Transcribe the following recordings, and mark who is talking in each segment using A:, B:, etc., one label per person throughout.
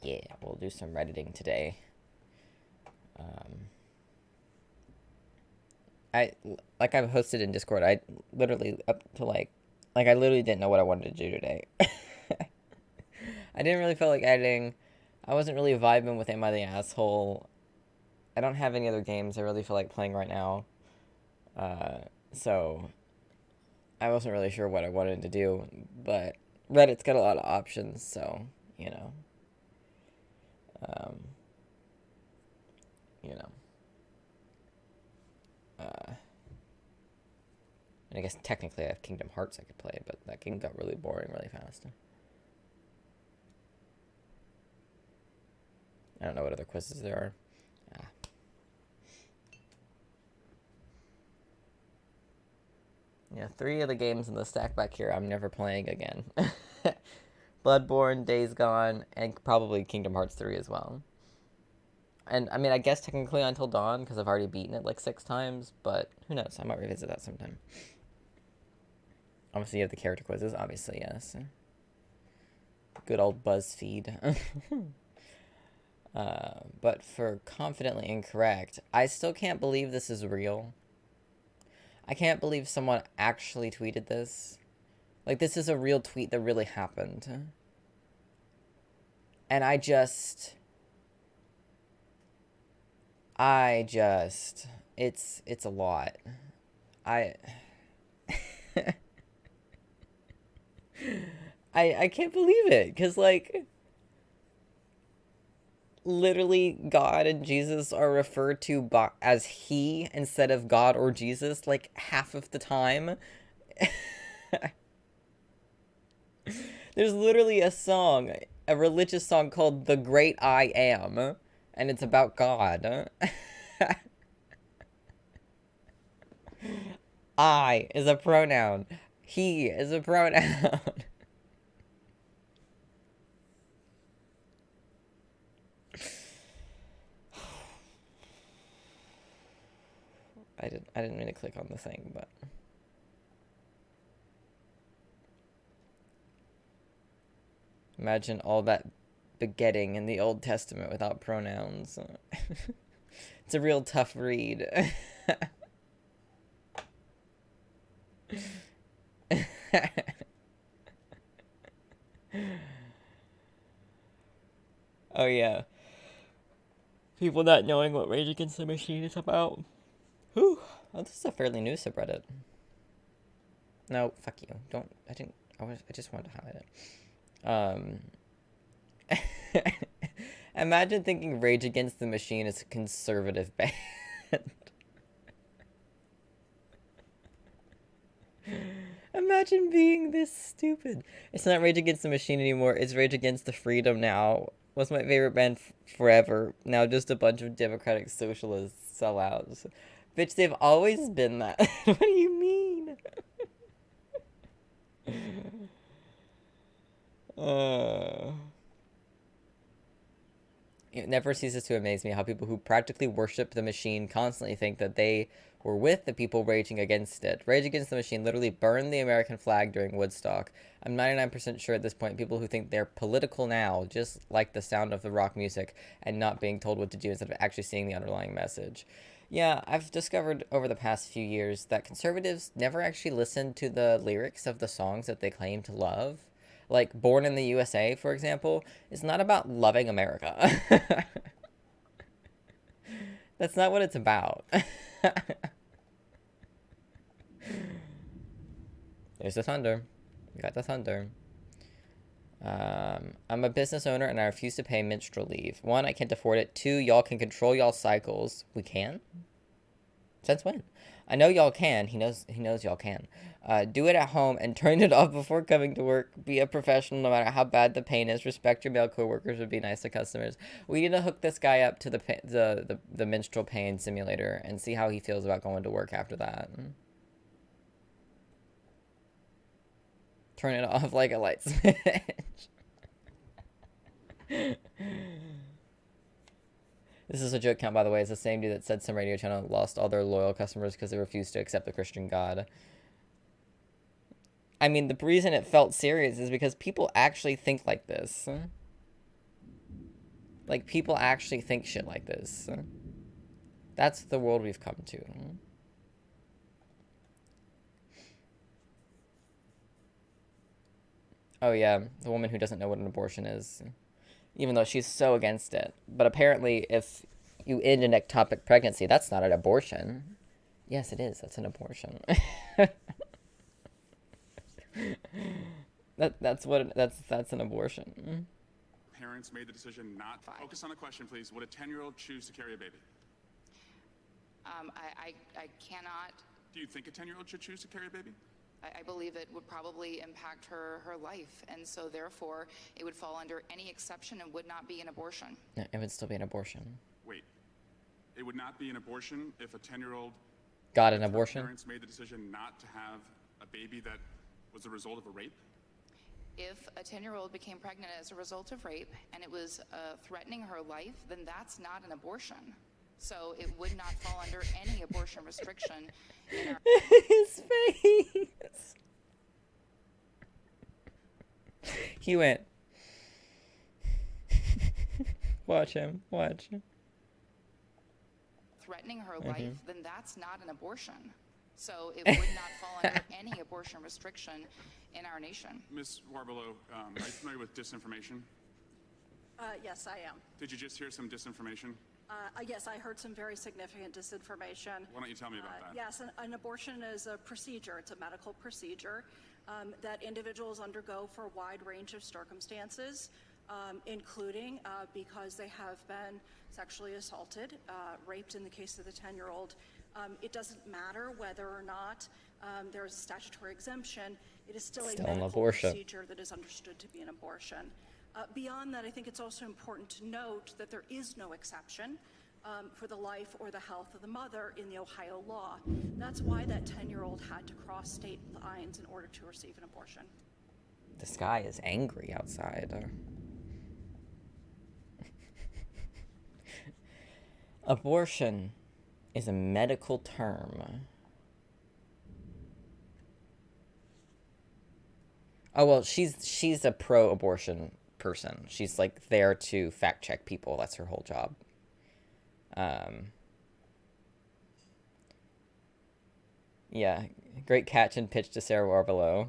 A: Yeah, we'll do some Redditing today. I like I've hosted in Discord. I literally up to I literally didn't know what I wanted to do today. I didn't really feel like editing. I wasn't really vibing with Am I the Asshole. I don't have any other games I really feel like playing right now. So I wasn't really sure what I wanted to do, but Reddit's got a lot of options, so you know, um, you know. And I guess technically I have Kingdom Hearts I could play, but that game got really boring really fast. I don't know what other quizzes there are. Ah. Yeah, 3 of the games in the stack back here I'm never playing again. Bloodborne, Days Gone, and probably Kingdom Hearts 3 as well. And I mean, I guess technically Until Dawn, because I've already beaten it like 6 times, but who knows? I might revisit that sometime. Obviously, you have the character quizzes, obviously, yes. Good old BuzzFeed. But for confidently incorrect, I still can't believe this is real. I can't believe someone actually tweeted this. Like, this is a real tweet that really happened. And it's a lot. I I can't believe it, because, like, literally God and Jesus are referred to as he instead of God or Jesus, like, half of the time. There's literally a song, a religious song called The Great I Am, and it's about God. I is a pronoun. He is a pronoun. I didn't mean to click on the thing, but imagine all that begetting in the Old Testament without pronouns. It's a real tough read. Oh yeah. People not knowing what Rage Against the Machine is about. Whew. Oh, this is a fairly new subreddit. No, fuck you. Don't. I didn't. I just wanted to highlight it. Imagine thinking Rage Against the Machine is a conservative band. Imagine being this stupid. It's not Rage Against the Machine anymore. It's Rage Against the Freedom now. Was my favorite band forever. Now just a bunch of democratic socialist sellouts. Bitch, they've always been that. What do you mean? uh... It never ceases to amaze me how people who practically worship the machine constantly think that they were with the people raging against it. Rage Against the Machine literally burned the American flag during Woodstock. I'm 99% sure at this point people who think they're political now just like the sound of the rock music and not being told what to do instead of actually seeing the underlying message. Yeah, I've discovered over the past few years that conservatives never actually listen to the lyrics of the songs that they claim to love. Like Born in the USA, for example, is not about loving America. That's not what it's about. There's the thunder. We got the thunder. I'm a business owner and I refuse to pay minstrel leave. 1, I can't afford it. 2, y'all can control y'all cycles. We can? Since when? I know y'all can. He knows y'all can. Do it at home and turn it off before coming to work. Be a professional no matter how bad the pain is. Respect your male coworkers and be nice to customers. We need to hook this guy up to the menstrual pain simulator and see how he feels about going to work after that. Turn it off like a light switch. This is a joke count, by the way. It's the same dude that said some radio channel lost all their loyal customers because they refused to accept the Christian God. I mean, the reason it felt serious is because people actually think like this. Like, people actually think shit like this. That's the world we've come to. Oh yeah, the woman who doesn't know what an abortion is, even though she's so against it. But apparently, if you end an ectopic pregnancy, that's not an abortion. Yes, it is. That's an abortion. That's an abortion.
B: Parents made the decision not to focus on the question, please. Would a 10-year-old choose to carry a baby?
C: I cannot.
B: Do you think a 10-year-old should choose to carry a baby?
C: I believe it would probably impact her life, and so therefore it would fall under any exception and would not be an abortion.
A: It would still be an abortion.
B: Wait, it would not be an abortion if a 10-year-old
A: got an abortion?
B: Parents made the decision not to have a baby that was the result of a rape?
C: If a 10-year-old became pregnant as a result of rape and it was threatening her life, then that's not an abortion. So it would not fall under any abortion restriction in our...
A: His face. He went. Watch him. Watch.
C: Threatening her life, then that's not an abortion. So it would not fall under any abortion restriction in our nation.
B: Ms. Warbelow, are you familiar with disinformation?
D: Yes, I am.
B: Did you just hear some disinformation?
D: Yes, I heard some very significant disinformation.
B: Why don't you tell me about that?
D: Yes, an abortion is a procedure. It's a medical procedure that individuals undergo for a wide range of circumstances, including because they have been sexually assaulted, raped in the case of the 10-year-old. It doesn't matter whether or not there is a statutory exemption. It is still a medical procedure that is understood to be an abortion. Beyond that, I think it's also important to note that there is no exception for the life or the health of the mother in the Ohio law. That's why that 10-year-old had to cross state lines in order to receive an abortion.
A: The sky is angry outside. Abortion is a medical term. Oh, well, she's a pro-abortion person. She's like there to fact check people. That's her whole job. Yeah, great catch and pitch to Sarah Warbelow.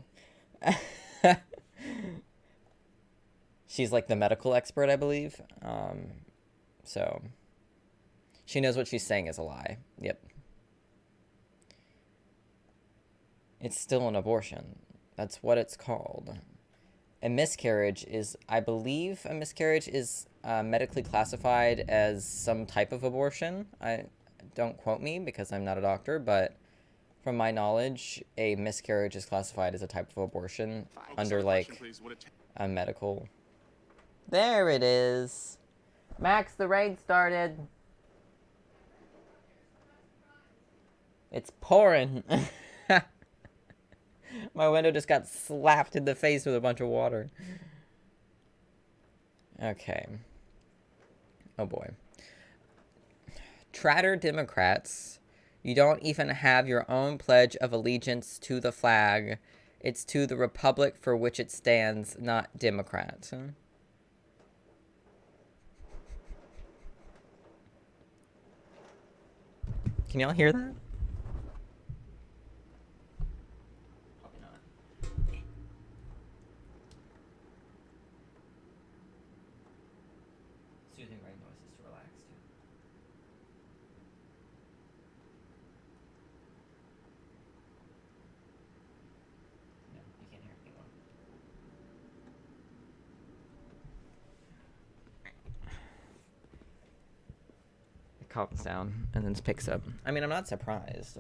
A: She's like the medical expert, I believe. So she knows what she's saying is a lie. Yep. It's still an abortion. That's what it's called. A miscarriage is, I believe, medically classified as some type of abortion. Don't quote me because I'm not a doctor, but from my knowledge, a miscarriage is classified as a type of abortion under like a medical. There it is. Max, the rain started. It's pouring. My window just got slapped in the face with a bunch of water. Okay. Oh boy. Tratter Democrats, you don't even have your own pledge of allegiance to the flag. It's to the republic for which it stands, not Democrat. Can y'all hear that? Calms down and then picks up. I mean, I'm not surprised.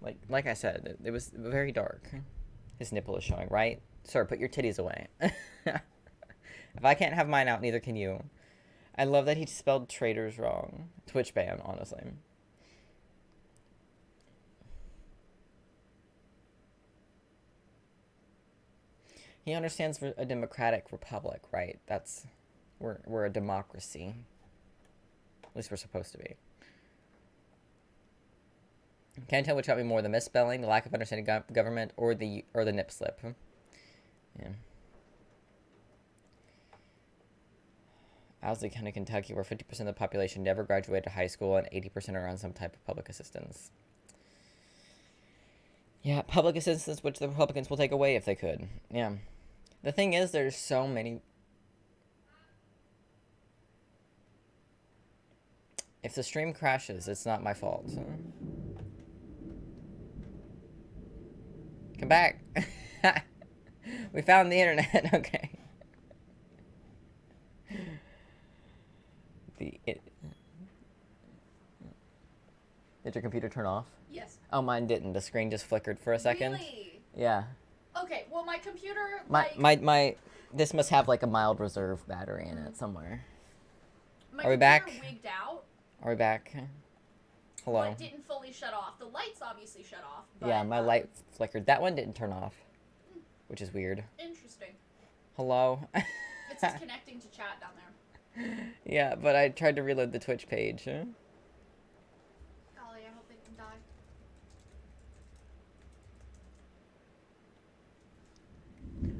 A: Like I said, it was very dark. His nipple is showing, right? Sir, put your titties away. If I can't have mine out, neither can you. I love that he spelled traitors wrong. Twitch ban, honestly. He understands a democratic republic, right? We're a democracy. At least we're supposed to be. Can't tell which got me more, the misspelling, the lack of understanding government, or the nip slip. Yeah. Owsley County, Kentucky, where 50% of the population never graduated high school and 80% are on some type of public assistance. Yeah, public assistance, which the Republicans will take away if they could. Yeah. The thing is, there's so many... If the stream crashes, it's not my fault. So. Come back. We found the internet. Okay. Did your computer turn off?
E: Yes.
A: Oh, mine didn't. The screen just flickered for a second.
E: Really?
A: Yeah.
E: Okay, well, my computer,
A: This must have like a mild reserve battery in it somewhere.
E: my
A: Are we
E: computer
A: back?
E: wigged out,
A: Are we back? Hello.
E: but didn't fully shut off. The lights obviously shut off. But,
A: Yeah, my light flickered. That one didn't turn off, which is weird.
E: Interesting.
A: Hello.
E: It's just connecting to chat down there.
A: Yeah, but I tried to reload the Twitch page.
E: Golly, I hope they can die.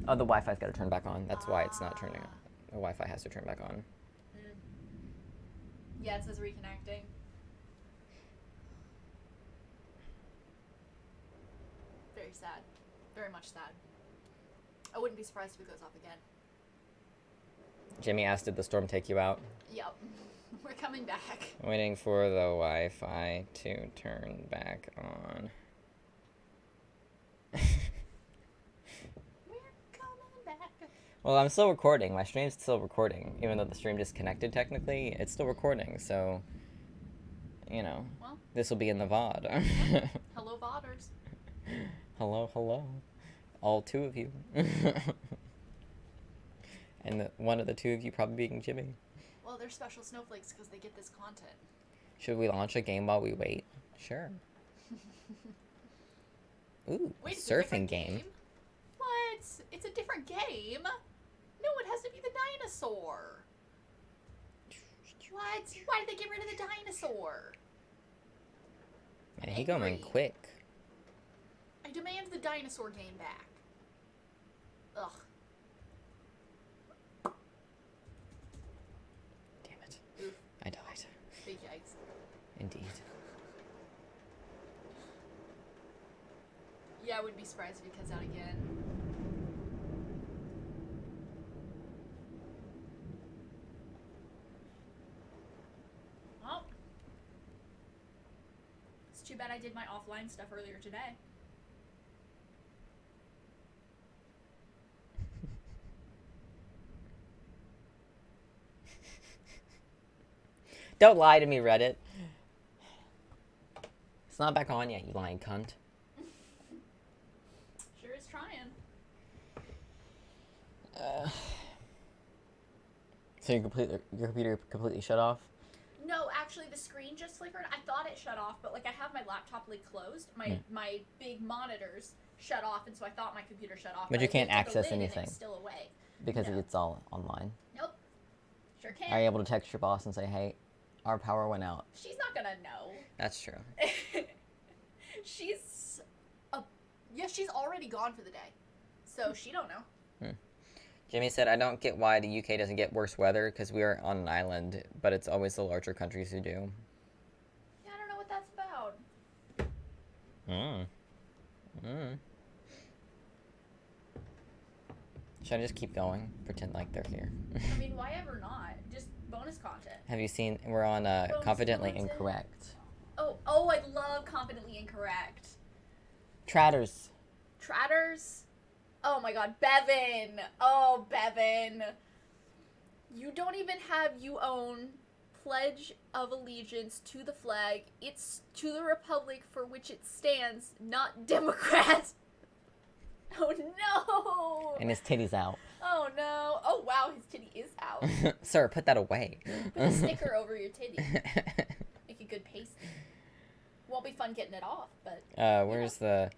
A: Oh, the Wi-Fi's got to turn back on. That's why it's not turning on. The Wi-Fi has to turn back on.
E: Yeah, it says reconnecting. Very sad. Very much sad. I wouldn't be surprised if it goes off again.
A: Jimmy asked, did the storm take you out?
E: Yep. We're coming back.
A: Waiting for the Wi-Fi to turn back on.
E: We're coming back.
A: Well, I'm still recording. My stream's still recording. Even though the stream disconnected technically, it's still recording. So, you know,
E: Well.
A: this will be in the VOD.
E: Hello, VODers.
A: Hello, hello. All two of you. And one of the two of you probably being Jimmy.
E: Well, they're special snowflakes because they get this content.
A: Should we launch a game while we wait? Sure. Ooh,
E: Wait, it's a
A: surfing
E: different
A: game.
E: What? It's a different game. No, it has to be the dinosaur. What? Why did they get rid of the dinosaur?
A: Man, he going
E: Angry.
A: quick.
E: I demand the dinosaur game back. Ugh.
A: Damn it.
E: Oof.
A: I died.
E: Big yikes.
A: Indeed.
E: Yeah, I wouldn't be surprised if it cuts out again. Well, it's too bad I did my offline stuff earlier today.
A: Don't lie to me, Reddit. It's not back on yet, you lying cunt.
E: Sure is trying.
A: So your computer completely shut off?
E: No, actually, the screen just flickered. I thought it shut off, but like I have my laptop lid closed. My big monitors shut off, and so I thought my computer shut off.
A: But you
E: I
A: can't
E: lifted the
A: access
E: lid and
A: anything.
E: it's still away.
A: Because
E: No.
A: it's all online.
E: Nope. Sure can.
A: Are you able to text your boss and say, hey, our power went out?
E: She's not gonna know.
A: That's true.
E: she's she's already gone for the day, so she don't know.
A: Jimmy said, I don't get why the UK doesn't get worse weather, because we are on an island, but it's always the larger countries who do.
E: Yeah, I don't know what that's about.
A: Should I just keep going? Pretend like they're here.
E: I mean, why ever not? Just bonus content.
A: Have you seen, we're on Confidently
E: content.
A: Incorrect.
E: Oh, I love Confidently Incorrect.
A: Tratters.
E: Tratters. Oh my god, Bevan! Oh, Bevan! You don't even have you own Pledge of Allegiance to the flag. It's to the republic for which it stands, not Democrat. Oh no!
A: And his titty's out.
E: Oh no! Oh wow, his titty is out.
A: Sir, put that away.
E: Put a sticker over your titty. Make a good pasty. Won't be fun getting it off, but...
A: Where's the...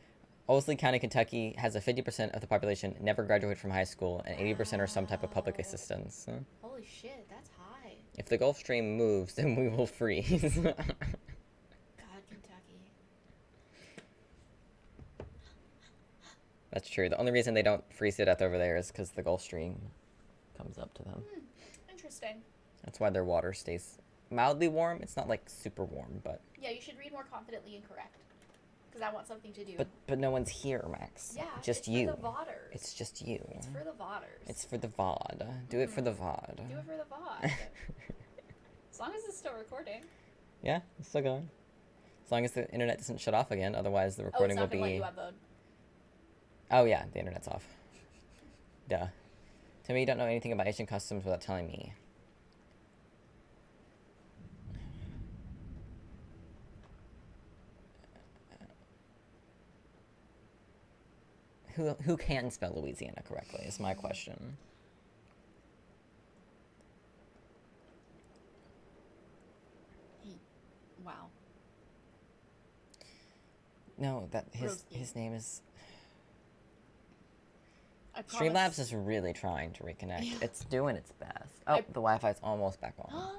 A: Owsley County, Kentucky has a 50% of the population never graduate from high school, and 80% are some type of public assistance.
E: Holy shit, that's high.
A: If the Gulf Stream moves, then we will freeze.
E: God, Kentucky.
A: That's true. The only reason they don't freeze to death over there is because the Gulf Stream comes up to them.
E: Interesting.
A: That's why their water stays mildly warm. It's not like super warm, but
E: Yeah, you should read more confidently and correct. Because I want something to do.
A: but no one's here, Max.
E: Yeah,
A: just
E: it's
A: you.
E: for the VODers.
A: It's just you.
E: It's for the VODers.
A: It's for the VOD. Do it for the VOD.
E: Do it for the VOD. As long as it's still recording.
A: Yeah, it's still going. As long as the internet doesn't shut off again, otherwise the recording
E: oh, it's not
A: will
E: gonna
A: be.
E: let you upload.
A: Oh yeah, the internet's off. Duh. Tell me you don't know anything about Asian customs without telling me. Who can spell Louisiana correctly is my question.
E: Wow.
A: No, that
E: Broski.
A: his name is.
E: I promise.
A: Streamlabs is really trying to reconnect.
E: Yeah.
A: It's doing its best. Oh, the Wi-Fi's almost back on.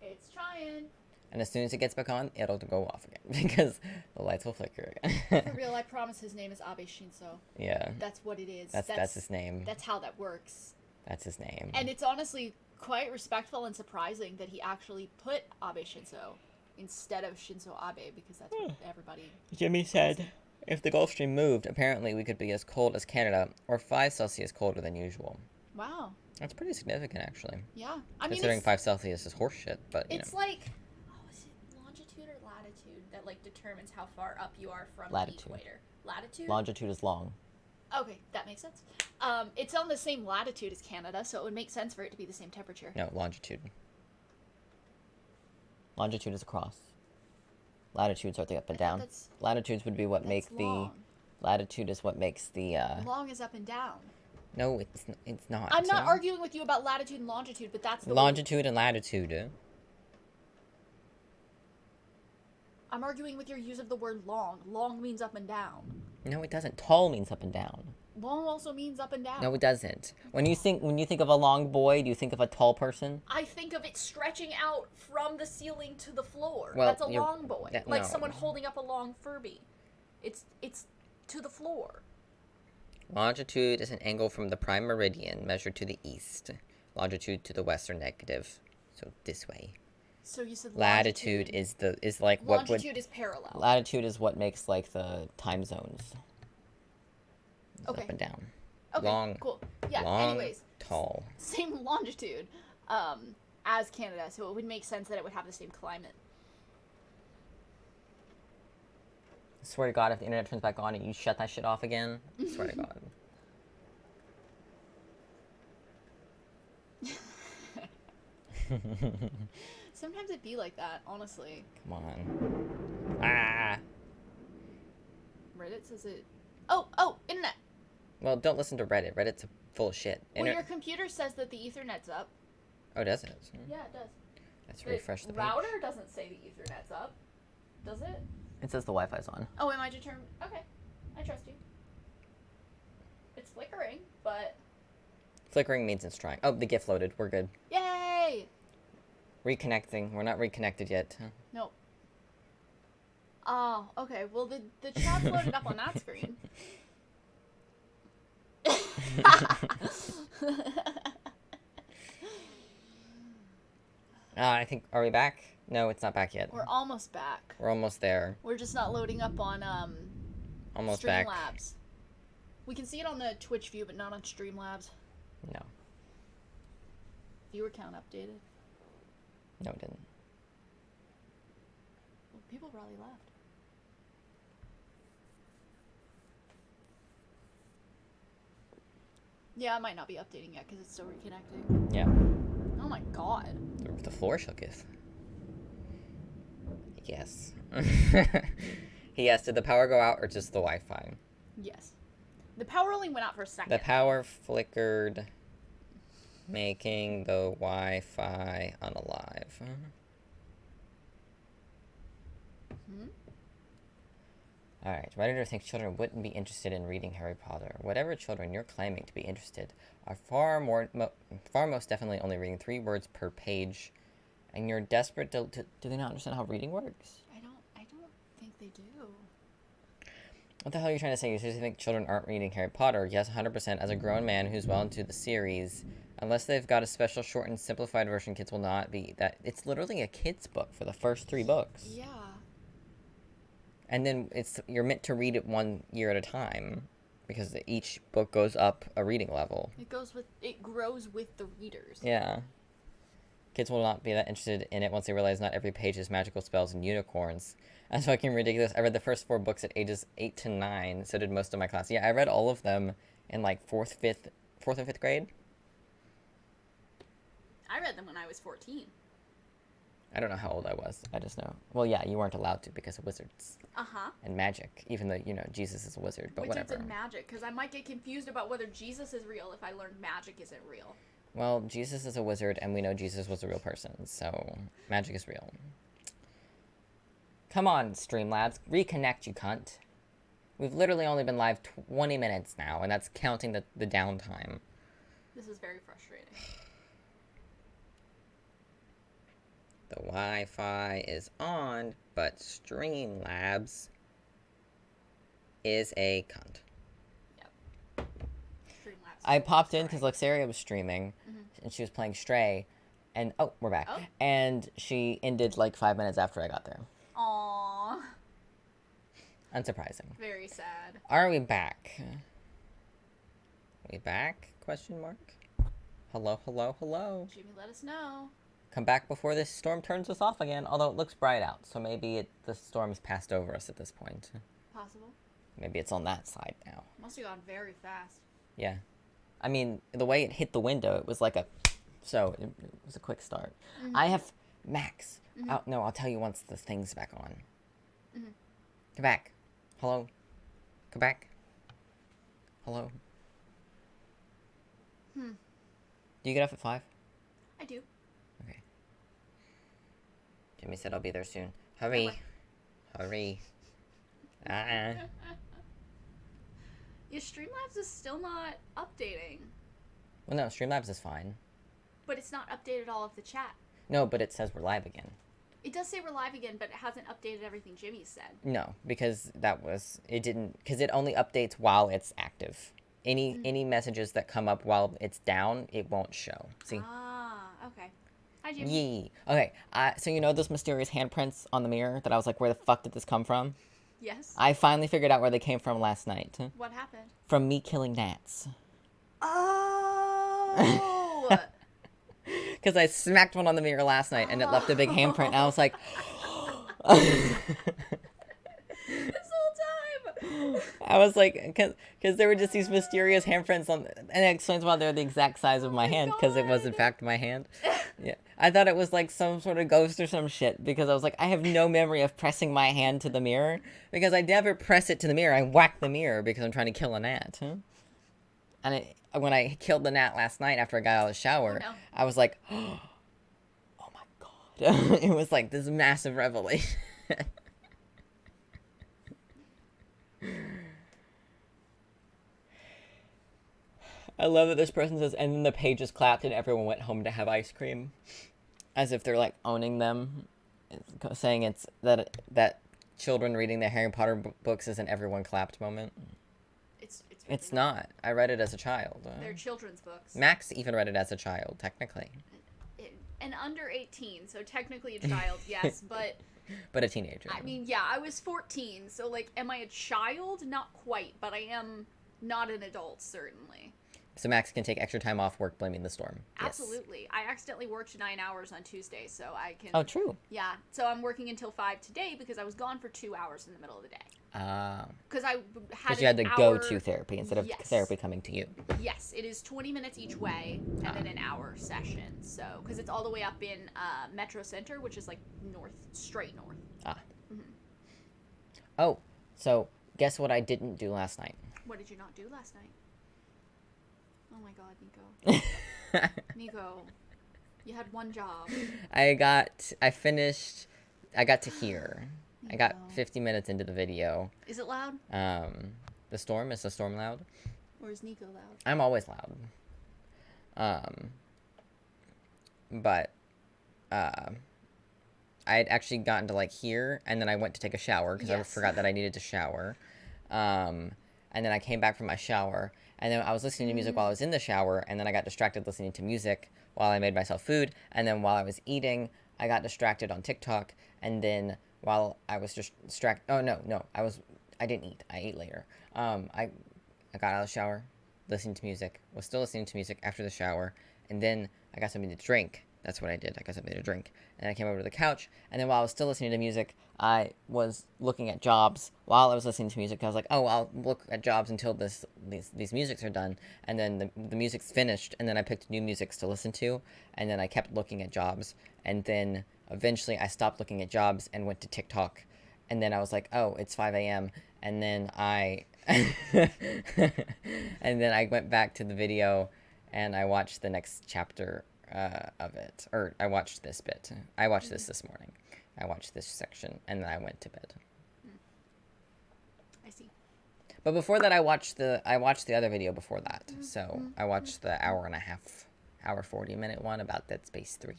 E: It's trying.
A: And as soon as it gets back on, it'll go off again because the lights will flicker
E: For
A: again.
E: real, I promise his name is Abe Shinso.
A: Yeah,
E: That's what it is.
A: that's his name.
E: That's how that works.
A: That's his name.
E: And it's honestly quite respectful and surprising that he actually put Abe Shinso instead of Shinzo Abe, because that's what everybody...
A: Jimmy said, if the Gulf Stream moved, apparently we could be as cold as Canada, or 5 Celsius colder than usual.
E: Wow.
A: That's pretty significant, actually.
E: Yeah. I mean,
A: Considering
E: it's,
A: 5 Celsius is horseshit, but, you
E: it's
A: know.
E: like... Oh, is it longitude or latitude that, like, determines how far up you are from
A: Latitude.
E: the equator? Latitude?
A: Longitude is long.
E: Okay, that makes sense. It's on the same latitude as Canada, so it would make sense for it to be the same temperature.
A: No, longitude. Longitude is across. Latitudes are the up and down.
E: that's-
A: Latitudes would be what
E: That's
A: make the...
E: long.
A: Latitude is what makes the,
E: Long is up and down.
A: No, it's not.
E: I'm not arguing with you about latitude and longitude, but that's the way-
A: Longitude and latitude.
E: I'm arguing with your use of the word long. Long means up and down.
A: No, it doesn't. Tall means up and down.
E: Long also means up and down.
A: No, it doesn't. When you think of a long boy, do you think of a tall person?
E: I think of it stretching out from the ceiling to the floor.
A: Well,
E: That's a
A: you're-
E: long boy.
A: that-
E: Like
A: no.
E: someone holding up a long Furby. It's to the floor.
A: Longitude is an angle from the prime meridian measured to the east. Longitude to the west are negative. So this way.
E: So you said
A: Latitude is like what would
E: longitude is parallel.
A: latitude is what makes like the time zones. It's
E: Okay.
A: Up and down.
E: Okay,
A: long,
E: cool. Yeah,
A: long,
E: anyways.
A: tall.
E: Same longitude as Canada, so it would make sense that it would have the same climate.
A: I swear to God, if the internet turns back on and you shut that shit off again, I swear to God.
E: Sometimes it'd be like that, honestly.
A: Come on. Ah.
E: Reddit says it... Oh, internet!
A: Well, don't listen to Reddit. Reddit's full of shit.
E: Well, your computer says that the Ethernet's up.
A: Oh, does it?
E: Yeah, it does.
A: Let's refresh the page.
E: router doesn't say the Ethernet's up. Does it?
A: It says the Wi-Fi's on.
E: Oh, am I determined? Okay. I trust you. It's flickering, but...
A: Flickering means it's trying. Oh, the GIF loaded. We're good.
E: Yay!
A: Reconnecting. We're not reconnected yet.
E: Nope. Oh, okay. Well, the chat's loaded up on that screen.
A: I think... Are we back? No, it's not back yet.
E: We're almost back.
A: We're almost there.
E: We're just not loading up on
A: Almost back.
E: Streamlabs. We can see it on the Twitch view, but not on Streamlabs.
A: No.
E: Viewer count updated.
A: No, it didn't.
E: Well, people probably left. Yeah, it might not be updating yet because it's still reconnecting.
A: Yeah.
E: Oh my god.
A: The floor shooketh. Yes. Yes, did the power go out or just the Wi-Fi?
E: Yes. The power only went out for a second.
A: The power flickered, making the Wi-Fi unalive. Alright, Redditor thinks children wouldn't be interested in reading Harry Potter. Whatever children you're claiming to be interested are far most definitely only reading 3 words per page, and you're desperate to do they not understand how reading works?
E: I don't think they do.
A: What the hell are you trying to say? You seriously think children aren't reading Harry Potter? Yes, 100%. As a grown man who's well into the series, Unless they've got a special shortened, simplified version, kids will not be that. It's literally a kid's book for the first 3 books.
E: Yeah.
A: And then you're meant to read it 1 year at a time, because each book goes up a reading level.
E: It grows with the readers.
A: Yeah. Kids will not be that interested in it once they realize not every page is magical spells and unicorns. That's fucking ridiculous. I read the first 4 books at ages 8 to 9, so did most of my class. Yeah, I read all of them in like 4th and 5th grade.
E: I read them when I was 14.
A: I don't know how old I was. I just know. Well, yeah, you weren't allowed to because of wizards.
E: Uh-huh.
A: And magic, even though, Jesus is a wizard, but
E: Wizards
A: whatever.
E: and magic, because I might get confused about whether Jesus is real if I learned magic isn't real.
A: Well, Jesus is a wizard, and we know Jesus was a real person, so magic is real. Come on, Streamlabs. Reconnect, you cunt. We've literally only been live 20 minutes now, and that's counting the downtime.
E: This is very frustrating.
A: The Wi-Fi is on, but Streamlabs is a cunt.
E: Yep. Streamlabs.
A: I popped in because Luxaria was streaming, and she was playing Stray, and oh, we're back.
E: Oh.
A: And she ended like 5 minutes after I got there.
E: Aww.
A: Unsurprising.
E: Very sad.
A: Are we back? We back? Question mark. Hello, hello, hello.
E: Jimmy, let us know.
A: Come back before this storm turns us off again. Although it looks bright out, so maybe the storm's passed over us at this point.
E: Possible.
A: Maybe it's on that side now.
E: Must have gone very fast.
A: Yeah. I mean, the way it hit the window, it was like a... So, it was a quick start. I have... Max. No, I'll tell you once the thing's back on. Come back. Hello? Come back. Hello? Do you get off at 5?
E: I do.
A: Okay. Jimmy said I'll be there soon. Hurry. Hurry.
E: Yeah, Streamlabs is still not updating.
A: Well, no, Streamlabs is fine.
E: But it's not updated all of the chat.
A: No, but it says we're live again.
E: It does say we're live again, but it hasn't updated everything Jimmy said.
A: No, because it didn't, because it only updates while it's active. Any messages that come up while it's down, it won't show. See?
E: Ah, okay. Hi, Jimmy.
A: Yee. Okay, so you know those mysterious handprints on the mirror that I was like, where the fuck did this come from?
E: Yes.
A: I finally figured out where they came from last night.
E: What happened?
A: From me killing gnats.
E: Oh!
A: Because I smacked one on the mirror last night and it left a big handprint, and I was like...
E: This whole time!
A: I was like, because there were just these mysterious handprints on, and it explains why they're the exact size of my hand, because it was in fact my hand. Yeah, I thought it was like some sort of ghost or some shit, because I was like, I have no memory of pressing my hand to the mirror, because I never press it to the mirror. I whack the mirror because I'm trying to kill a gnat. And when I killed the gnat last night after I got out of the shower,
E: Oh, no.
A: I was like, oh my god. It was like this massive revelation. I love that this person says, and then the pages clapped and everyone went home to have ice cream. As if they're like owning them. Saying it's that children reading the Harry Potter books is an everyone clapped moment. It's
E: really
A: not. I read it as a child.
E: They're children's books.
A: Max even read it as a child, technically.
E: And under 18, so technically a child, yes, but...
A: But a teenager.
E: I mean, yeah, I was 14, so, like, am I a child? Not quite, but I am not an adult, certainly.
A: So Max can take extra time off work blaming the storm. Yes.
E: Absolutely. I accidentally worked 9 hours on Tuesday, so I can...
A: Oh, true.
E: Yeah, so I'm working until 5 today because I was gone for 2 hours in the middle of the day. Because I had
A: Because you had to go to therapy instead of
E: Yes.
A: therapy coming to you.
E: Yes, it is 20 minutes each way and then an hour session. So, because it's all the way up in Metro Center, which is like north, straight north.
A: Oh, so guess what I didn't do last night?
E: What did you not do last night? Oh my god, Nico. Nico, you had one job.
A: I got to hear. I got 50 minutes into the video.
E: Is it loud?
A: Is the storm loud?
E: Or is Nico loud?
A: I'm always loud. But I had actually gotten to like here, and then I went to take a shower because I
E: Yes.
A: forgot that I needed to shower. And then I came back from my shower, And then I was listening to music while I was in the shower, and then I got distracted listening to music while I made myself food. And then while I was eating, I got distracted on TikTok. And then while I was just distracted, oh no, I didn't eat. I ate later. I got out of the shower, listening to music, was still listening to music after the shower, and then I got something to drink. That's what I did. I got something to drink. And I came over to the couch, and then while I was still listening to music, I was looking at jobs while I was listening to music. I was like, oh, I'll look at jobs until these musics are done. And then the music's finished, and then I picked new musics to listen to, and then I kept looking at jobs. And then eventually I stopped looking at jobs and went to TikTok. And then I was like, oh, it's 5 a.m. And then I... and then I went back to the video, and I watched the next chapter of it. Or I watched this bit. I watched this morning. I watched this section, and then I went to bed.
E: I see.
A: But before that, I watched the other video before that. So I watched the hour 40-minute one about Dead Space 3.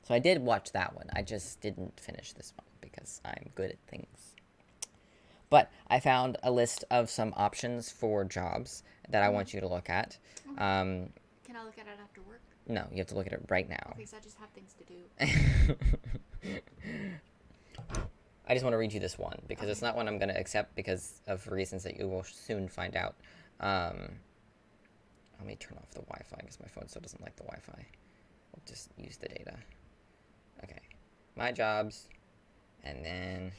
A: So I did watch that one. I just didn't finish this one because I'm good at things. But I found a list of some options for jobs that I want you to look at.
E: Can I look at it after work?
A: No, you have to look at it right now.
E: Because I just have things to do.
A: I just want to read you this one because it's not one I'm going to accept because of reasons that you will soon find out. Let me turn off the Wi-Fi because my phone still doesn't like the Wi-Fi. We'll just use the data. Okay. My jobs. And then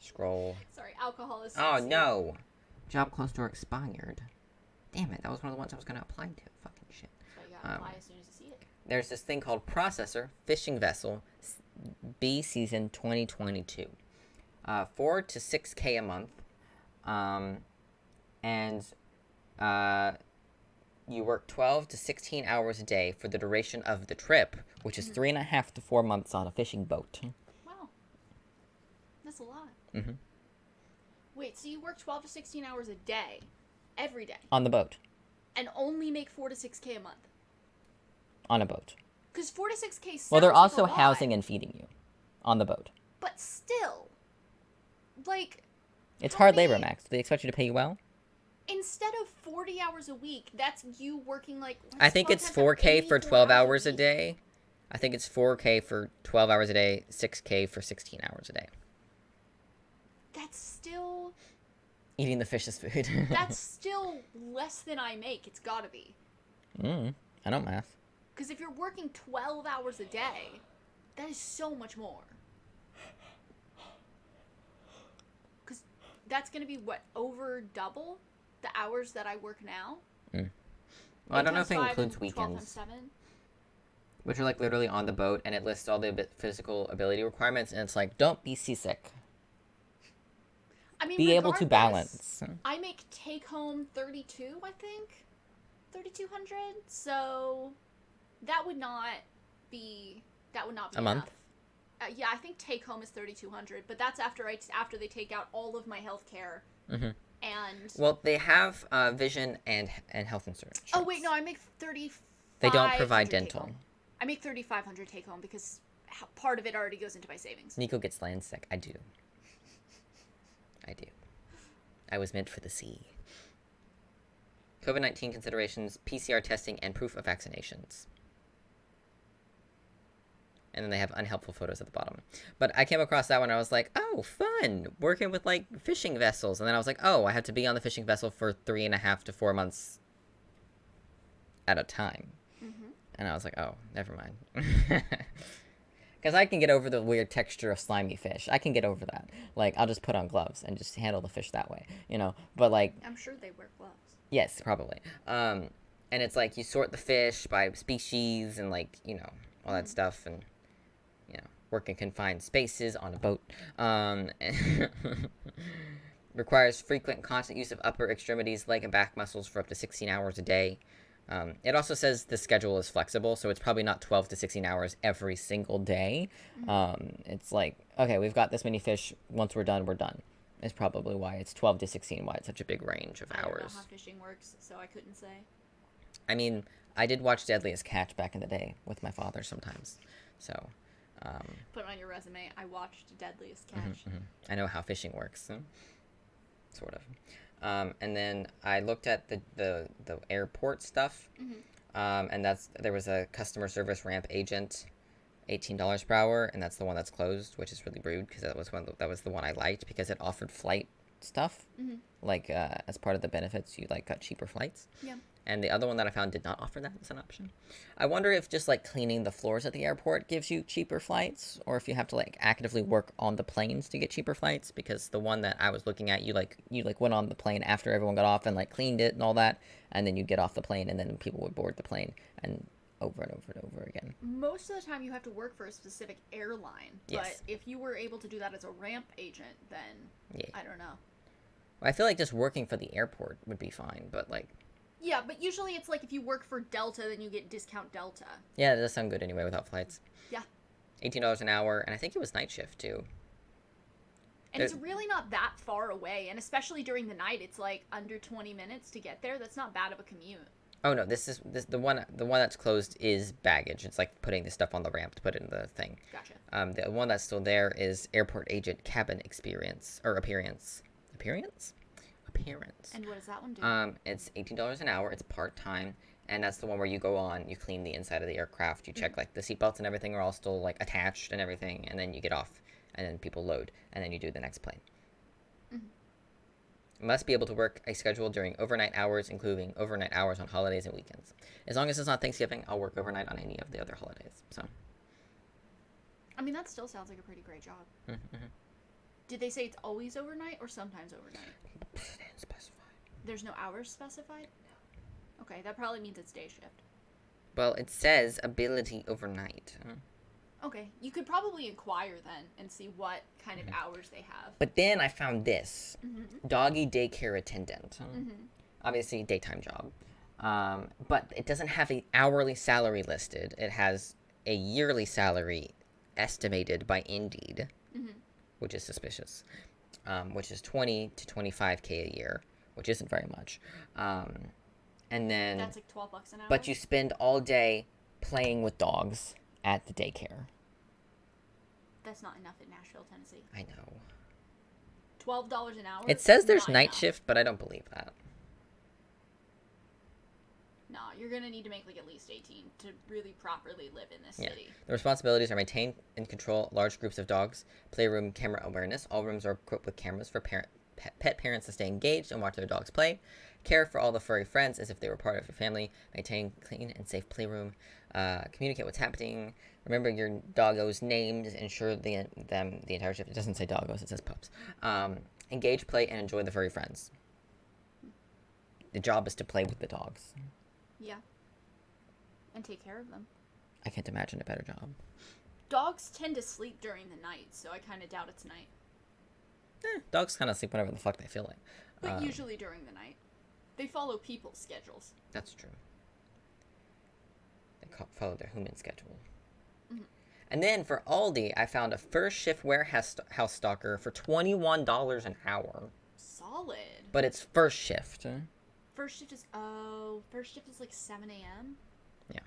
A: scroll.
E: Sorry, alcohol is...
A: Oh, no. Job close door expired. Damn it. That was one of the ones I was going to apply to. Fucking shit.
E: So you gotta apply as soon as you see it.
A: There's this thing called Processor Fishing Vessel B Season 2022. 4 to 6K a month. And you work 12 to 16 hours a day for the duration of the trip, which is 3.5 to 4 months on a fishing boat.
E: Wow. That's a lot.
A: Mm-hmm.
E: Wait, so you work 12 to 16 hours a day, every day,
A: On the boat.
E: and only make 4 to 6K a month?
A: On a boat.
E: Because 4 to 6K sounds
A: Well, they're
E: like a
A: also
E: lot,
A: housing and feeding you on the boat.
E: But still, like...
A: It's
E: how
A: hard labor,
E: many-
A: Max. Do they expect you to pay you well?
E: Instead of 40 hours a week, that's you working like...
A: I think it's 4K for 12 hours a day. I think it's 4K for 12 hours a day, 6K for 16 hours a day.
E: That's still...
A: Eating the fish's food.
E: That's still less than I make. It's gotta be.
A: I don't math.
E: Because if you're working 12 hours a day, that is so much more. Because that's going to be, what, over double the hours that I work now?
A: Well, I don't know if it includes weekends.
E: 7.
A: Which are like literally on the boat, and it lists all the physical ability requirements, and it's like, don't be seasick.
E: I mean,
A: Be able to
E: regardless,
A: balance.
E: I make take home 32, I think. 3,200. So that would not be
A: A month?
E: enough. Yeah, I think take home is 3,200, but that's after they take out all of my health care.
A: Mm-hmm.
E: And
A: Well, they have vision and health insurance.
E: oh wait, no, I make 3,500.
A: They don't provide
E: take
A: dental.
E: home. I make 3,500 take home because part of it already goes into my savings.
A: Nico gets land sick. I do. I was meant for the sea. COVID-19 considerations, PCR testing, and proof of vaccinations. And then they have unhelpful photos at the bottom. But I came across that one, and I was like, oh, fun! Working with, like, fishing vessels. And then I was like, oh, I had to be on the fishing vessel for 3.5 to 4 months at a time. Mm-hmm. And I was like, oh, never mind. Because I can get over the weird texture of slimy fish. I can get over that. Like, I'll just put on gloves and just handle the fish that way, you know? But, like...
E: I'm sure they wear gloves.
A: Yes, probably. And it's like you sort the fish by species and, like, you know, all that stuff. And, you know, work in confined spaces on a boat. Requires frequent, constant use of upper extremities, leg and back muscles for up to 16 hours a day. It also says the schedule is flexible, so it's probably not 12 to 16 hours every single day. It's like, okay, we've got this many fish. Once we're done, we're done. Is probably why it's 12 to 16, why it's such a big range of
E: I don't know
A: hours.
E: how fishing works, so I couldn't say.
A: I mean, I did watch Deadliest Catch back in the day with my father sometimes. So,
E: Put on your resume, I watched Deadliest Catch.
A: I know how fishing works. Sort of. And then I looked at the airport stuff, and there was a customer service ramp agent, $18 per hour, and that's the one that's closed, which is really rude because that was the one I liked because it offered flight stuff, like as part of the benefits, you like got cheaper flights.
E: Yeah.
A: And the other one that I found did not offer that as an option. I wonder if just like cleaning the floors at the airport gives you cheaper flights, or if you have to like actively work on the planes to get cheaper flights. Because the one that I was looking at, you went on the plane after everyone got off and like cleaned it and all that, and then you get off the plane and then people would board the plane and over and over and over again.
E: Most of the time you have to work for a specific airline.
A: Yes.
E: But if you were able to do that as a ramp agent, then
A: Yeah.
E: I don't know.
A: I feel like just working for the airport would be fine, but like.
E: Yeah, but usually it's like if you work for Delta, then you get discount Delta.
A: Yeah, it does sound good anyway without flights.
E: Yeah.
A: $18 an hour, and I think it was night shift too.
E: And it's really not that far away, and especially during the night, it's like under 20 minutes to get there. That's not bad of a commute.
A: Oh no, the one that's closed is baggage. It's like putting the stuff on the ramp to put it in the thing.
E: Gotcha.
A: The one that's still there is airport agent cabin appearance.
E: And what does that one do?
A: It's $18 an hour. It's part-time, and that's the one where you go on, you clean the inside of the aircraft, you check like the seatbelts and everything are all still like attached and everything, and then you get off, and then people load, and then you do the next plane. Must be able to work a schedule during overnight hours, including overnight hours on holidays and weekends. As long as it's not Thanksgiving, I'll work overnight on any of the other holidays. So.
E: I mean, that still sounds like a pretty great job.
A: Mm-hmm.
E: Did they say it's always overnight or sometimes overnight?
A: They didn't specify.
E: There's no hours specified? No. Okay, that probably means it's day shift.
A: Well, it says ability overnight.
E: Okay, you could probably inquire then and see what kind of hours they have.
A: But then I found this. Doggy daycare attendant. Obviously, daytime job. But it doesn't have an hourly salary listed. It has a yearly salary estimated by Indeed, which is suspicious, which is 20 to 25K a year, which isn't very much. And then
E: that's like $12 an hour.
A: But you spend all day playing with dogs at the daycare.
E: That's not enough in Nashville, Tennessee.
A: I know.
E: $12 an hour?
A: It says there's
E: Not
A: night
E: enough.
A: shift, but I don't believe that.
E: Nah, you're gonna need to make like at least 18 to really properly live in this city.
A: The responsibilities are maintain and control large groups of dogs, playroom camera awareness. All rooms are equipped with cameras for pet parents to stay engaged and watch their dogs play. Care for all the furry friends as if they were part of your family. Maintain clean and safe playroom. Communicate what's happening. Remember your doggo's names. Ensure the entire shift. It doesn't say doggos, it says pups. Engage, play, and enjoy the furry friends. The job is to play with the dogs.
E: Yeah. And take care of them.
A: I can't imagine a better job.
E: Dogs tend to sleep during the night, so I kind of doubt it's night.
A: Dogs kind of sleep whenever the fuck they feel like.
E: But usually during the night. They follow people's schedules.
A: That's true. They follow their human schedule. And then for Aldi, I found a first shift warehouse stalker for $21 an hour.
E: Solid.
A: But it's first shift.
E: First shift is like 7 a.m.
A: Yeah.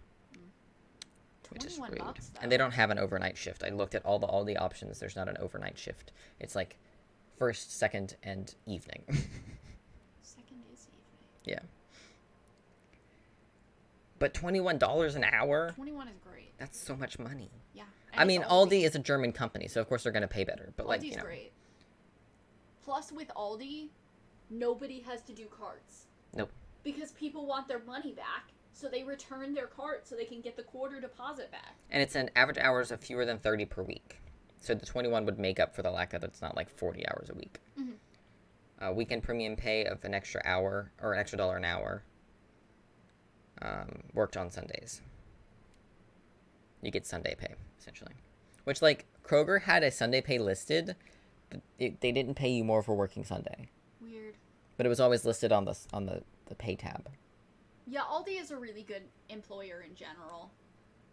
A: Which is
E: $21
A: rude.
E: though.
A: And they don't have an overnight shift. I looked at all the options. There's not an overnight shift. It's like first, second, and evening.
E: Second is evening.
A: Yeah. But $21 an hour?
E: 21 is great.
A: That's so much money.
E: Yeah.
A: I mean, Aldi is a German company, so of course they're going to pay better. But like,
E: Aldi's great. Plus, with Aldi, nobody has to do carts.
A: Nope.
E: Because people want their money back, so they return their cart so they can get the quarter deposit back.
A: And it's an average hours of fewer than 30 per week. So the 21 would make up for the lack of it's not like 40 hours a week. Weekend premium pay of an extra hour, or an extra $1 an hour. Worked on Sundays. You get Sunday pay, essentially. Which, like, Kroger had a Sunday pay listed, but they didn't pay you more for working Sunday.
E: Weird.
A: But it was always listed on the pay tab.
E: Yeah, Aldi is a really good employer in general.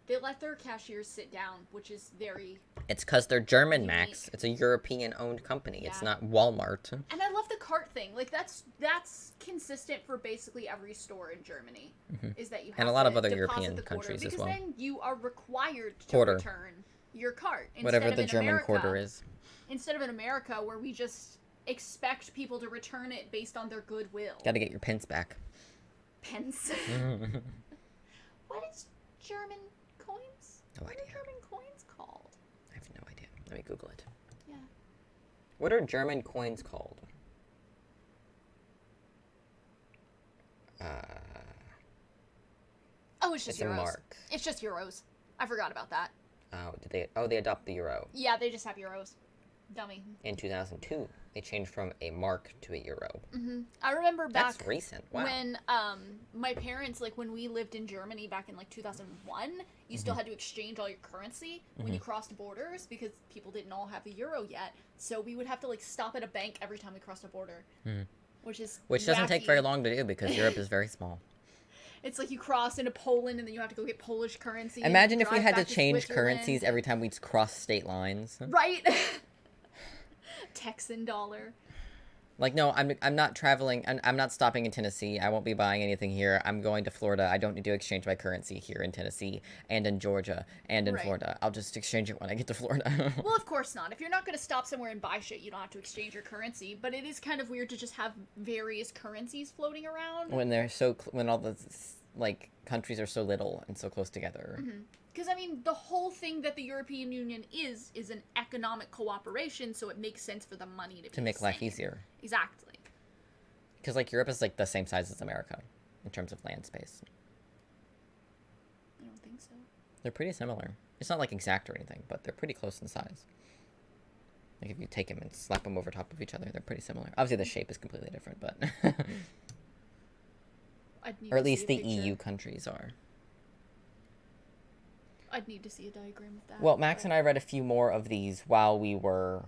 E: They let their cashiers sit down, which is very...
A: It's because they're German,
E: unique.
A: Max. It's a European-owned company.
E: Yeah.
A: It's not Walmart.
E: And I love the cart thing. Like, that's consistent for basically every store in Germany. Is that you have
A: And a lot
E: to
A: of other
E: deposit
A: European
E: the quarter,
A: countries as
E: because
A: well.
E: then you are required to
A: Quarter.
E: return your cart.
A: Whatever
E: instead of
A: the
E: in
A: German
E: America,
A: quarter is.
E: Instead of in America, where we just expect people to return it based on their goodwill.
A: Gotta get your pence back.
E: Pence. What is German coins?
A: No
E: What
A: idea.
E: are German coins called?
A: I have no idea. Let me Google it.
E: Yeah.
A: What are German coins called?
E: Oh, it's just
A: It's a
E: euros.
A: mark.
E: It's just euros. I forgot about that.
A: Oh, did they? Oh, they adopt the euro.
E: Yeah, they just have euros. Dummy.
A: In 2002, they changed from a mark to a euro.
E: I remember back
A: That's recent. Wow.
E: when my parents, like when we lived in Germany back in like 2001, you still had to exchange all your currency when you crossed borders because people didn't all have the euro yet. So we would have to like stop at a bank every time we crossed a border, which
A: doesn't take very
E: wacky.
A: long to do because Europe is very small.
E: It's like you cross into Poland and then you have to go get Polish currency. and
A: Imagine
E: then
A: if we
E: drive
A: had to
E: back
A: change
E: Switzerland.
A: currencies every time we cross state lines.
E: Right. Texan dollar.
A: Like, no, I'm not traveling. I'm not stopping in Tennessee. I won't be buying anything here. I'm going to Florida. I don't need to exchange my currency here in Tennessee and in Georgia and in
E: Right.
A: Florida. I'll just exchange it when I get to Florida.
E: Well, of course not. If you're not going to stop somewhere and buy shit, you don't have to exchange your currency. But it is kind of weird to just have various currencies floating around.
A: when they're so when all the like countries are so little and so close together.
E: Because, I mean, the whole thing that the European Union is an economic cooperation, so it makes sense for the money to be
A: To make
E: the
A: life
E: same.
A: easier.
E: Exactly.
A: Because, like, Europe is, like, the same size as America in terms of land space.
E: I don't think so.
A: They're pretty similar. It's not, like, exact or anything, but they're pretty close in size. Like, if you take them and slap them over top of each other, they're pretty similar. Obviously, the shape is completely different, but...
E: I'd need
A: or
E: to
A: at
E: see
A: least
E: a
A: the
E: picture.
A: EU countries are.
E: I'd need to see a diagram of that.
A: Well, Max and I read a few more of these while we were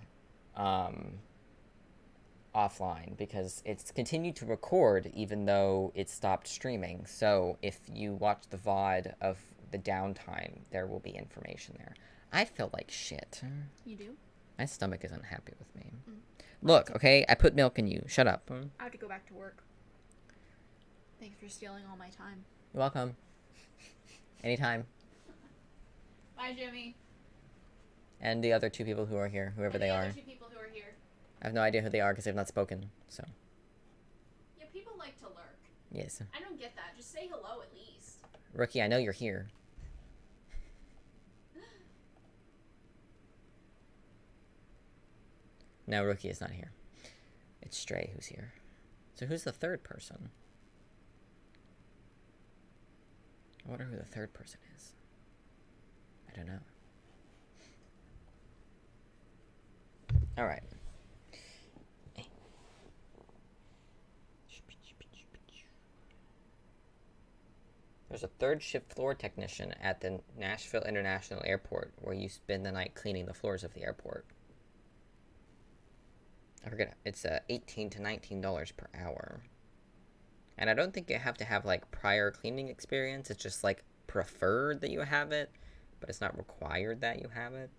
A: offline because it's continued to record even though it stopped streaming. So if you watch the VOD of the downtime, there will be information there. I feel like shit.
E: You do?
A: My stomach is unhappy with me. Look, okay, I put milk in you. Shut up.
E: I have to go back to work. Thanks for stealing all my time.
A: You're welcome. Anytime.
E: Bye, Jimmy.
A: And the other two people who are here, whoever
E: And
A: they
E: the
A: are.
E: other two people who are here.
A: I have no idea who they are because they've not spoken. So,
E: Yeah, people like to lurk.
A: yes.
E: I don't get that. Just say hello at least.
A: Rookie, I know you're here. No, Rookie is not here. It's Stray who's here. So who's the third person? I wonder who the third person is. I don't know. Alright. There's a third shift floor technician at the Nashville International Airport where you spend the night cleaning the floors of the airport. I forget, it's $18 to $19 per hour. And I don't think you have to have like prior cleaning experience. It's just like preferred that you have it, but it's not required that you have it.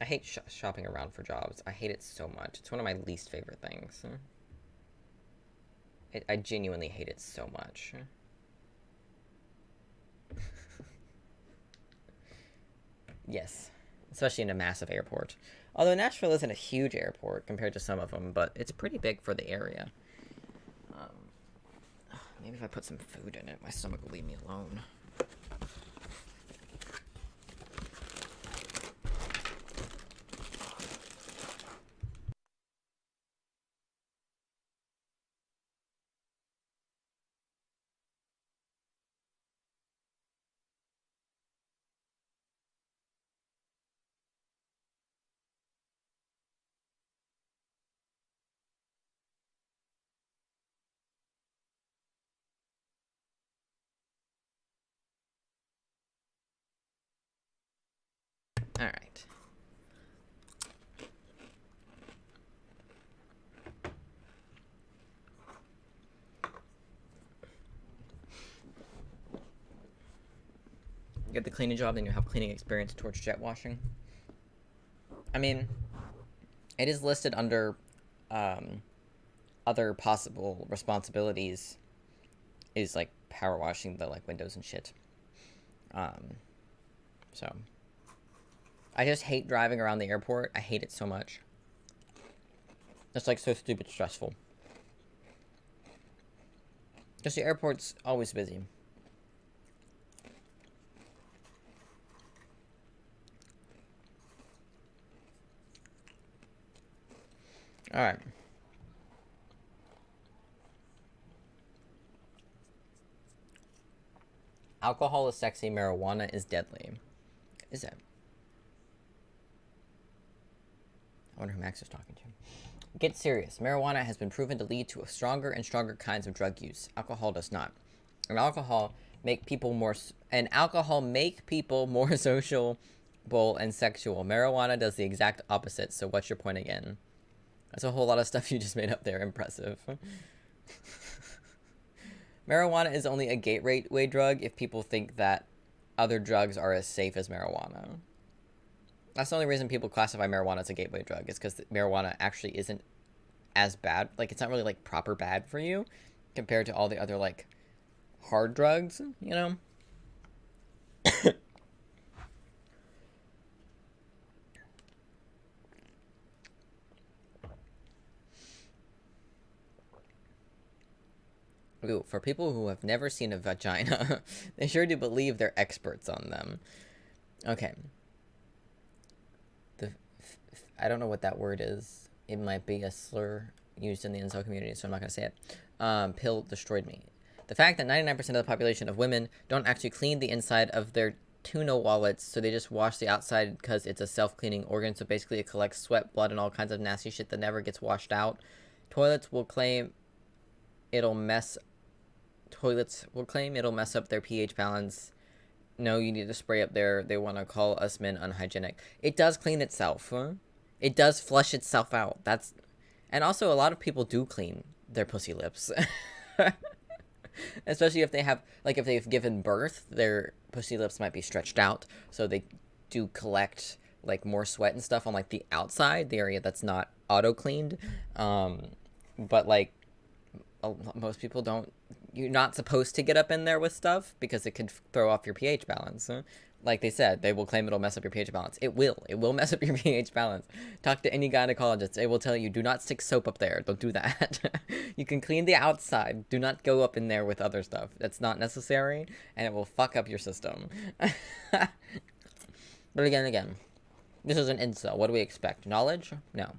A: I hate shopping around for jobs. I hate it so much. It's one of my least favorite things. I genuinely hate it so much. Yes. Especially in a massive airport. Although Nashville isn't a huge airport compared to some of them, but it's pretty big for the area. Maybe if I put some food in it, my stomach will leave me alone. All right. You get the cleaning job, then you have cleaning experience towards jet washing. I mean, it is listed under other possible responsibilities is like power washing the like windows and shit. So I just hate driving around the airport. I hate it so much. It's like so stupid stressful. Because the airport's always busy. Alright. Alcohol is sexy, marijuana is deadly. Is it? I wonder who Max is talking to. Get serious. Marijuana has been proven to lead to stronger and stronger kinds of drug use. Alcohol does not. And alcohol make people more sociable and sexual. Marijuana does the exact opposite. So what's your point again? That's a whole lot of stuff you just made up there. Impressive. Marijuana is only a gateway drug if people think that other drugs are as safe as marijuana. That's the only reason people classify marijuana as a gateway drug, is because marijuana actually isn't as bad. Like, it's not really, like, proper bad for you compared to all the other, like, hard drugs, you know? Ooh, for people who have never seen a vagina, they sure do believe they're experts on them. Okay. I don't know what that word is. It might be a slur used in the incel community, so I'm not going to say it. Pill destroyed me. The fact that 99% of the population of women don't actually clean the inside of their tuna wallets, so they just wash the outside because it's a self-cleaning organ, so basically it collects sweat, blood, and all kinds of nasty shit that never gets washed out. Toilets will claim it'll mess up their pH balance. No, you need to spray up there. They want to call us men unhygienic. It does clean itself. Huh? It does flush itself out. And also a lot of people do clean their pussy lips. Especially if they have, like, if they've given birth, their pussy lips might be stretched out, so they do collect, like, more sweat and stuff on, like, the outside, the area that's not auto-cleaned. But, like, most people don't. You're not supposed to get up in there with stuff because it could throw off your pH balance. Huh? Like they said, they will claim it'll mess up your pH balance. It will. It will mess up your pH balance. Talk to any gynecologist. They will tell you, do not stick soap up there. Don't do that. You can clean the outside. Do not go up in there with other stuff. That's not necessary, and it will fuck up your system. But again, this is an incel. What do we expect? Knowledge? No.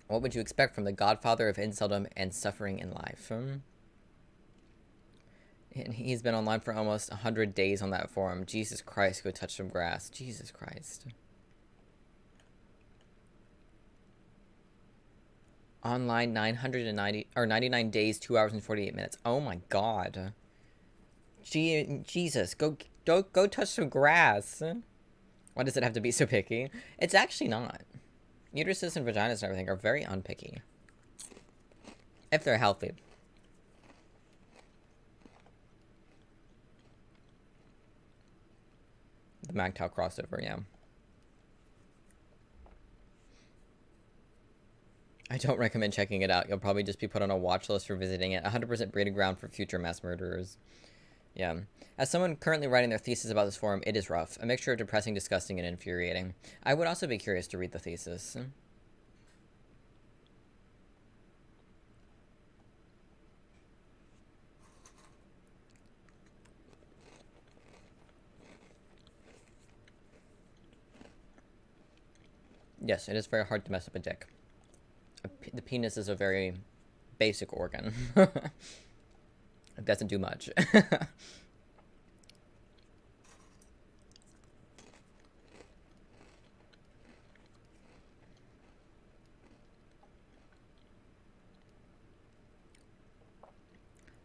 A: What would you expect from the godfather of inceldom and suffering in life? And he's been online for almost 100 days on that forum. Jesus Christ, go touch some grass. Jesus Christ. Online 99 days, 2 hours and 48 minutes. Oh my god. Jesus, go touch some grass. Why does it have to be so picky? It's actually not. Uteruses and vaginas and everything are very unpicky. If they're healthy. The MagTal crossover, yeah. I don't recommend checking it out. You'll probably just be put on a watch list for visiting it. 100% breeding ground for future mass murderers. Yeah. As someone currently writing their thesis about this forum, it is rough. A mixture of depressing, disgusting, and infuriating. I would also be curious to read the thesis. Yes, it is very hard to mess up a dick. The penis is a very basic organ. It doesn't do much.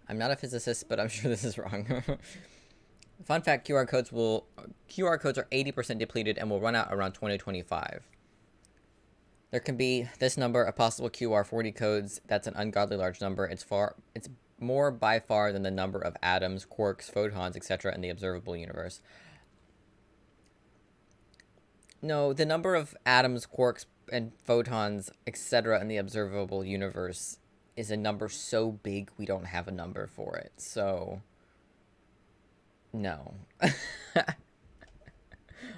A: I'm not a physicist, but I'm sure this is wrong. Fun fact, QR codes are 80% depleted and will run out around 2025. There can be this number of possible QR40 codes. That's an ungodly large number. It's more by far than the number of atoms, quarks, photons, etc. in the observable universe. No, the number of atoms, quarks, and photons, etc. in the observable universe is a number so big we don't have a number for it. So, no.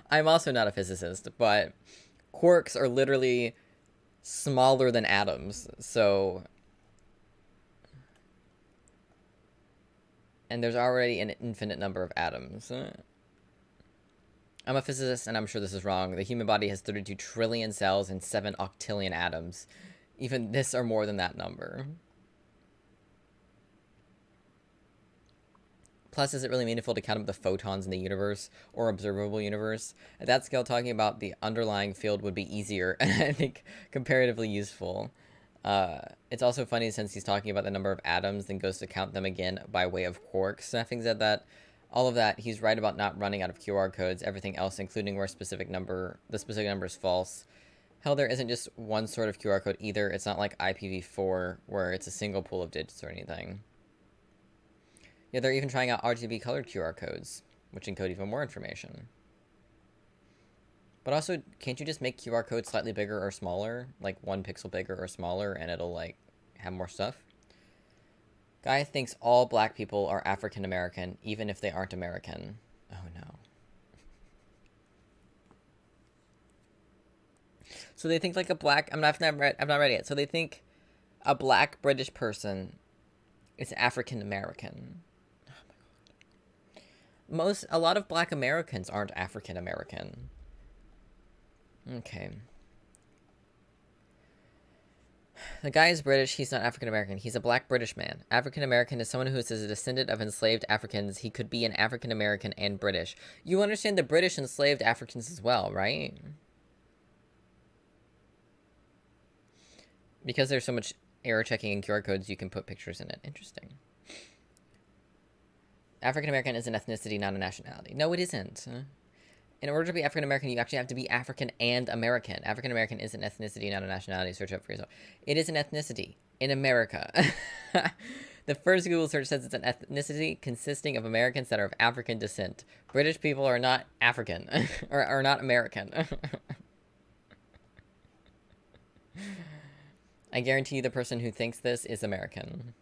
A: I'm also not a physicist, but quarks are literally smaller than atoms, so... And there's already an infinite number of atoms. I'm a physicist, and I'm sure this is wrong. The human body has 32 trillion cells and 7 octillion atoms. Even this are more than that number. Plus, is it really meaningful to count up the photons in the universe or observable universe? At that scale, talking about the underlying field would be easier and I think comparatively useful. It's also funny since he's talking about the number of atoms, then goes to count them again by way of quarks. Having said that, all of that, he's right about not running out of QR codes. Everything else, including where the specific number is false. Hell, there isn't just one sort of QR code either. It's not like IPv4 where it's a single pool of digits or anything. Yeah, they're even trying out RGB colored QR codes, which encode even more information. But also, can't you just make QR codes slightly bigger or smaller? Like 1 pixel bigger or smaller, and it'll, like, have more stuff? Guy thinks all black people are African American, even if they aren't American. Oh, no. So they think, like, a black... I've not read it. So they think a black British person is African American. Oh, my God. A lot of black Americans aren't African American. Okay. The guy is British, he's not African American. He's a black British man. African American is someone who is a descendant of enslaved Africans. He could be an African American and British. You understand the British enslaved Africans as well, right? Because there's so much error checking in QR codes, you can put pictures in it. Interesting. African American is an ethnicity, not a nationality. No, it isn't. In order to be African American, you actually have to be African and American. African American is an ethnicity, not a nationality. Search up for yourself. It is an ethnicity in America. The first Google search says it's an ethnicity consisting of Americans that are of African descent. British people are not African, or are not American. I guarantee you the person who thinks this is American.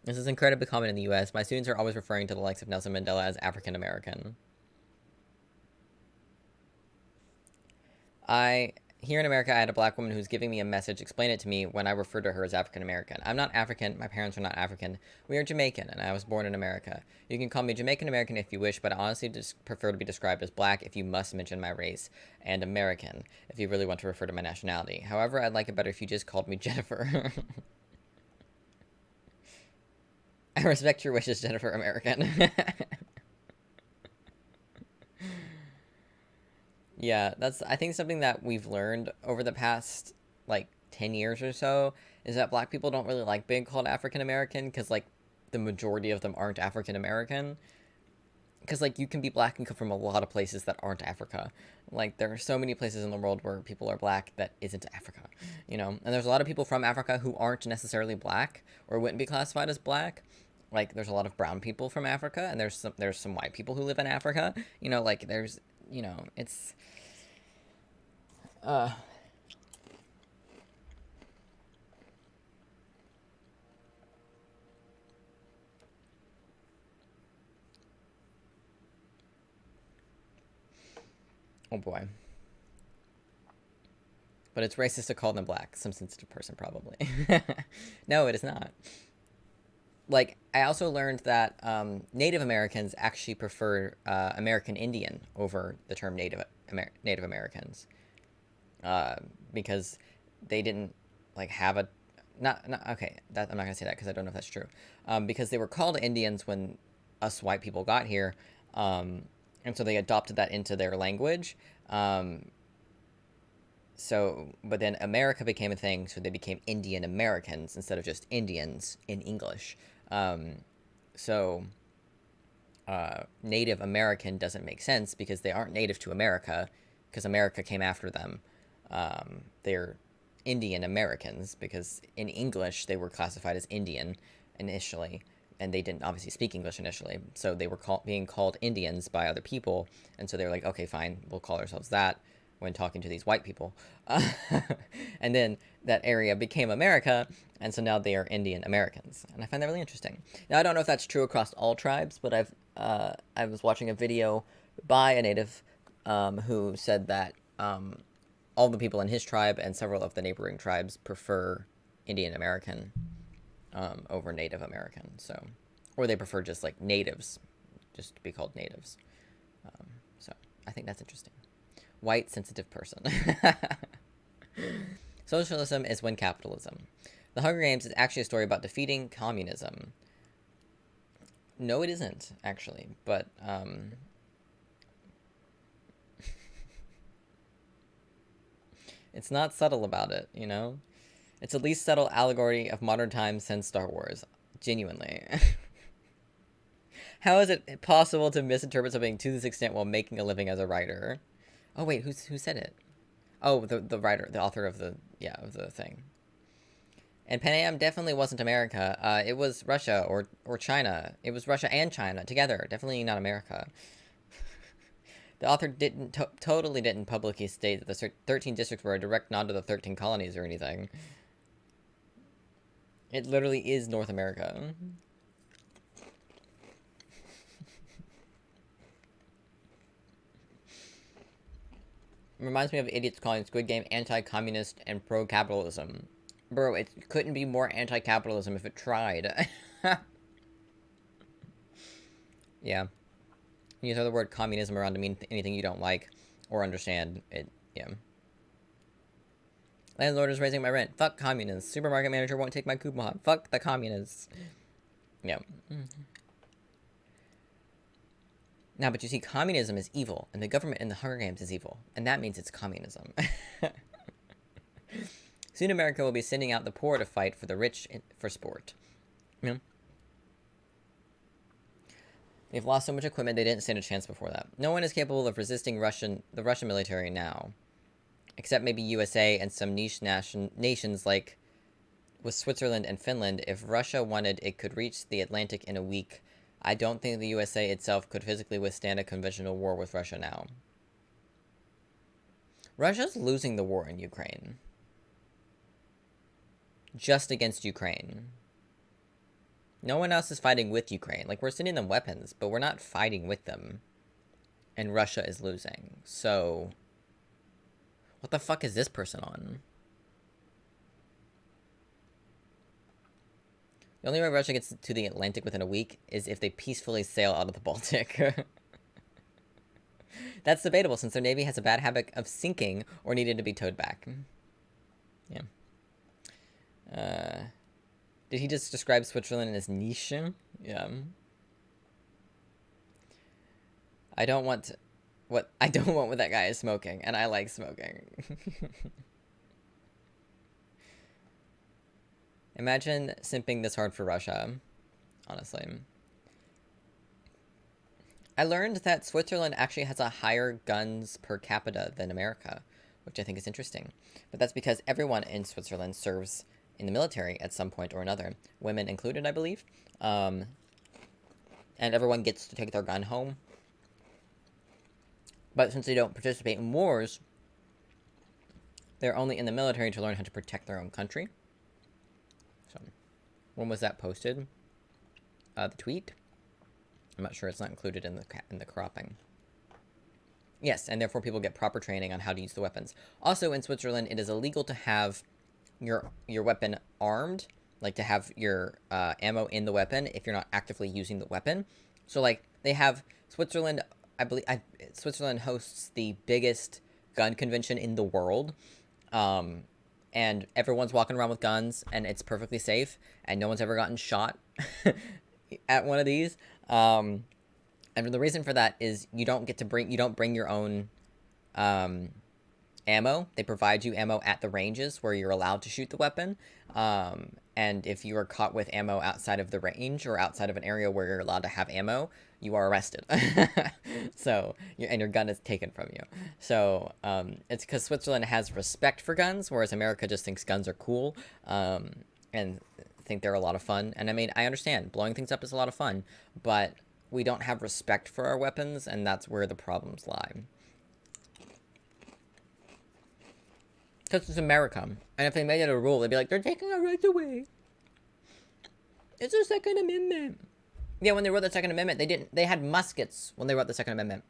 A: This is incredibly common in the US. My students are always referring to the likes of Nelson Mandela as African American. Here in America, I had a black woman who's giving me a message, explain it to me when I refer to her as African American. I'm not African, my parents are not African, we are Jamaican, and I was born in America. You can call me Jamaican American if you wish, but I honestly just prefer to be described as black if you must mention my race, and American if you really want to refer to my nationality. However, I'd like it better if you just called me Jennifer. I respect your wishes, Jennifer American. Yeah, that's, I think, something that we've learned over the past, like, 10 years or so, is that black people don't really like being called African American, because, like, the majority of them aren't African American. Because, like, you can be black and come from a lot of places that aren't Africa. Like, there are so many places in the world where people are black that isn't Africa, you know? And there's a lot of people from Africa who aren't necessarily black, or wouldn't be classified as black. Like, there's a lot of brown people from Africa, and there's some white people who live in Africa. You know, like, there's, you know, it's... Oh boy. But it's racist to call them black. Some sensitive person, probably. No, it is not. Like, I also learned that Native Americans actually prefer American Indian over the term Native Americans. Because they didn't, like, have a... okay, I'm not going to say that because I don't know if that's true. Because they were called Indians when us white people got here, and so they adopted that into their language. But then America became a thing, so they became Indian Americans instead of just Indians in English. Native American doesn't make sense because they aren't native to America, because America came after them. They're Indian Americans because in English they were classified as Indian initially, and they didn't obviously speak English initially, so they were being called Indians by other people, and so they were like, okay, fine, we'll call ourselves that. when talking to these white people. And then that area became America, and so now they are Indian Americans. And I find that really interesting. Now, I don't know if that's true across all tribes, but I was watching a video by a native who said that all the people in his tribe and several of the neighboring tribes prefer Indian American over Native American. So, or they prefer just like natives, just to be called natives. So I think that's interesting. White, sensitive person. Socialism is when capitalism. The Hunger Games is actually a story about defeating communism. No, it isn't, actually. But, it's not subtle about it, you know? It's the least subtle allegory of modern times since Star Wars. Genuinely. How is it possible to misinterpret something to this extent while making a living as a writer? Oh, wait, who said it? Oh, the writer, the author of the thing. And Pan Am definitely wasn't America. It was Russia or China. It was Russia and China together. Definitely not America. The author totally didn't publicly state that the 13 districts were a direct nod to the 13 colonies or anything. It literally is North America. Reminds me of idiots calling Squid Game anti-communist and pro-capitalism. Bro, it couldn't be more anti-capitalism if it tried. Yeah. You throw the word communism around to mean anything you don't like or understand. Yeah. Landlord is raising my rent. Fuck communists. Supermarket manager won't take my coupon. Fuck the communists. Yeah. Now, but you see, communism is evil, and the government in the Hunger Games is evil, and that means it's communism. Soon America will be sending out the poor to fight for the rich for sport. You know? They've lost so much equipment they didn't stand a chance before that. No one is capable of resisting the Russian military now. Except maybe USA and some niche nations like with Switzerland and Finland. If Russia wanted, it could reach the Atlantic in a week. I don't think the USA itself could physically withstand a conventional war with Russia now. Russia's losing the war in Ukraine. Just against Ukraine. No one else is fighting with Ukraine. Like, we're sending them weapons, but we're not fighting with them. And Russia is losing. So, what the fuck is this person on? The only way Russia gets to the Atlantic within a week is if they peacefully sail out of the Baltic. That's debatable, since their navy has a bad habit of sinking or needed to be towed back. Yeah. Did he just describe Switzerland as niche? Yeah. I don't want what that guy is smoking, and I like smoking. Imagine simping this hard for Russia, honestly. I learned that Switzerland actually has a higher guns per capita than America, which I think is interesting. But that's because everyone in Switzerland serves in the military at some point or another, women included, I believe. And everyone gets to take their gun home. But since they don't participate in wars, they're only in the military to learn how to protect their own country. So, when was that posted? The tweet? I'm not sure, it's not included in the cropping. Yes, and therefore people get proper training on how to use the weapons. Also, in Switzerland, it is illegal to have your weapon armed, like to have your ammo in the weapon if you're not actively using the weapon. So, like, they have Switzerland, I believe, Switzerland hosts the biggest gun convention in the world. And everyone's walking around with guns, and it's perfectly safe, and no one's ever gotten shot at one of these. And the reason for that is you don't bring your own ammo. They provide you ammo at the ranges where you're allowed to shoot the weapon. And if you are caught with ammo outside of the range or outside of an area where you're allowed to have ammo, you are arrested. So, and your gun is taken from you. So, it's because Switzerland has respect for guns, whereas America just thinks guns are cool, and think they're a lot of fun. And I mean, I understand, blowing things up is a lot of fun, but we don't have respect for our weapons, and that's where the problems lie. Because it's America. And if they made it a rule, they'd be like, they're taking our rights away. It's a Second Amendment. Yeah, when they wrote the Second Amendment, they had muskets when they wrote the Second Amendment.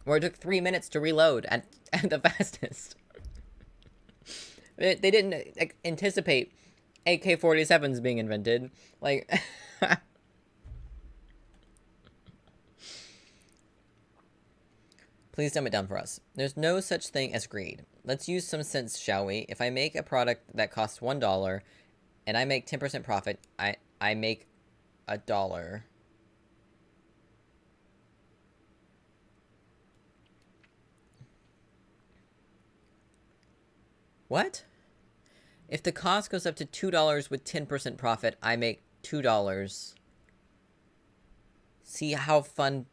A: Where it took 3 minutes to reload at the fastest. They didn't anticipate AK-47s being invented. Like... Please dumb it down for us. There's no such thing as greed. Let's use some sense, shall we? If I make a product that costs $1 and I make 10% profit, I make $1. What? If the cost goes up to $2 with 10% profit, I make $2. See how fun...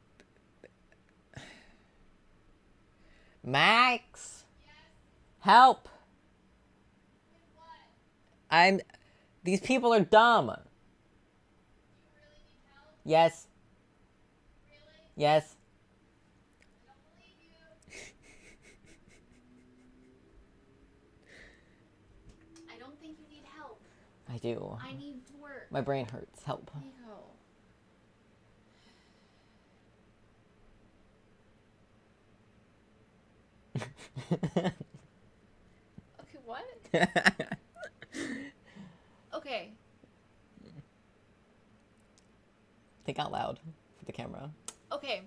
A: Max! Yes? Help! These people are dumb. You
E: really need help?
A: Yes.
E: Really?
A: Yes.
E: I don't believe you. I don't think you need help.
A: I do.
E: I need work.
A: My brain hurts. Help.
E: Nico. Okay, what? Okay.
A: Think out loud for the camera.
E: Okay.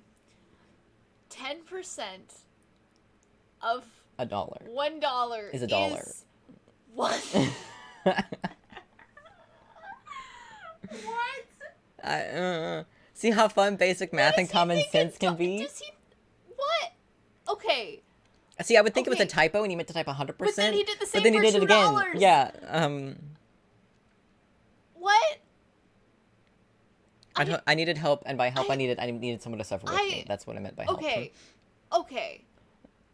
E: 10% of
A: $1.
E: $1
A: Is $1.
E: What? What?
A: See how fun basic math and common sense can be?
E: Does he... What? Okay.
A: See, I would think it was a
E: Okay.
A: typo and he meant to type 100%.
E: But then he did the same
A: But then he
E: for
A: did it again.
E: $2.
A: Yeah.
E: What?
A: I needed help, and by help I needed someone to suffer with me. That's what I meant by help.
E: Okay. Okay.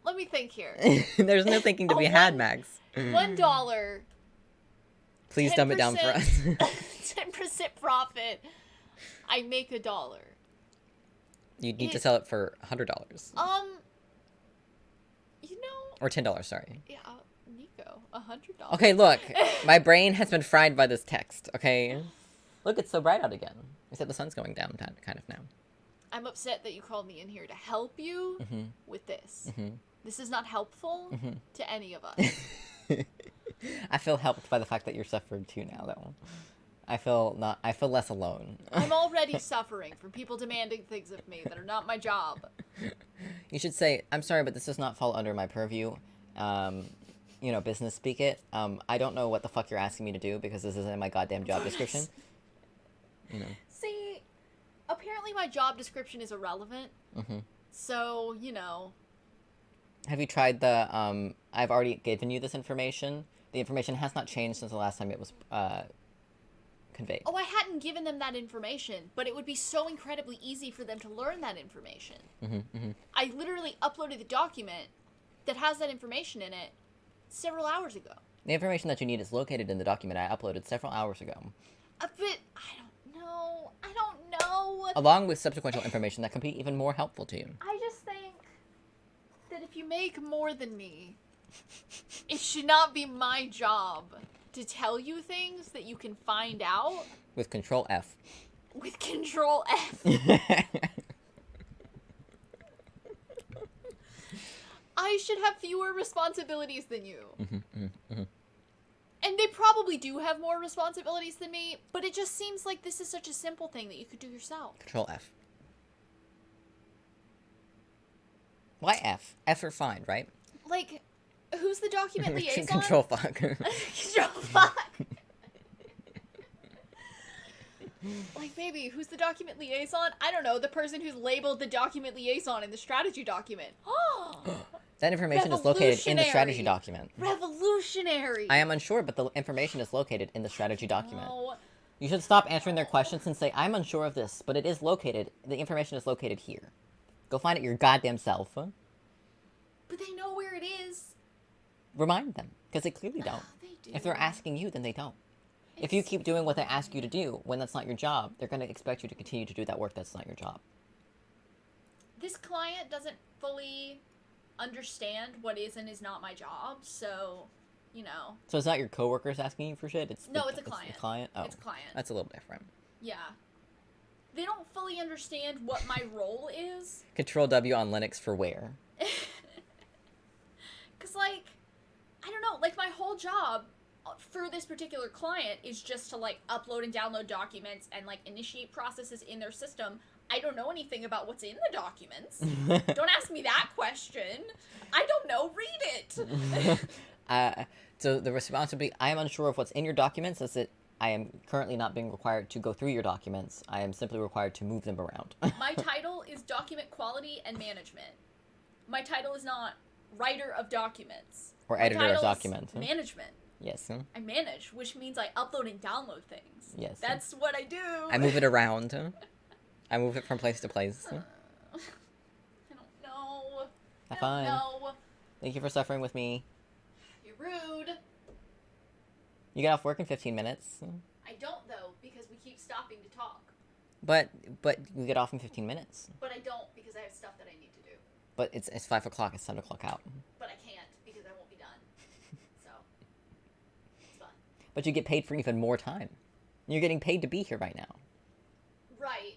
E: Let me think here.
A: There's no thinking to be had, Max.
E: $1.
A: Please dumb it down for us.
E: 10% profit. I make $1.
A: You need to sell it for $100.
E: You know.
A: Or $10, sorry.
E: Yeah, Nico, $100.
A: Okay, look. My brain has been fried by this text, okay? Look, it's so bright out again. Except the sun's going down kind of now.
E: I'm upset that you called me in here to help you with this. This is not helpful to any of us.
A: I feel helped by the fact that you're suffered too now, though. I feel less alone.
E: I'm already suffering from people demanding things of me that are not my job.
A: You should say, I'm sorry, but this does not fall under my purview. You know, business speak it. I don't know what the fuck you're asking me to do because this isn't in my goddamn job description. You know.
E: See, apparently my job description is irrelevant. So, you know.
A: Have you tried the, I've already given you this information. The information has not changed since the last time it was, conveyed.
E: Oh, I hadn't given them that information, but it would be so incredibly easy for them to learn that information. I literally uploaded the document that has that information in it several hours ago.
A: The information that you need is located in the document I uploaded several hours ago.
E: But I don't know. I don't know.
A: Along with subsequent information that could be even more helpful to you.
E: I just think that if you make more than me, it should not be my job to tell you things that you can find out.
A: With Control F.
E: With Control F. I should have fewer responsibilities than you. And they probably do have more responsibilities than me, but it just seems like this is such a simple thing that you could do yourself.
A: Control F. Why F? F are fine, right?
E: Like, who's the document liaison?
A: Control fuck.
E: Control fuck. Like, baby, who's the document liaison? I don't know, the person who's labeled the document liaison in the strategy document.
A: That information is located in the strategy document.
E: Revolutionary.
A: I am unsure, but the information is located in the strategy document.
E: No.
A: You should stop answering their questions and say, I'm unsure of this, but it is located, the information is located here. Go find it your goddamn self.
E: But they know where it is.
A: Remind them, because they clearly don't.
E: They do.
A: If they're asking you, then they don't. If you keep doing what they ask you to do when that's not your job, they're going to expect you to continue to do that work that's not your job.
E: This client doesn't fully understand what is and is not my job, so you know.
A: So it's not your coworkers asking you for shit? It's
E: No, it's a client.
A: It's a client? Oh.
E: It's a client.
A: That's a little different.
E: Yeah. They don't fully understand what my role is.
A: Control W on Linux for where?
E: Because, like, I don't know, like, my whole job for this particular client is just to, like, upload and download documents and, like, initiate processes in their system. I don't know anything about what's in the documents. Don't ask me that question. I don't know. Read it.
A: So the response would be, I am unsure of what's in your documents, as it I am currently not being required to go through your documents. I am simply required to move them around.
E: My title is Document Quality and Management. My title is not Writer of Documents.
A: Or
E: My
A: Editor
E: title
A: of
E: is
A: Documents.
E: Management.
A: Yes.
E: I manage, which means I upload and download things.
A: Yes.
E: That's what I do.
A: I move it around. I move it from place to place.
E: I don't know.
A: Have fun.
E: No.
A: Thank you for suffering with me.
E: You're rude.
A: You get off work in 15 minutes.
E: I don't, though, because we keep stopping to talk.
A: But you get off in 15 minutes.
E: But I don't, because I have stuff that I need to do.
A: But it's 5 o'clock. It's time to clock out.
E: But I can't, because I won't be done. So, it's fun.
A: But you get paid for even more time. You're getting paid to be here right now.
E: Right.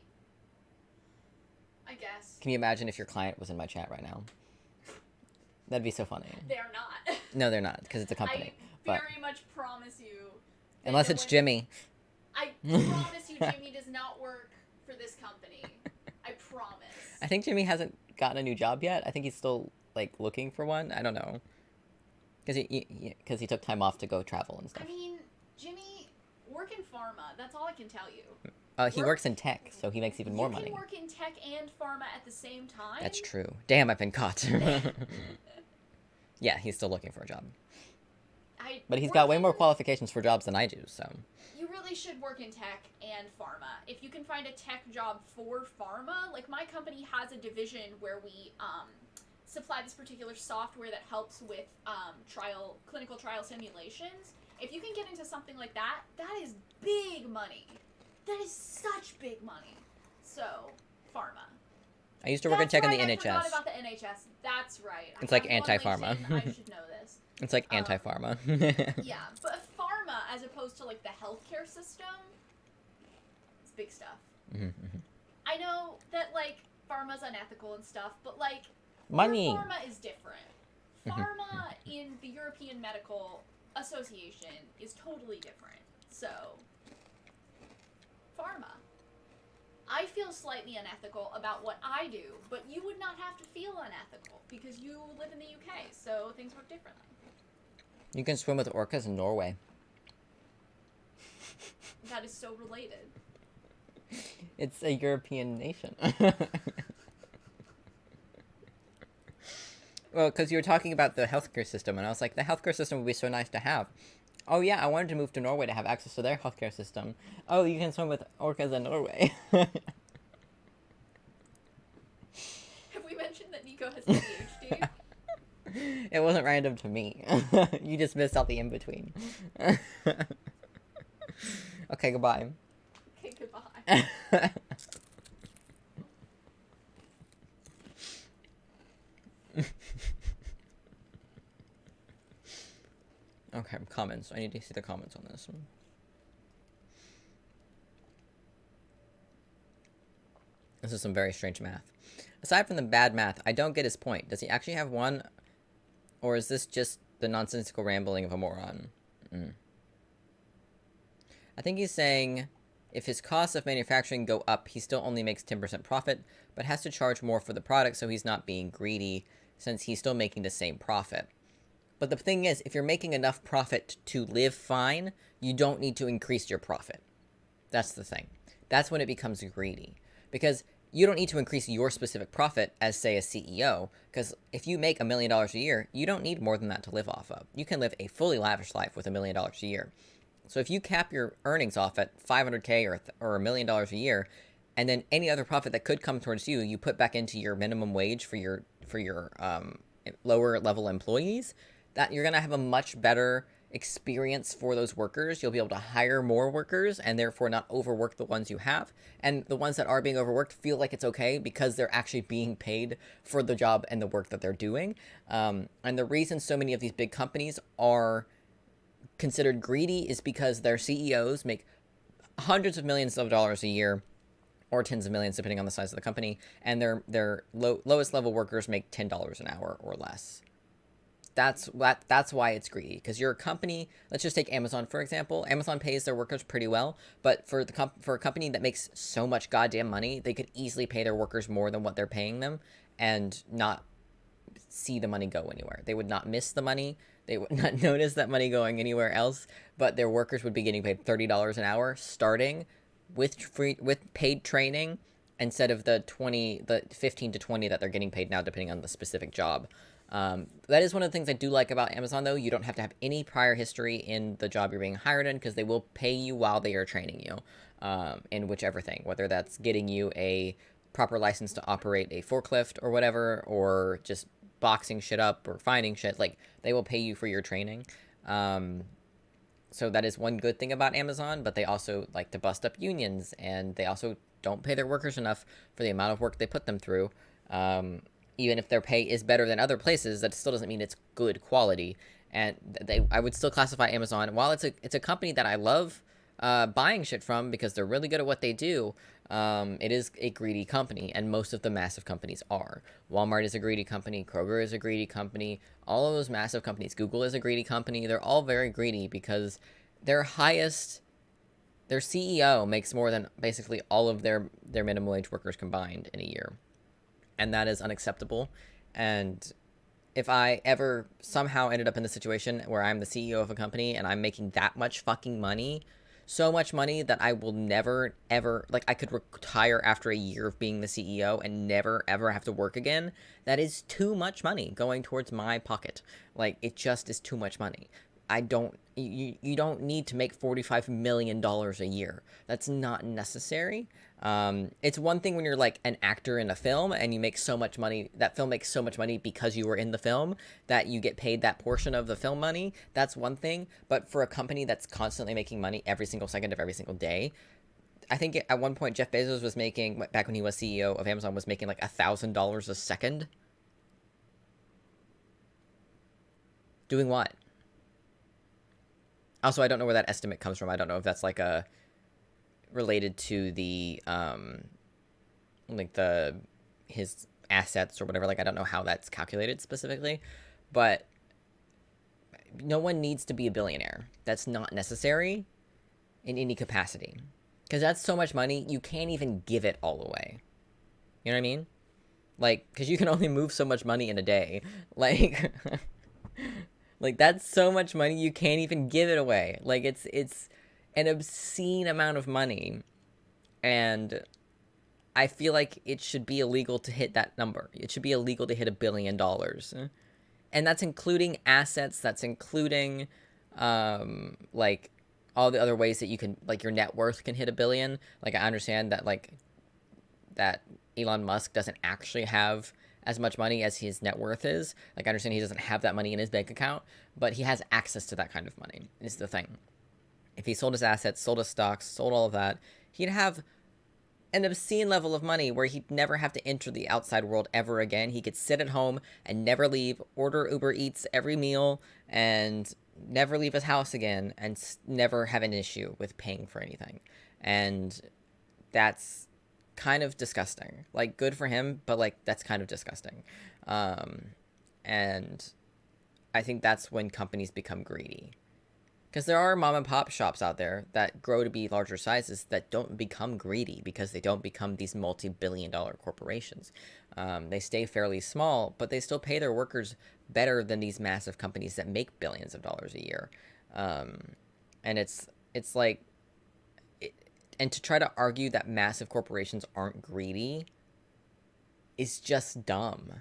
E: I guess.
A: Can you imagine if your client was in my chat right now? That'd be so funny.
E: They're not.
A: No, they're not, because it's a company.
E: I very much promise you.
A: Unless it's Jimmy.
E: I promise you Jimmy does not work for this company. I promise.
A: I think Jimmy hasn't gotten a new job yet. I think he's still, like, looking for one. I don't know. Because he took time off to go travel and stuff.
E: I mean, Jimmy, work in pharma. That's all I can tell you.
A: He works in tech, so he makes even more money.
E: You can work in tech and pharma at the same time?
A: That's true. Damn, I've been caught. Yeah, he's still looking for a job. But he's got way more qualifications for jobs than I do, so...
E: You really should work in tech and pharma. If you can find a tech job for pharma, like my company has a division where we supply this particular software that helps with clinical trial simulations. If you can get into something like that, that is big money. That is such big money. So, pharma.
A: I used to work in tech in the NHS.
E: I forgot about the NHS. That's right.
A: It's like anti-pharma.
E: I should know this.
A: It's like anti-pharma.
E: Yeah, but pharma, as opposed to like the healthcare system, it's big stuff.
A: Mm-hmm.
E: I know that like pharma's unethical and stuff, but like
A: Money.
E: Pharma is different. Pharma in the European Medical Association is totally different. So, pharma. I feel slightly unethical about what I do, but you would not have to feel unethical because you live in the UK, so things work differently.
A: You can swim with orcas in Norway.
E: That is so related.
A: It's a European nation. Well, because you were talking about the healthcare system, and I was like, the healthcare system would be so nice to have. Oh yeah, I wanted to move to Norway to have access to their healthcare system. Oh, you can swim with orcas in Norway.
E: Have we mentioned that Nico has ADHD?
A: It wasn't random to me. You just missed out the in-between. Okay, goodbye.
E: Okay, goodbye.
A: Okay, comments. I need to see the comments on this one. This is some very strange math. Aside from the bad math, I don't get his point. Does he actually have one? Or is this just the nonsensical rambling of a moron? I think he's saying if his costs of manufacturing go up, he still only makes 10% profit, but has to charge more for the product, so he's not being greedy, since he's still making the same profit. But the thing is, if you're making enough profit to live fine, you don't need to increase your profit. That's the thing. That's when it becomes greedy. Because you don't need to increase your specific profit as, say, a CEO, because if you make $1 million a year, you don't need more than that to live off of. You can live a fully lavish life with $1 million a year. So if you cap your earnings off at $500K or $1 million a year, and then any other profit that could come towards you, you put back into your minimum wage for your lower level employees, that you're gonna have a much better experience for those workers. You'll be able to hire more workers and therefore not overwork the ones you have. And the ones that are being overworked feel like it's okay because they're actually being paid for the job and the work that they're doing. And the reason so many of these big companies are considered greedy is because their CEOs make hundreds of millions of dollars a year, or tens of millions depending on the size of the company, and their lowest level workers make $10 an hour or less. That's why it's greedy, because you're a company. Let's just take Amazon for example. Amazon pays their workers pretty well, but for a company that makes so much goddamn money, they could easily pay their workers more than what they're paying them and not see the money go anywhere. They would not miss the money. They would not notice that money going anywhere else, but their workers would be getting paid $30 an hour starting with paid training instead of the 15 to 20 that they're getting paid now, depending on the specific job. That is one of the things I do like about Amazon, though. You don't have to have any prior history in the job you're being hired in, because they will pay you while they are training you in whichever thing, whether that's getting you a proper license to operate a forklift or whatever, or just boxing shit up or finding shit. Like, they will pay you for your training. So that is one good thing about Amazon, but they also like to bust up unions, and they also don't pay their workers enough for the amount of work they put them through. Even if their pay is better than other places, that still doesn't mean it's good quality. And I would still classify Amazon, while it's a company that I love buying shit from because they're really good at what they do, it is a greedy company, and most of the massive companies are. Walmart is a greedy company, Kroger is a greedy company, all of those massive companies, Google is a greedy company. They're all very greedy because their CEO makes more than basically all of their minimum wage workers combined in a year. And that is unacceptable. And if I ever somehow ended up in the situation where I'm the CEO of a company and I'm making that much fucking money, so much money that I will never, ever, like, I could retire after a year of being the CEO and never, ever have to work again, that is too much money going towards my pocket. Like, it just is too much money. You don't need to make $45 million a year. That's not necessary. It's one thing when you're like an actor in a film and you make so much money, that film makes so much money because you were in the film that you get paid that portion of the film money. That's one thing. But for a company that's constantly making money every single second of every single day, I think at one point Jeff Bezos was making, back when he was CEO of Amazon, was making like $1,000 a second. Doing what? Also, I don't know where that estimate comes from. I don't know if that's like related to the his assets or whatever. Like, I don't know how that's calculated specifically, but no one needs to be a billionaire. That's not necessary in any capacity, because that's so much money you can't even give it all away. You know what I mean? Like, because you can only move so much money in a day. Like, like, that's so much money you can't even give it away. Like, it's an obscene amount of money, and I feel like it should be illegal to hit that number. It should be illegal to hit $1 billion, and that's including assets. That's including like all the other ways that you can, like, your net worth can hit $1 billion. Like, I understand that, like, that Elon Musk doesn't actually have as much money as his net worth is. Like, I understand he doesn't have that money in his bank account, but he has access to that kind of money, is the thing. If he sold his assets, sold his stocks, sold all of that, he'd have an obscene level of money where he'd never have to enter the outside world ever again. He could sit at home and never leave, order Uber Eats every meal, and never leave his house again, and never have an issue with paying for anything. And that's kind of disgusting. Like, good for him, but, like, that's kind of disgusting. And I think that's when companies become greedy. Because there are mom and pop shops out there that grow to be larger sizes that don't become greedy, because they don't become these multi-billion-dollar corporations. They stay fairly small, but they still pay their workers better than these massive companies that make billions of dollars a year. And it's like, and to try to argue that massive corporations aren't greedy is just dumb.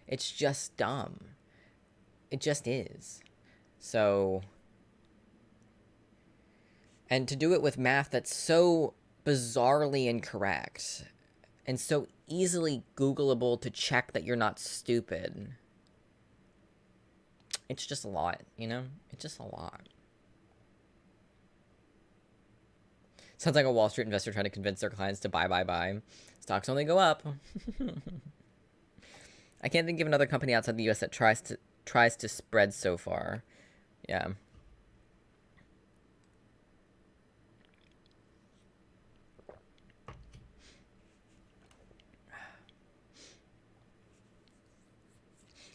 A: It's just dumb. It just is. So, and to do it with math that's so bizarrely incorrect and so easily Googleable to check that you're not stupid, it's just a lot, you know? It's just a lot. Sounds like a Wall Street investor trying to convince their clients to buy. Stocks only go up. I can't think of another company outside the U.S. that tries to spread so far. Yeah.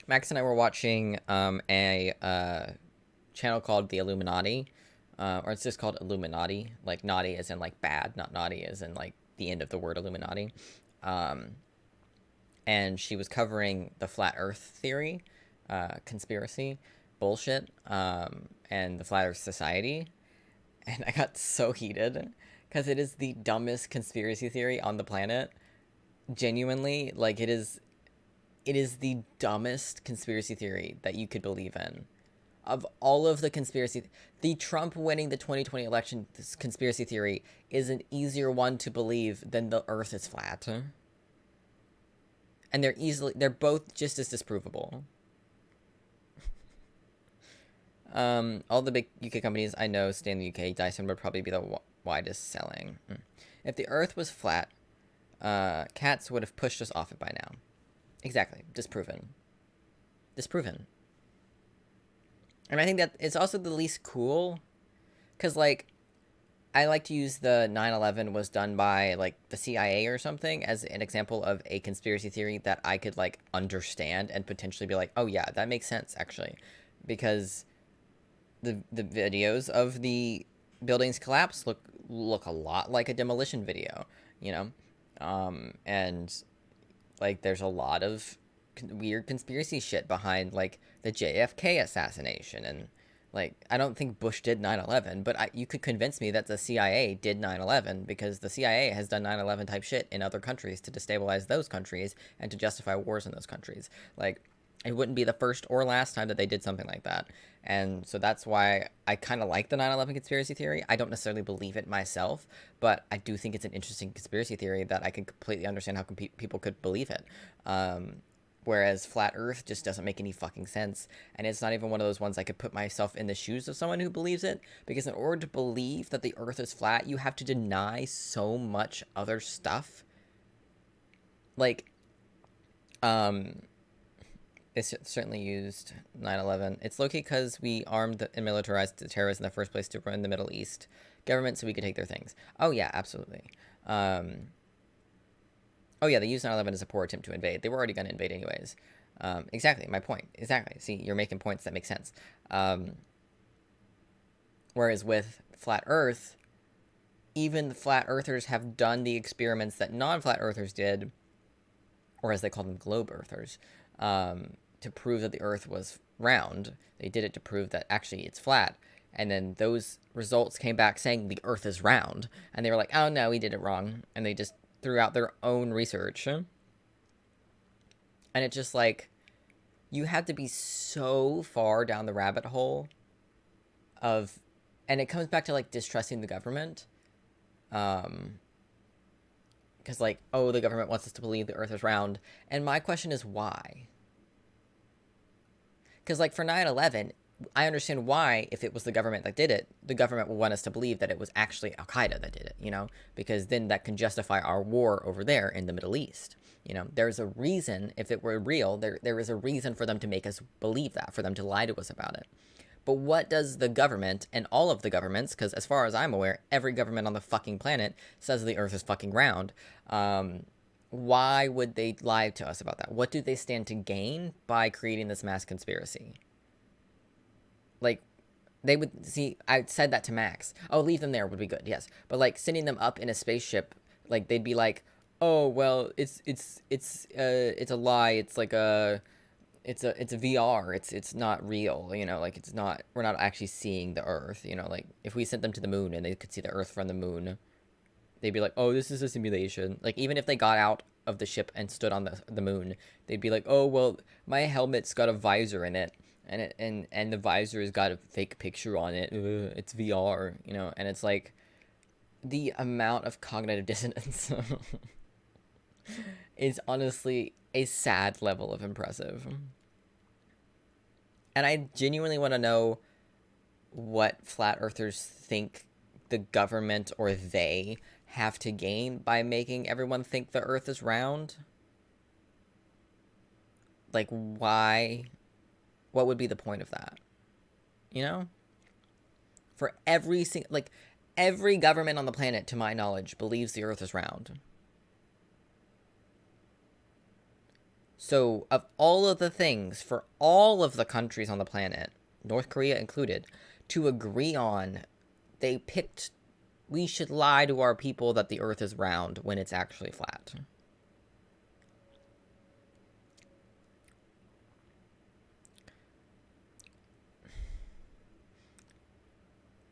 A: Max and I were watching a channel called The Illuminati, or it's just called Illuminati, like naughty as in like bad, not naughty as in like the end of the word Illuminati. And she was covering the flat Earth theory, conspiracy, bullshit, and the flat Earth society, and I got so heated because it is the dumbest conspiracy theory on the planet. Genuinely, like it is the dumbest conspiracy theory that you could believe in. Of all of the conspiracy, the Trump winning the 2020 election conspiracy theory is an easier one to believe than the Earth is flat. And they're both just as disprovable. All the big UK companies I know stay in the UK. Dyson would probably be the widest selling. If the Earth was flat, cats would have pushed us off it by now. Exactly. Disproven. And I think that it's also the least cool, because, like, I like to use the 9/11 was done by, like, the CIA or something as an example of a conspiracy theory that I could, like, understand and potentially be like, oh, yeah, that makes sense, actually. Because the videos of the buildings collapse look a lot like a demolition video, you know? And, like, there's a lot of weird conspiracy shit behind, like, the JFK assassination, and, like, I don't think Bush did 9/11, but you could convince me that the CIA did 9/11, because the CIA has done 9/11 type shit in other countries to destabilize those countries and to justify wars in those countries. Like, it wouldn't be the first or last time that they did something like that. And so that's why I kind of like the 9/11 conspiracy theory. I don't necessarily believe it myself, but I do think it's an interesting conspiracy theory that I can completely understand how people could believe it. Whereas flat Earth just doesn't make any fucking sense. And it's not even one of those ones I could put myself in the shoes of someone who believes it. Because in order to believe that the Earth is flat, you have to deny so much other stuff. Like, it's certainly used 9/11. It's low-key because we armed and militarized the terrorists in the first place to run the Middle East government so we could take their things. Oh, yeah, absolutely. Oh, yeah, they used 9/11 as a poor attempt to invade. They were already going to invade anyways. Exactly, my point. Exactly. See, you're making points that make sense. Whereas with flat Earth, even the flat earthers have done the experiments that non-flat earthers did, or as they call them, globe earthers, to prove that the Earth was round. They did it to prove that actually it's flat. And then those results came back saying the Earth is round. And they were like, oh, no, we did it wrong. And they just threw out their own research. And it's just like, you have to be so far down the rabbit hole of, and it comes back to, like, distrusting the government. Because, like, oh, the government wants us to believe the Earth is round. And my question is, why? Because, like, for 9/11, I understand why, if it was the government that did it, the government would want us to believe that it was actually Al-Qaeda that did it, you know? Because then that can justify our war over there in the Middle East. You know, there's a reason, if it were real, there is a reason for them to make us believe that, for them to lie to us about it. But what does the government, and all of the governments, because as far as I'm aware, every government on the fucking planet says the Earth is fucking round. Why would they lie to us about that? What do they stand to gain by creating this mass conspiracy? Like, they would, see, I said that to Max. Oh, leave them there would be good, yes. But, like, sending them up in a spaceship, like, they'd be like, oh, well, it's a lie. It's like it's a VR. It's not real, you know, like, we're not actually seeing the Earth, you know, like, if we sent them to the moon and they could see the Earth from the moon, they'd be like, oh, this is a simulation. Like, even if they got out of the ship and stood on the moon, they'd be like, oh, well, my helmet's got a visor in it, and the visor has got a fake picture on it. It's VR, you know, and it's like, the amount of cognitive dissonance is honestly a sad level of impressive. And I genuinely want to know what flat earthers think the government or they have to gain by making everyone think the Earth is round. Like, why? What would be the point of that? You know? For every government on the planet, to my knowledge, believes the Earth is round. So, of all of the things for all of the countries on the planet, North Korea included, to agree on, they picked we should lie to our people that the Earth is round when it's actually flat.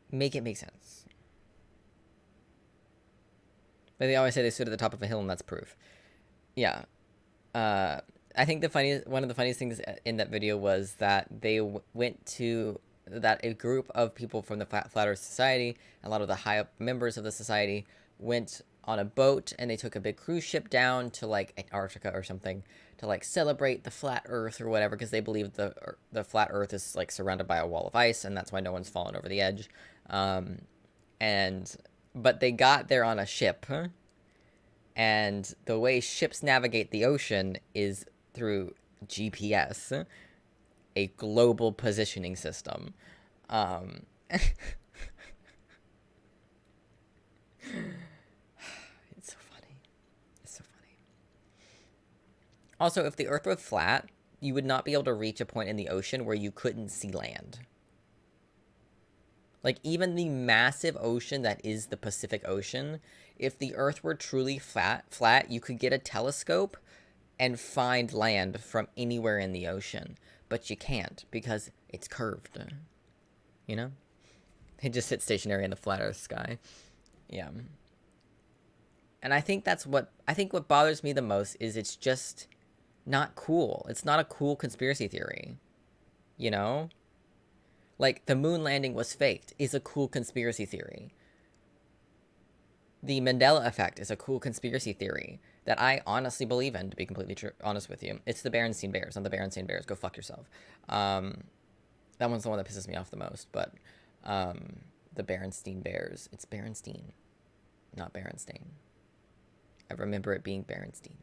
A: Make it make sense. But they always say they stood at the top of a hill, and that's proof. Yeah. I think one of the funniest things in that video was that they went to that a group of people from the Flat Earth Society, a lot of the high up members of the society, went on a boat and they took a big cruise ship down to like Antarctica or something to like celebrate the flat Earth or whatever, because they believe the flat Earth is like surrounded by a wall of ice, and that's why no one's fallen over the edge. But they got there on a ship. And the way ships navigate the ocean is through GPS, a global positioning system. It's so funny. It's so funny. Also, if the Earth were flat, you would not be able to reach a point in the ocean where you couldn't see land. Like, even the massive ocean that is the Pacific Ocean, if the Earth were truly flat, you could get a telescope and find land from anywhere in the ocean. But you can't, because it's curved. You know? It just sits stationary in the flat Earth sky. Yeah. And I think what bothers me the most is it's just not cool. It's not a cool conspiracy theory. You know? Like, the moon landing was faked is a cool conspiracy theory. The Mandela Effect is a cool conspiracy theory that I honestly believe in, to be completely honest with you. It's the Berenstain Bears, not the Berenstain Bears. Go fuck yourself. That one's the one that pisses me off the most, but the Berenstain Bears. It's Berenstain, not Berenstain. I remember it being Berenstain.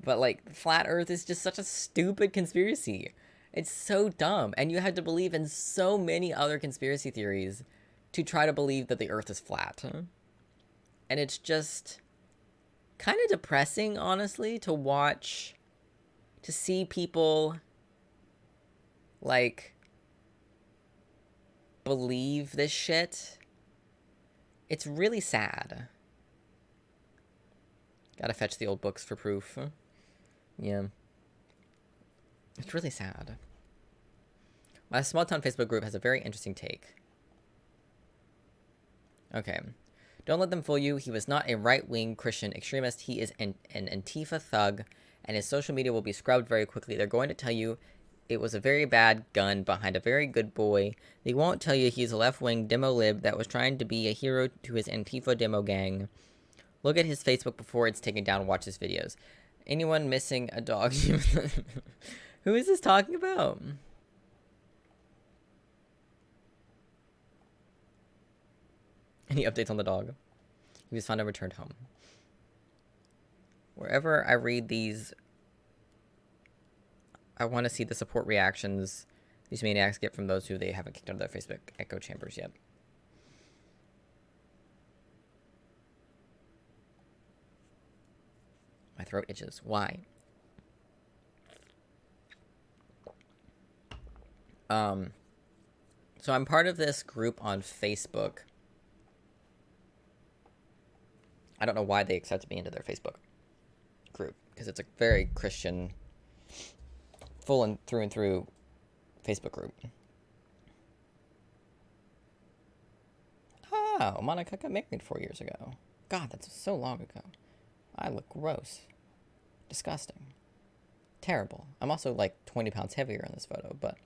A: But, like, Flat Earth is just such a stupid conspiracy. It's so dumb, and you had to believe in so many other conspiracy theories to try to believe that the Earth is flat. And it's just kind of depressing, honestly, to watch, to see people, like, believe this shit. It's really sad. Gotta fetch the old books for proof. Yeah. It's really sad. My small town Facebook group has a very interesting take. Okay. Don't let them fool you. He was not a right-wing Christian extremist. He is an Antifa thug, and his social media will be scrubbed very quickly. They're going to tell you it was a very bad gun behind a very good boy. They won't tell you he's a left-wing demo-lib that was trying to be a hero to his Antifa demo gang. Look at his Facebook before it's taken down. Watch his videos. Anyone missing a dog? Who is this talking about? Any updates on the dog? He was found and returned home. Wherever I read these, I want to see the support reactions these maniacs get from those who they haven't kicked out of their Facebook echo chambers yet. My throat itches. Why? So I'm part of this group on Facebook. I don't know why they accepted me into their Facebook group, because it's a very Christian, full and through Facebook group. Oh, Monica got married 4 years ago. God, that's so long ago. I look gross. Disgusting. Terrible. I'm also like 20 pounds heavier in this photo, but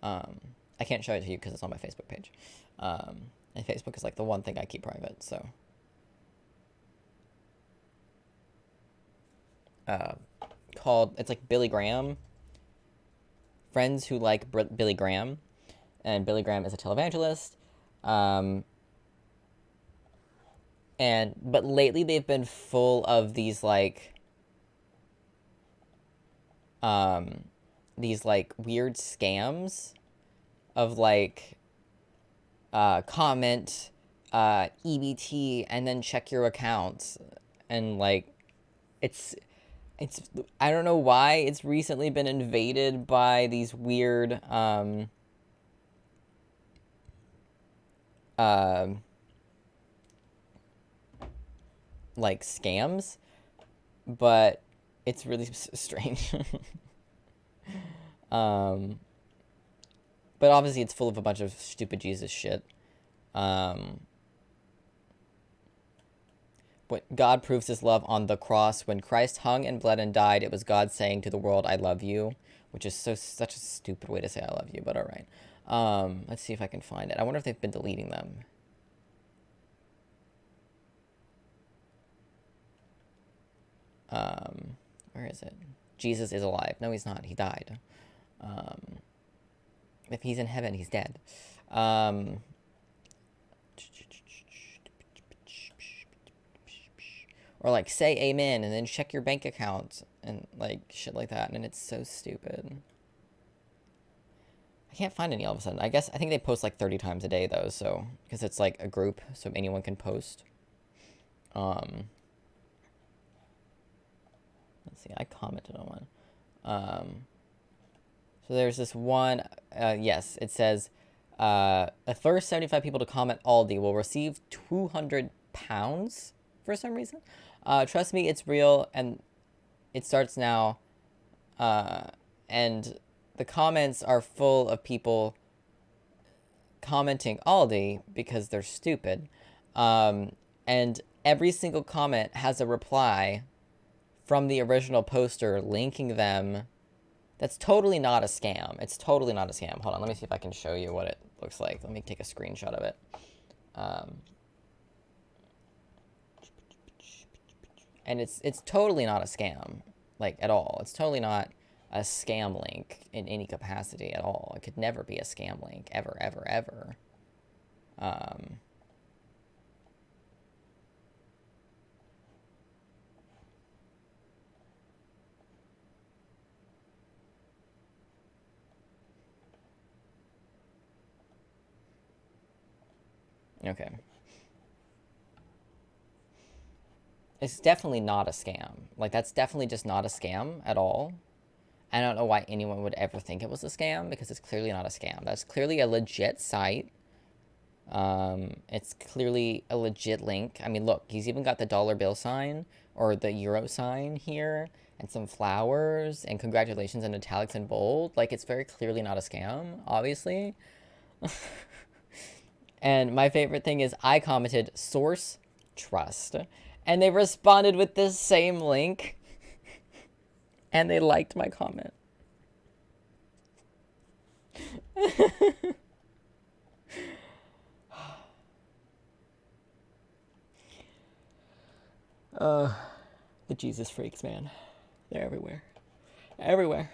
A: I can't show it to you because it's on my Facebook page. And Facebook is like the one thing I keep private, so. It's like Billy Graham. Friends who like Billy Graham. And Billy Graham is a televangelist. But lately they've been full of these like weird scams of like comment EBT and then check your accounts, and like it's I don't know why it's recently been invaded by these weird like scams, but it's really strange. But obviously it's full of a bunch of stupid Jesus shit. When God proves his love on the cross, when Christ hung and bled and died, it was God saying to the world, I love you, which is such a stupid way to say I love you, but all right. Let's see if I can find it. I wonder if they've been deleting them. Where is it? Jesus is alive. No, he's not. He died. If he's in heaven, he's dead. Or like say amen and then check your bank account and like shit like that. And it's so stupid. I can't find any all of a sudden. I think they post like 30 times a day though. So, because it's like a group, so anyone can post. Let's see, I commented on one. So there's this one, yes, it says, the first 75 people to comment Aldi will receive £200 for some reason. Trust me, it's real, and it starts now. And the comments are full of people commenting Aldi because they're stupid. And every single comment has a reply from the original poster linking them. That's totally not a scam. It's totally not a scam. Hold on, let me see if I can show you what it looks like. Let me take a screenshot of it. And it's totally not a scam, like, at all. It's totally not a scam link in any capacity at all. It could never be a scam link, ever, ever, ever. Okay. It's definitely not a scam. Like, that's definitely just not a scam at all. I don't know why anyone would ever think it was a scam, because it's clearly not a scam. That's clearly a legit site. It's clearly a legit link. I mean, look, he's even got the dollar bill sign, or the euro sign here, and some flowers, and congratulations in italics and bold. Like, it's very clearly not a scam, obviously. And my favorite thing is I commented, source, trust. And they responded with this same link. And they liked my comment. The Jesus freaks, man. They're everywhere. Everywhere.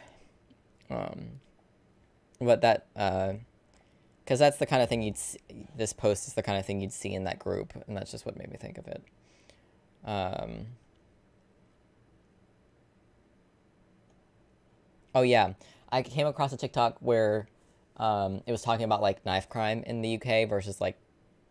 A: But that, because that's the kind of thing you'd see, this post is the kind of thing you'd see in that group, and that's just what made me think of it. Oh yeah, I came across a TikTok where it was talking about like knife crime in the UK versus like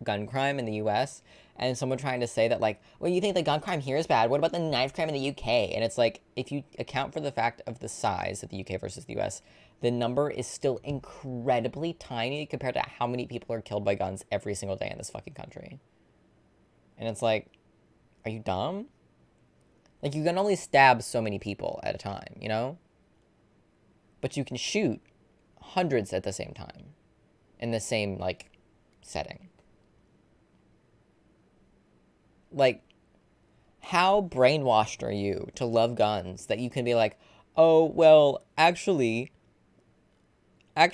A: gun crime in the US, and someone trying to say that like, well, you think the gun crime here is bad, what about the knife crime in the UK? And it's like, if you account for the fact of the size of the UK versus the US, the number is still incredibly tiny compared to how many people are killed by guns every single day in this fucking country. And it's like, are you dumb? Like, you can only stab so many people at a time, you know? But you can shoot hundreds at the same time in the same, like, setting. Like, how brainwashed are you to love guns that you can be like, oh, well, actually, well,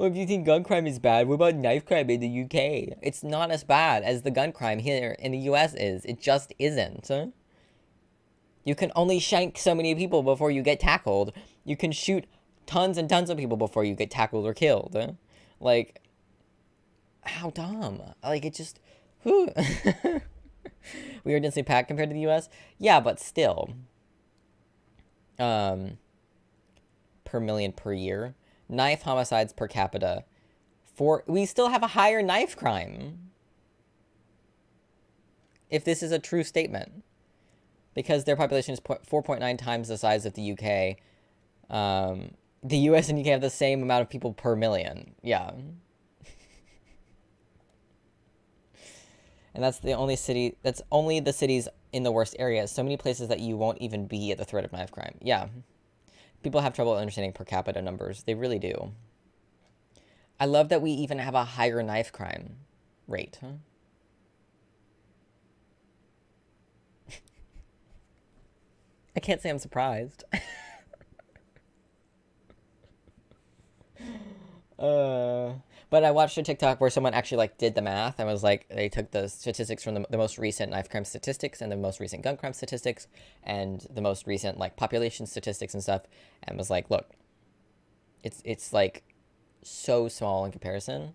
A: if you think gun crime is bad, what about knife crime in the UK? It's not as bad as the gun crime here in the US is. It just isn't. You can only shank so many people before you get tackled. You can shoot tons and tons of people before you get tackled or killed. Like, how dumb. Like, it just... We are densely packed compared to the US? Yeah, but still. Per million per year. Knife homicides per capita. We still have a higher knife crime. if this is a true statement. Because their population is 4.9 times the size of the UK. The US and UK have the same amount of people per million. Yeah. And that's the only city, that's only the cities in the worst areas. So many places that you won't even be at the threat of knife crime. Yeah. People have trouble understanding per capita numbers. They really do. I love that we even have a higher knife crime rate. Huh? I can't say I'm surprised. But I watched a TikTok where someone actually like did the math and was like, they took the statistics from the most recent knife crime statistics and the most recent gun crime statistics and the most recent like population statistics and stuff, and was like, look, it's like so small in comparison.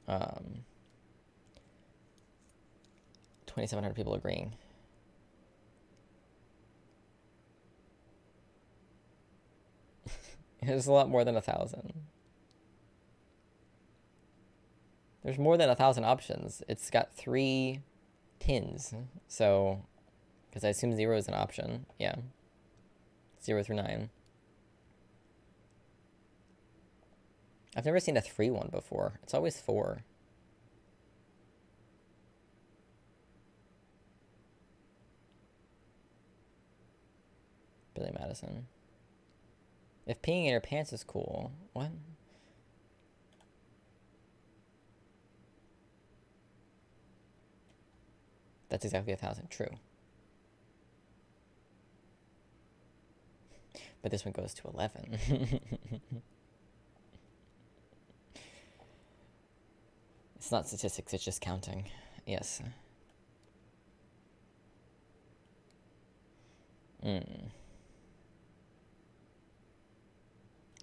A: 2,700 people agreeing. There's a lot more than 1,000. There's more than 1,000 options. It's got 3 tins. So, because I assume 0 is an option. Yeah. 0 through 9. I've never seen a 3 one before. It's always 4. Billy Madison. If peeing in your pants is cool, what? That's exactly 1,000. True. But this one goes to 11. It's not statistics, it's just counting. Yes.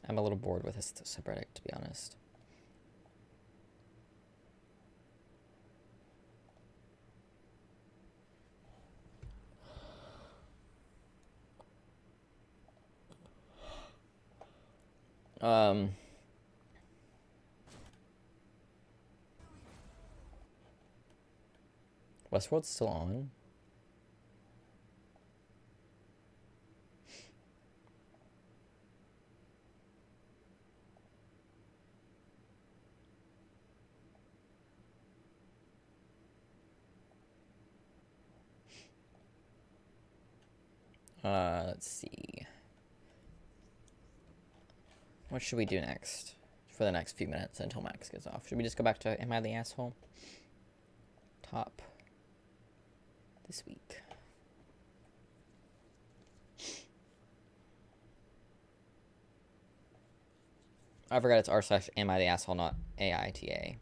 A: I'm a little bored with this subreddit, to be honest. Westworld's still on. Let's see. What should we do next for the next few minutes until Max gets off? Should we just go back to Am I the Asshole? Top this week. I forgot it's r/Am I the Asshole, not AITA.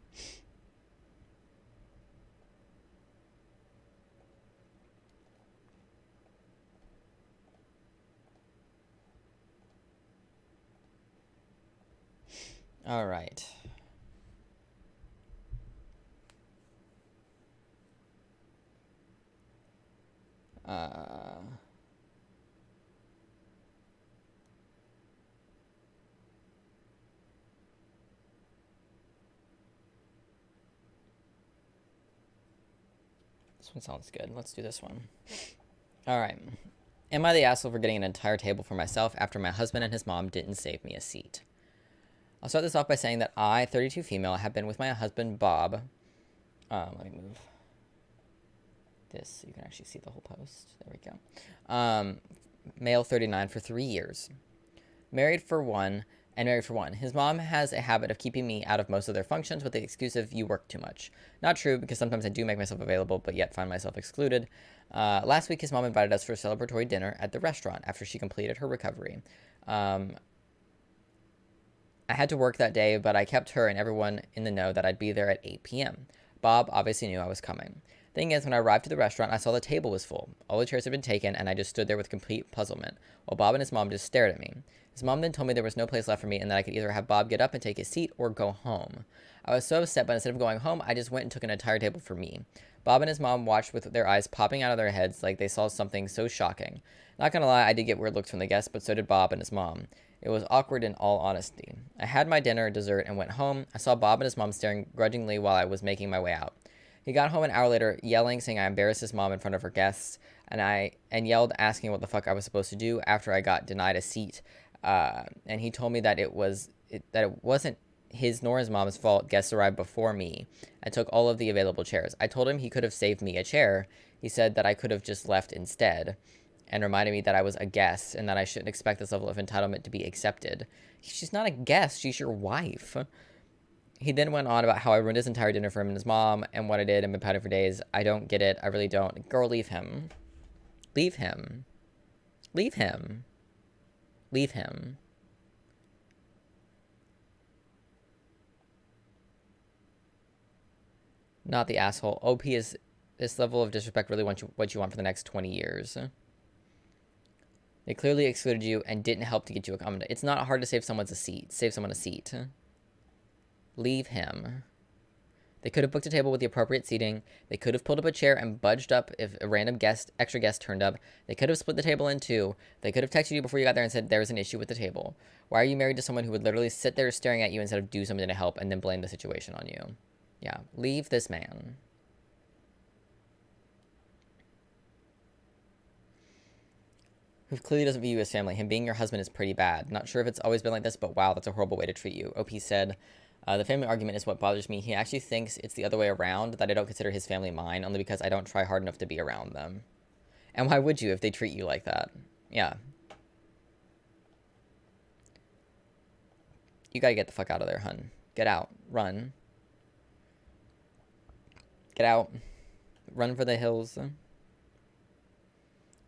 A: All right. This one sounds good. Let's do this one. All right. Am I the asshole for getting an entire table for myself after my husband and his mom didn't save me a seat? I'll start this off by saying that I, 32 female, have been with my husband, Bob. Let me move this so you can actually see the whole post. There we go. Male, 39, for 3 years. Married for one, and married for one. His mom has a habit of keeping me out of most of their functions with the excuse of you work too much. Not true, because sometimes I do make myself available, but yet find myself excluded. Last week, his mom invited us for a celebratory dinner at the restaurant after she completed her recovery. I had to work that day, but I kept her and everyone in the know that I'd be there at 8 p.m. Bob obviously knew I was coming. Thing is, when I arrived at the restaurant, I saw the table was full. All the chairs had been taken, and I just stood there with complete puzzlement, while Bob and his mom just stared at me. His mom then told me there was no place left for me and that I could either have Bob get up and take his seat or go home. I was so upset, but instead of going home, I just went and took an entire table for me. Bob and his mom watched with their eyes popping out of their heads like they saw something so shocking. Not gonna lie, I did get weird looks from the guests, but so did Bob and his mom. It was awkward in all honesty. I had my dinner, dessert, and went home. I saw Bob and his mom staring grudgingly while I was making my way out. He got home an hour later, yelling, saying I embarrassed his mom in front of her guests, and yelled, asking what the fuck I was supposed to do after I got denied a seat. And he told me that it wasn't his nor his mom's fault. Guests arrived before me. I took all of the available chairs. I told him he could have saved me a chair. He said that I could have just left instead, and reminded me that I was a guest and that I shouldn't expect this level of entitlement to be accepted. She's not a guest. She's your wife. He then went on about how I ruined his entire dinner for him and his mom and what I did and been pouting for days. I don't get it. I really don't. Girl, leave him. Leave him. Leave him. Leave him. Not the asshole. OP is this level of disrespect really what you want for the next 20 years. They clearly excluded you and didn't help to get you accommodated. It's not hard to save someone a seat. Leave him. They could have booked a table with the appropriate seating. They could have pulled up a chair and budged up if a random extra guest turned up. They could have split the table in two. They could have texted you before you got there and said there was an issue with the table. Why are you married to someone who would literally sit there staring at you instead of do something to help and then blame the situation on you? Yeah, leave this man. Who clearly doesn't view you as family. Him being your husband is pretty bad. Not sure if it's always been like this, but wow, that's a horrible way to treat you. OP said, the family argument is what bothers me. He actually thinks it's the other way around, that I don't consider his family mine, only because I don't try hard enough to be around them. And why would you if they treat you like that? Yeah. You gotta get the fuck out of there, hun. Get out. Run. Get out. Run for the hills.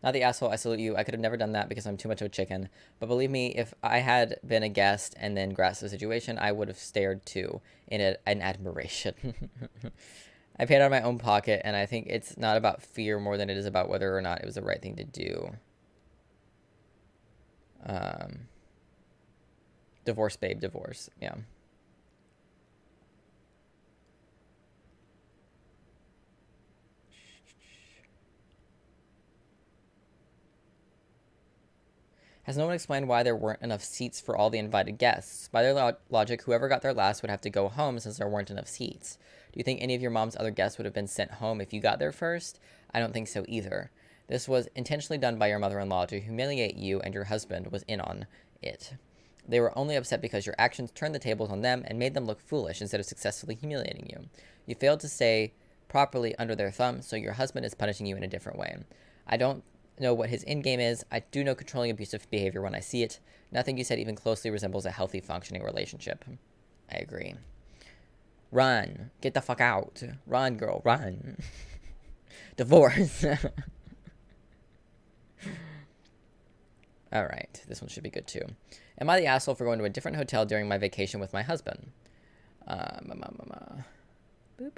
A: Not the asshole, I salute you. I could have never done that because I'm too much of a chicken. But believe me, if I had been a guest and then grasped the situation, I would have stared too in admiration. I paid out of my own pocket, and I think it's not about fear more than it is about whether or not it was the right thing to do. Divorce, babe, divorce. Yeah. Has no one explained why there weren't enough seats for all the invited guests? By their logic, whoever got there last would have to go home since there weren't enough seats. Do you think any of your mom's other guests would have been sent home if you got there first? I don't think so either. This was intentionally done by your mother-in-law to humiliate you, and your husband was in on it. They were only upset because your actions turned the tables on them and made them look foolish instead of successfully humiliating you. You failed to stay properly under their thumb, so your husband is punishing you in a different way. I don't know what his end game is. I do know controlling abusive behavior when I see it. Nothing you said even closely resembles a healthy, functioning relationship. I agree. Run. Get the fuck out. Run, girl. Run. Divorce. All right. This one should be good, too. Am I the asshole for going to a different hotel during my vacation with my husband? Boop.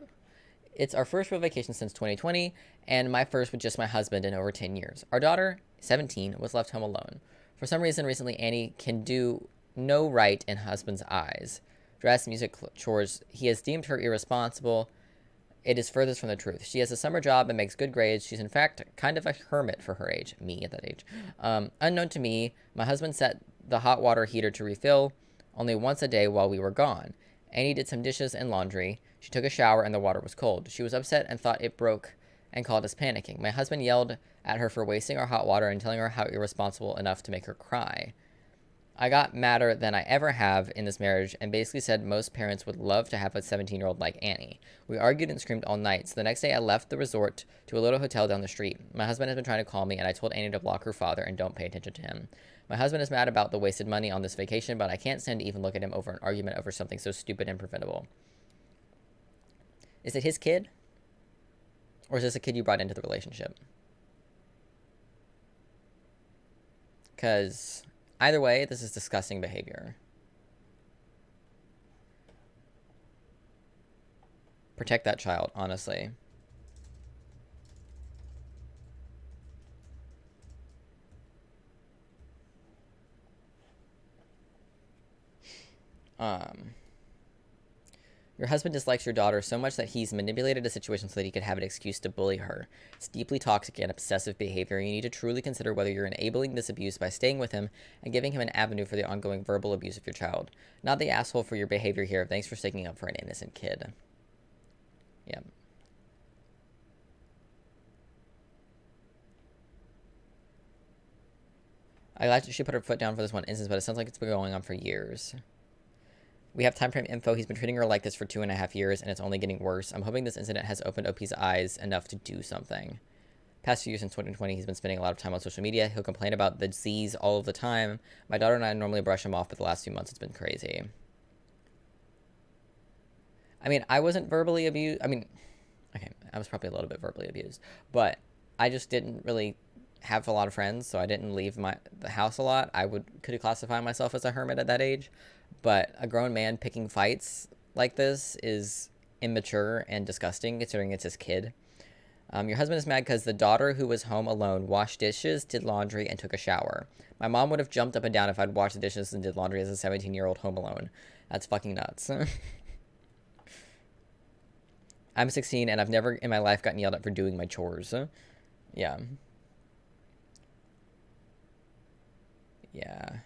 A: It's our first real vacation since 2020, and my first with just my husband in over 10 years. Our daughter, 17, was left home alone. For some reason, recently, Annie can do no right in husband's eyes. Dress, music, chores. He has deemed her irresponsible. It is furthest from the truth. She has a summer job and makes good grades. She's, in fact, kind of a hermit for her age. Me at that age. Unknown to me, my husband set the hot water heater to refill only once a day while we were gone. Annie did some dishes and laundry. She took a shower and the water was cold. She was upset and thought it broke and called us panicking. My husband yelled at her for wasting our hot water and telling her how irresponsible enough to make her cry. I got madder than I ever have in this marriage and basically said most parents would love to have a 17-year-old like Annie. We argued and screamed all night, so the next day I left the resort to a little hotel down the street. My husband has been trying to call me, and I told Annie to block her father and don't pay attention to him. My husband is mad about the wasted money on this vacation, but I can't stand to even look at him over an argument over something so stupid and preventable. Is it his kid? Or is this a kid you brought into the relationship? Because either way, this is disgusting behavior. Protect that child, honestly. Your husband dislikes your daughter so much that he's manipulated a situation so that he could have an excuse to bully her. It's deeply toxic and obsessive behavior. You need to truly consider whether you're enabling this abuse by staying with him and giving him an avenue for the ongoing verbal abuse of your child. Not the asshole for your behavior here. Thanks for sticking up for an innocent kid. Yep. I glad she put her foot down for this one instance, but it sounds like it's been going on for years. We have time frame info. He's been treating her like this for 2.5 years, and it's only getting worse. I'm hoping this incident has opened OP's eyes enough to do something. Past few years since 2020, he's been spending a lot of time on social media. He'll complain about the Z's all of the time. My daughter and I normally brush him off, but the last few months it's been crazy. I mean, I wasn't verbally abused. I mean, okay, I was probably a little bit verbally abused, but I just didn't really have a lot of friends, so I didn't leave the house a lot. Could classify myself as a hermit at that age, but a grown man picking fights like this is immature and disgusting, considering it's his kid. Your husband is mad because the daughter who was home alone washed dishes, did laundry, and took a shower. My mom would have jumped up and down if I'd washed the dishes and did laundry as a 17-year-old home alone. That's fucking nuts. I'm 16 and I've never in my life gotten yelled at for doing my chores. Yeah. Yeah.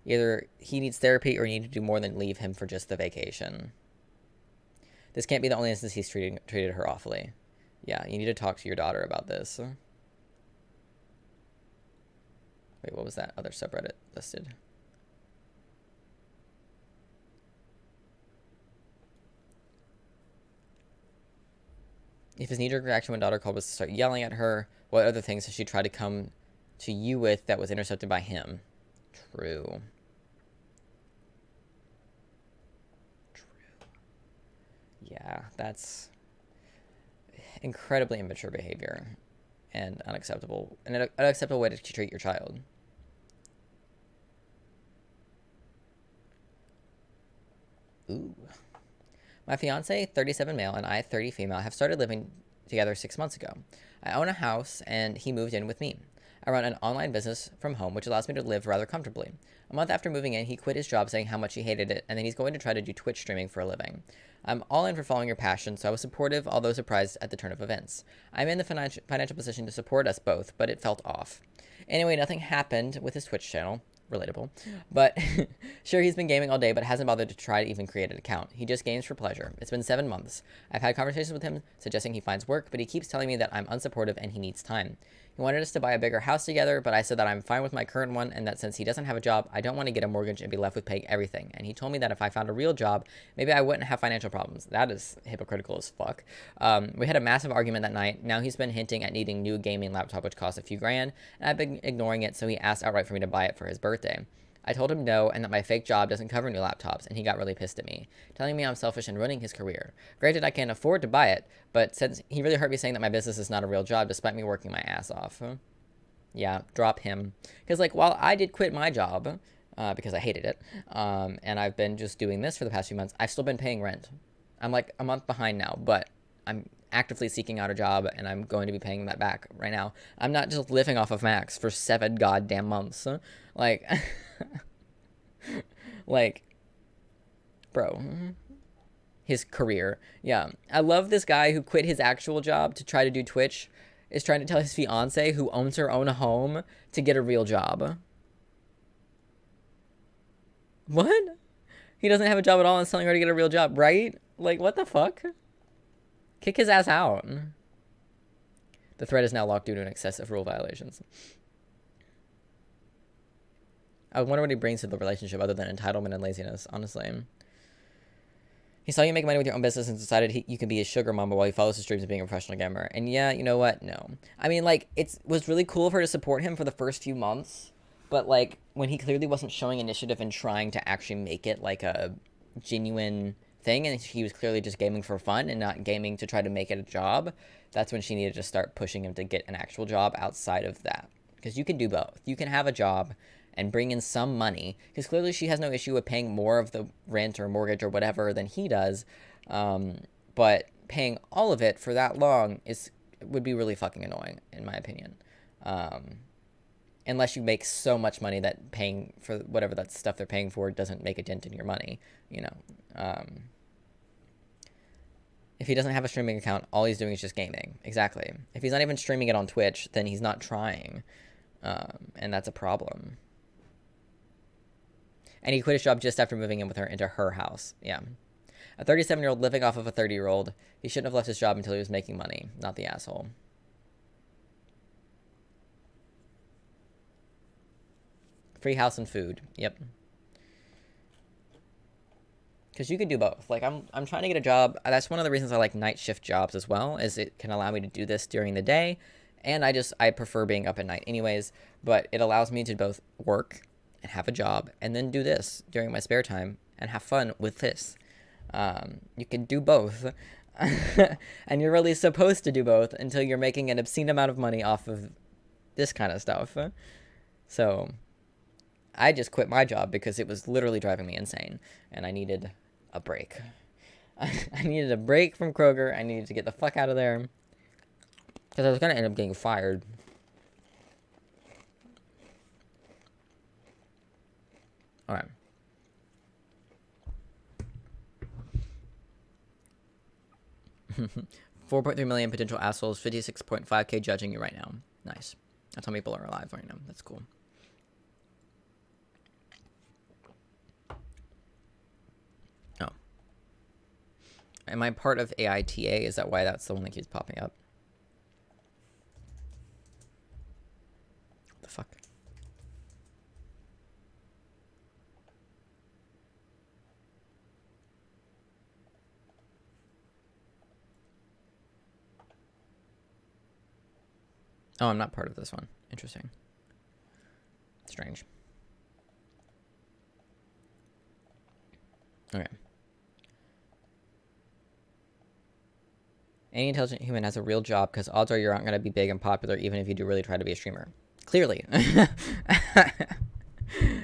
A: Either he needs therapy or you need to do more than leave him for just the vacation. This can't be the only instance he's treated her awfully. Yeah, you need to talk to your daughter about this. Wait, what was that other subreddit listed? If his knee-jerk reaction when daughter called was to start yelling at her, what other things has she tried to come to you with that was intercepted by him? True. Yeah, that's incredibly immature behavior and unacceptable. An unacceptable way to treat your child. Ooh. My fiance, 37 male, and I, 30 female, have started living together 6 months ago. I own a house, and he moved in with me. I run an online business from home, which allows me to live rather comfortably. A month after moving in, he quit his job saying how much he hated it, and then he's going to try to do Twitch streaming for a living. I'm all in for following your passion, so I was supportive, although surprised at the turn of events. I'm in the financial position to support us both, but it felt off. Anyway, nothing happened with his Twitch channel. Relatable. But sure, he's been gaming all day, but hasn't bothered to try to even create an account. He just games for pleasure. It's been 7 months. I've had conversations with him suggesting he finds work, but he keeps telling me that I'm unsupportive and he needs time. He wanted us to buy a bigger house together, but I said that I'm fine with my current one and that since he doesn't have a job, I don't want to get a mortgage and be left with paying everything. And he told me that if I found a real job, maybe I wouldn't have financial problems. That is hypocritical as fuck. We had a massive argument that night. Now he's been hinting at needing a new gaming laptop, which costs a few grand, and I've been ignoring it, so he asked outright for me to buy it for his birthday. I told him no and that my fake job doesn't cover new laptops, and he got really pissed at me, telling me I'm selfish and ruining his career. Granted, I can't afford to buy it, but since he really hurt me saying that my business is not a real job despite me working my ass off. Yeah, drop him. Because, like, while I did quit my job, because I hated it, and I've been just doing this for the past few months, I've still been paying rent. I'm, like, a month behind now, but I'm actively seeking out a job, and I'm going to be paying that back right now. I'm not just living off of Max for 7 goddamn months. Like, like, bro. His career. Yeah. I love this guy who quit his actual job to try to do Twitch is trying to tell his fiance who owns her own home to get a real job. What? He doesn't have a job at all and is telling her to get a real job, right? Like, what the fuck? Kick his ass out. The thread is now locked due to an excessive rule violations. I wonder what he brings to the relationship other than entitlement and laziness, honestly. He saw you make money with your own business and decided you can be a sugar mama while he follows his dreams of being a professional gamer. And yeah, you know what? No. I mean, like, it was really cool of her to support him for the first few months. But, like, when he clearly wasn't showing initiative and trying to actually make it, like, a genuine thing, and he was clearly just gaming for fun and not gaming to try to make it a job, that's when she needed to start pushing him to get an actual job outside of that. Because you can do both. You can have a job and bring in some money, because clearly she has no issue with paying more of the rent or mortgage or whatever than he does, but paying all of it for that long would be really fucking annoying, in my opinion. Unless you make so much money that paying for whatever that stuff they're paying for doesn't make a dent in your money, you know. If he doesn't have a streaming account, all he's doing is just gaming. Exactly. If he's not even streaming it on Twitch, then he's not trying, and that's a problem. And he quit his job just after moving in with her into her house. Yeah. A 37-year-old living off of a 30-year-old. He shouldn't have left his job until he was making money. Not the asshole. Free house and food. Yep. Because you could do both. Like, I'm trying to get a job. That's one of the reasons I like night shift jobs as well, is it can allow me to do this during the day. And I prefer being up at night anyways. But it allows me to both work and have a job and then do this during my spare time and have fun with this. You can do both. And you're really supposed to do both until you're making an obscene amount of money off of this kind of stuff. So I just quit my job because it was literally driving me insane and I needed a break. I needed a break from Kroger. I needed to get the fuck out of there because I was going to end up getting fired. All right. $4.3 million potential assholes, 56.5K judging you right now. Nice. That's how many people are alive right now. That's cool. Oh. Am I part of AITA? Is that why that's the one that keeps popping up? What the fuck? Oh, I'm not part of this one. Interesting. Strange. Okay. Any intelligent human has a real job because odds are you aren't going to be big and popular even if you do really try to be a streamer. Clearly.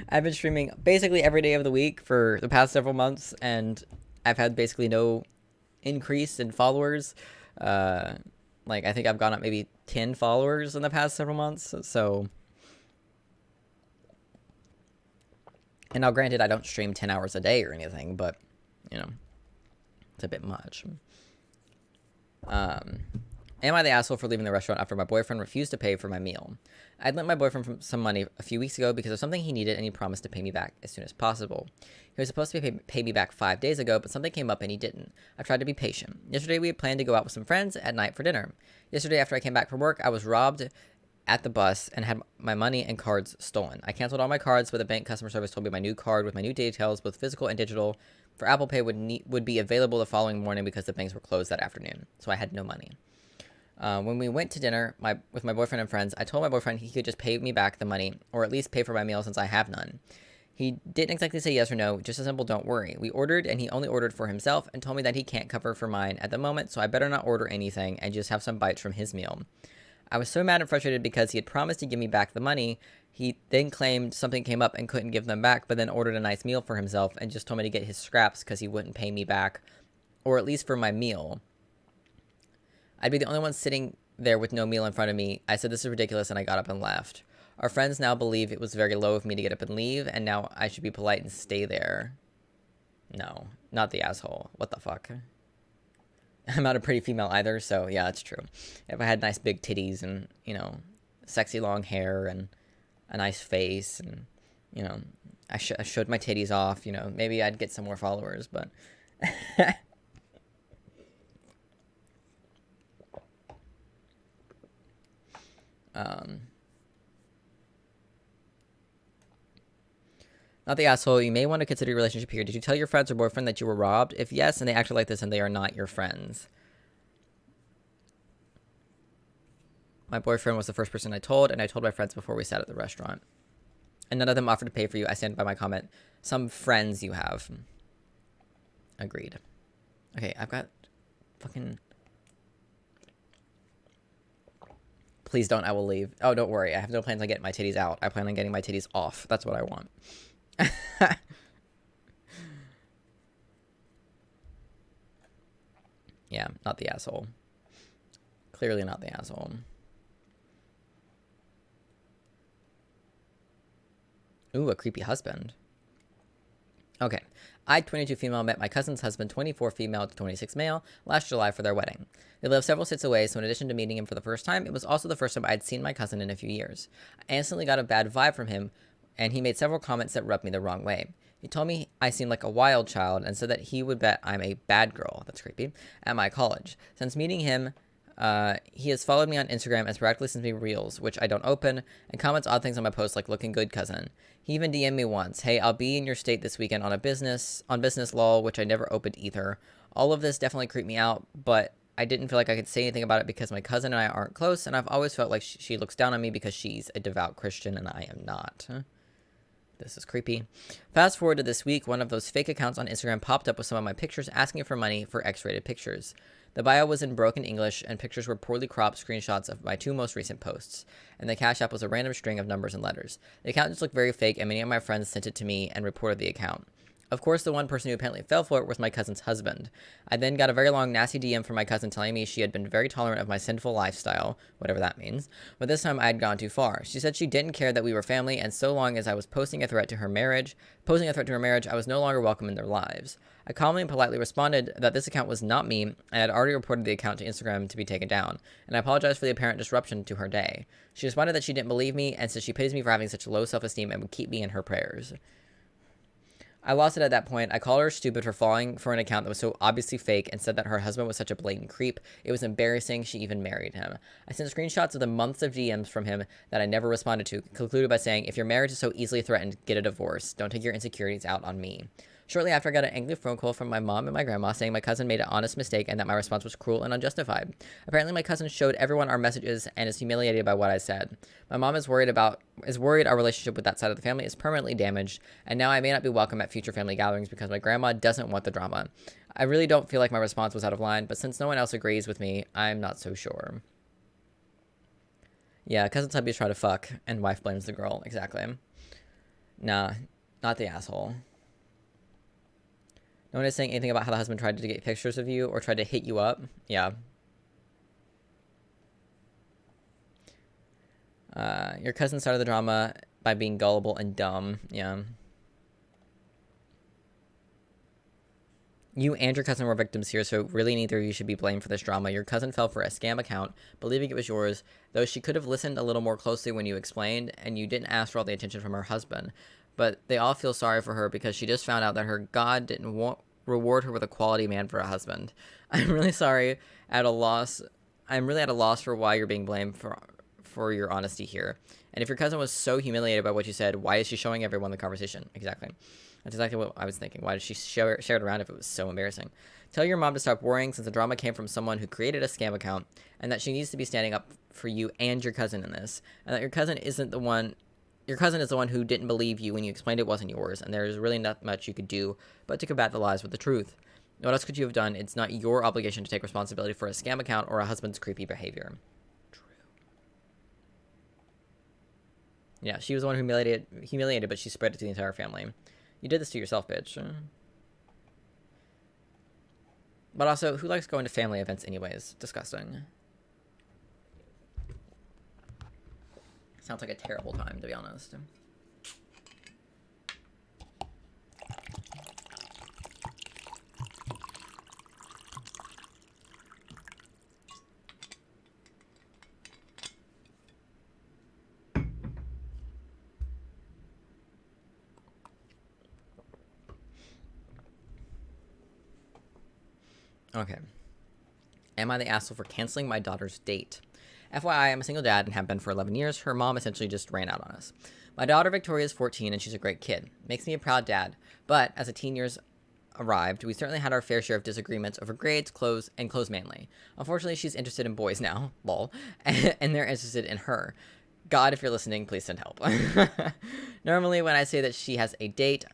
A: I've been streaming basically every day of the week for the past several months, and I've had basically no increase in followers. Like, I think I've gone up maybe 10 followers in the past several months, so... And now, granted, I don't stream 10 hours a day or anything, but, you know, it's a bit much. Am I the asshole for leaving the restaurant after my boyfriend refused to pay for my meal? I'd lent my boyfriend some money a few weeks ago because of something he needed, and he promised to pay me back as soon as possible. He was supposed to pay me back 5 days ago, but something came up and he didn't. I tried to be patient. Yesterday, we had planned to go out with some friends at night for dinner. Yesterday, after I came back from work, I was robbed at the bus and had my money and cards stolen. I canceled all my cards, but the bank customer service told me my new card with my new details, both physical and digital, for Apple Pay would be available the following morning because the banks were closed that afternoon. So I had no money. When we went to dinner with my boyfriend and friends, I told my boyfriend he could just pay me back the money, or at least pay for my meal since I have none. He didn't exactly say yes or no, just a simple don't worry. We ordered, and he only ordered for himself and told me that he can't cover for mine at the moment, so I better not order anything and just have some bites from his meal. I was so mad and frustrated because he had promised to give me back the money. He then claimed something came up and couldn't give them back, but then ordered a nice meal for himself and just told me to get his scraps because he wouldn't pay me back, or at least for my meal. I'd be the only one sitting there with no meal in front of me. I said this is ridiculous, and I got up and left. Our friends now believe it was very low of me to get up and leave, and now I should be polite and stay there. No, not the asshole. What the fuck? I'm not a pretty female either, so yeah, that's true. If I had nice big titties and, you know, sexy long hair and a nice face and, you know, I showed my titties off, you know, maybe I'd get some more followers, but... Not the asshole. You may want to consider your relationship here. Did you tell your friends or boyfriend that you were robbed? If yes, and they acted like this, and they are not your friends. My boyfriend was the first person I told, and I told my friends before we sat at the restaurant. And none of them offered to pay for you. I stand by my comment. Some friends you have. Agreed. Okay, I've got fucking... Please don't, I will leave. Oh, don't worry. I have no plans on getting my titties out. I plan on getting my titties off. That's what I want. Yeah, not the asshole. Clearly not the asshole. Ooh, a creepy husband. Okay. I, 22 female, met my cousin's husband, 24 female to 26 male, last July for their wedding. They live several states away, so in addition to meeting him for the first time, it was also the first time I'd seen my cousin in a few years. I instantly got a bad vibe from him, and he made several comments that rubbed me the wrong way. He told me I seemed like a wild child and said that he would bet I'm a bad girl, that's creepy, at my college. Since meeting him, He has followed me on Instagram and sporadically sends me reels, which I don't open, and comments odd things on my posts like looking good cousin. He even DM'd me once, hey, I'll be in your state this weekend on business lol, which I never opened either. All of this definitely creeped me out, but I didn't feel like I could say anything about it because my cousin and I aren't close, and I've always felt like she looks down on me because she's a devout Christian and I am not. This is creepy. Fast forward to this week, one of those fake accounts on Instagram popped up with some of my pictures asking for money for X-rated pictures. The bio was in broken English, and pictures were poorly cropped screenshots of my 2 most recent posts, and the Cash App was a random string of numbers and letters. The account just looked very fake, and many of my friends sent it to me and reported the account. Of course, the one person who apparently fell for it was my cousin's husband. I then got a very long, nasty DM from my cousin telling me she had been very tolerant of my sinful lifestyle, whatever that means, but this time I had gone too far. She said she didn't care that we were family, and so long as I was posting a threat to her marriage, I was no longer welcome in their lives. I calmly and politely responded that this account was not me, and I had already reported the account to Instagram to be taken down, and I apologized for the apparent disruption to her day. She responded that she didn't believe me, and said she pities me for having such low self-esteem and would keep me in her prayers. I lost it at that point. I called her stupid for falling for an account that was so obviously fake and said that her husband was such a blatant creep. It was embarrassing. She even married him. I sent screenshots of the months of DMs from him that I never responded to, concluded by saying, if your marriage is so easily threatened, get a divorce. Don't take your insecurities out on me. Shortly after, I got an angry phone call from my mom and my grandma saying my cousin made an honest mistake and that my response was cruel and unjustified. Apparently, my cousin showed everyone our messages and is humiliated by what I said. My mom is worried our relationship with that side of the family is permanently damaged, and now I may not be welcome at future family gatherings because my grandma doesn't want the drama. I really don't feel like my response was out of line, but since no one else agrees with me, I'm not so sure. Yeah, cousin's hubby's try to fuck, and wife blames the girl. Exactly. Nah, not the asshole. No one is saying anything about how the husband tried to get pictures of you or tried to hit you up. Yeah. Your cousin started the drama by being gullible and dumb. Yeah. You and your cousin were victims here, so really neither of you should be blamed for this drama. Your cousin fell for a scam account, believing it was yours, though she could have listened a little more closely when you explained, and you didn't ask for all the attention from her husband. But they all feel sorry for her because she just found out that her God didn't reward her with a quality man for a husband. I'm really sorry, I'm really at a loss for why you're being blamed for your honesty here. And if your cousin was so humiliated by what you said, why is she showing everyone the conversation? Exactly. That's exactly what I was thinking. Why did she share it around if it was so embarrassing? Tell your mom to stop worrying since the drama came from someone who created a scam account, and that she needs to be standing up for you and your cousin in this, and that your cousin is the one who didn't believe you when you explained it wasn't yours, and there's really not much you could do but to combat the lies with the truth. What else could you have done? It's not your obligation to take responsibility for a scam account or a husband's creepy behavior. True. Yeah, she was the one who humiliated, but she spread it to the entire family. You did this to yourself, bitch. But also, who likes going to family events anyways? Disgusting. Sounds like a terrible time, to be honest. Okay. Am I the asshole for canceling my daughter's date? FYI, I'm a single dad and have been for 11 years. Her mom essentially just ran out on us. My daughter Victoria is 14 and she's a great kid. Makes me a proud dad. But as the teen years arrived, we certainly had our fair share of disagreements over grades, clothes, and clothes mainly. Unfortunately, she's interested in boys now, lol, and they're interested in her. God, if you're listening, please send help. Normally, when she says she has a date,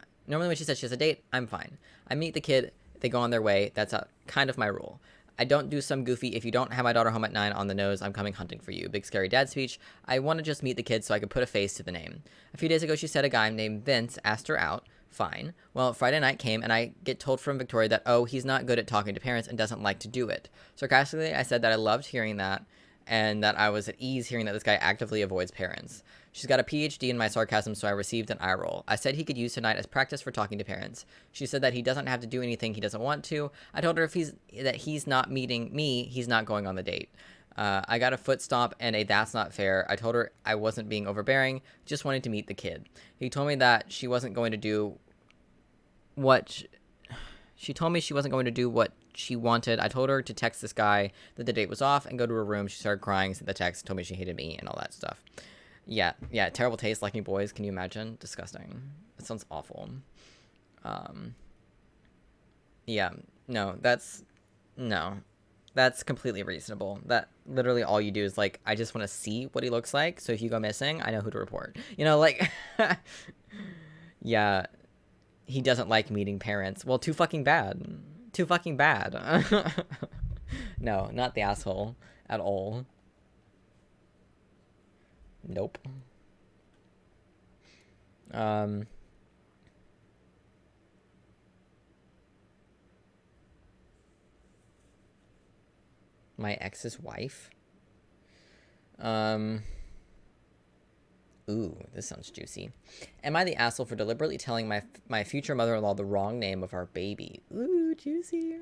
A: I'm fine. I meet the kid, they go on their way. That's kind of my rule. I don't do some goofy, if you don't have my daughter home at 9 on the nose, I'm coming hunting for you. Big scary dad speech. I want to just meet the kid so I could put a face to the name. A few days ago, she said a guy named Vince asked her out. Fine. Well, Friday night came, and I get told from Victoria that, oh, he's not good at talking to parents and doesn't like to do it. Sarcastically, I said that I loved hearing that, and that I was at ease hearing that this guy actively avoids parents. She's got a PhD in my sarcasm, so I received an eye roll. I said he could use tonight as practice for talking to parents. She said that he doesn't have to do anything he doesn't want to. I told her that he's not meeting me, he's not going on the date. I got a foot stomp and a that's not fair. I told her I wasn't being overbearing, just wanted to meet the kid. He told me that she wasn't going to do what She told me she wasn't going to do what she wanted. I told her to text this guy that the date was off and go to her room. She started crying, sent the text, told me she hated me and all that stuff. Yeah, terrible taste, liking boys. Can you imagine? Disgusting. That sounds awful. Yeah, no, that's completely reasonable. That literally all you do is like, I just want to see what he looks like. So if you go missing, I know who to report. You know, like, yeah, he doesn't like meeting parents. Well, too fucking bad. Too fucking bad. No, not the asshole at all. Nope. My ex's wife? Ooh, this sounds juicy. Am I the asshole for deliberately telling my future mother-in-law the wrong name of our baby? Ooh, juicy.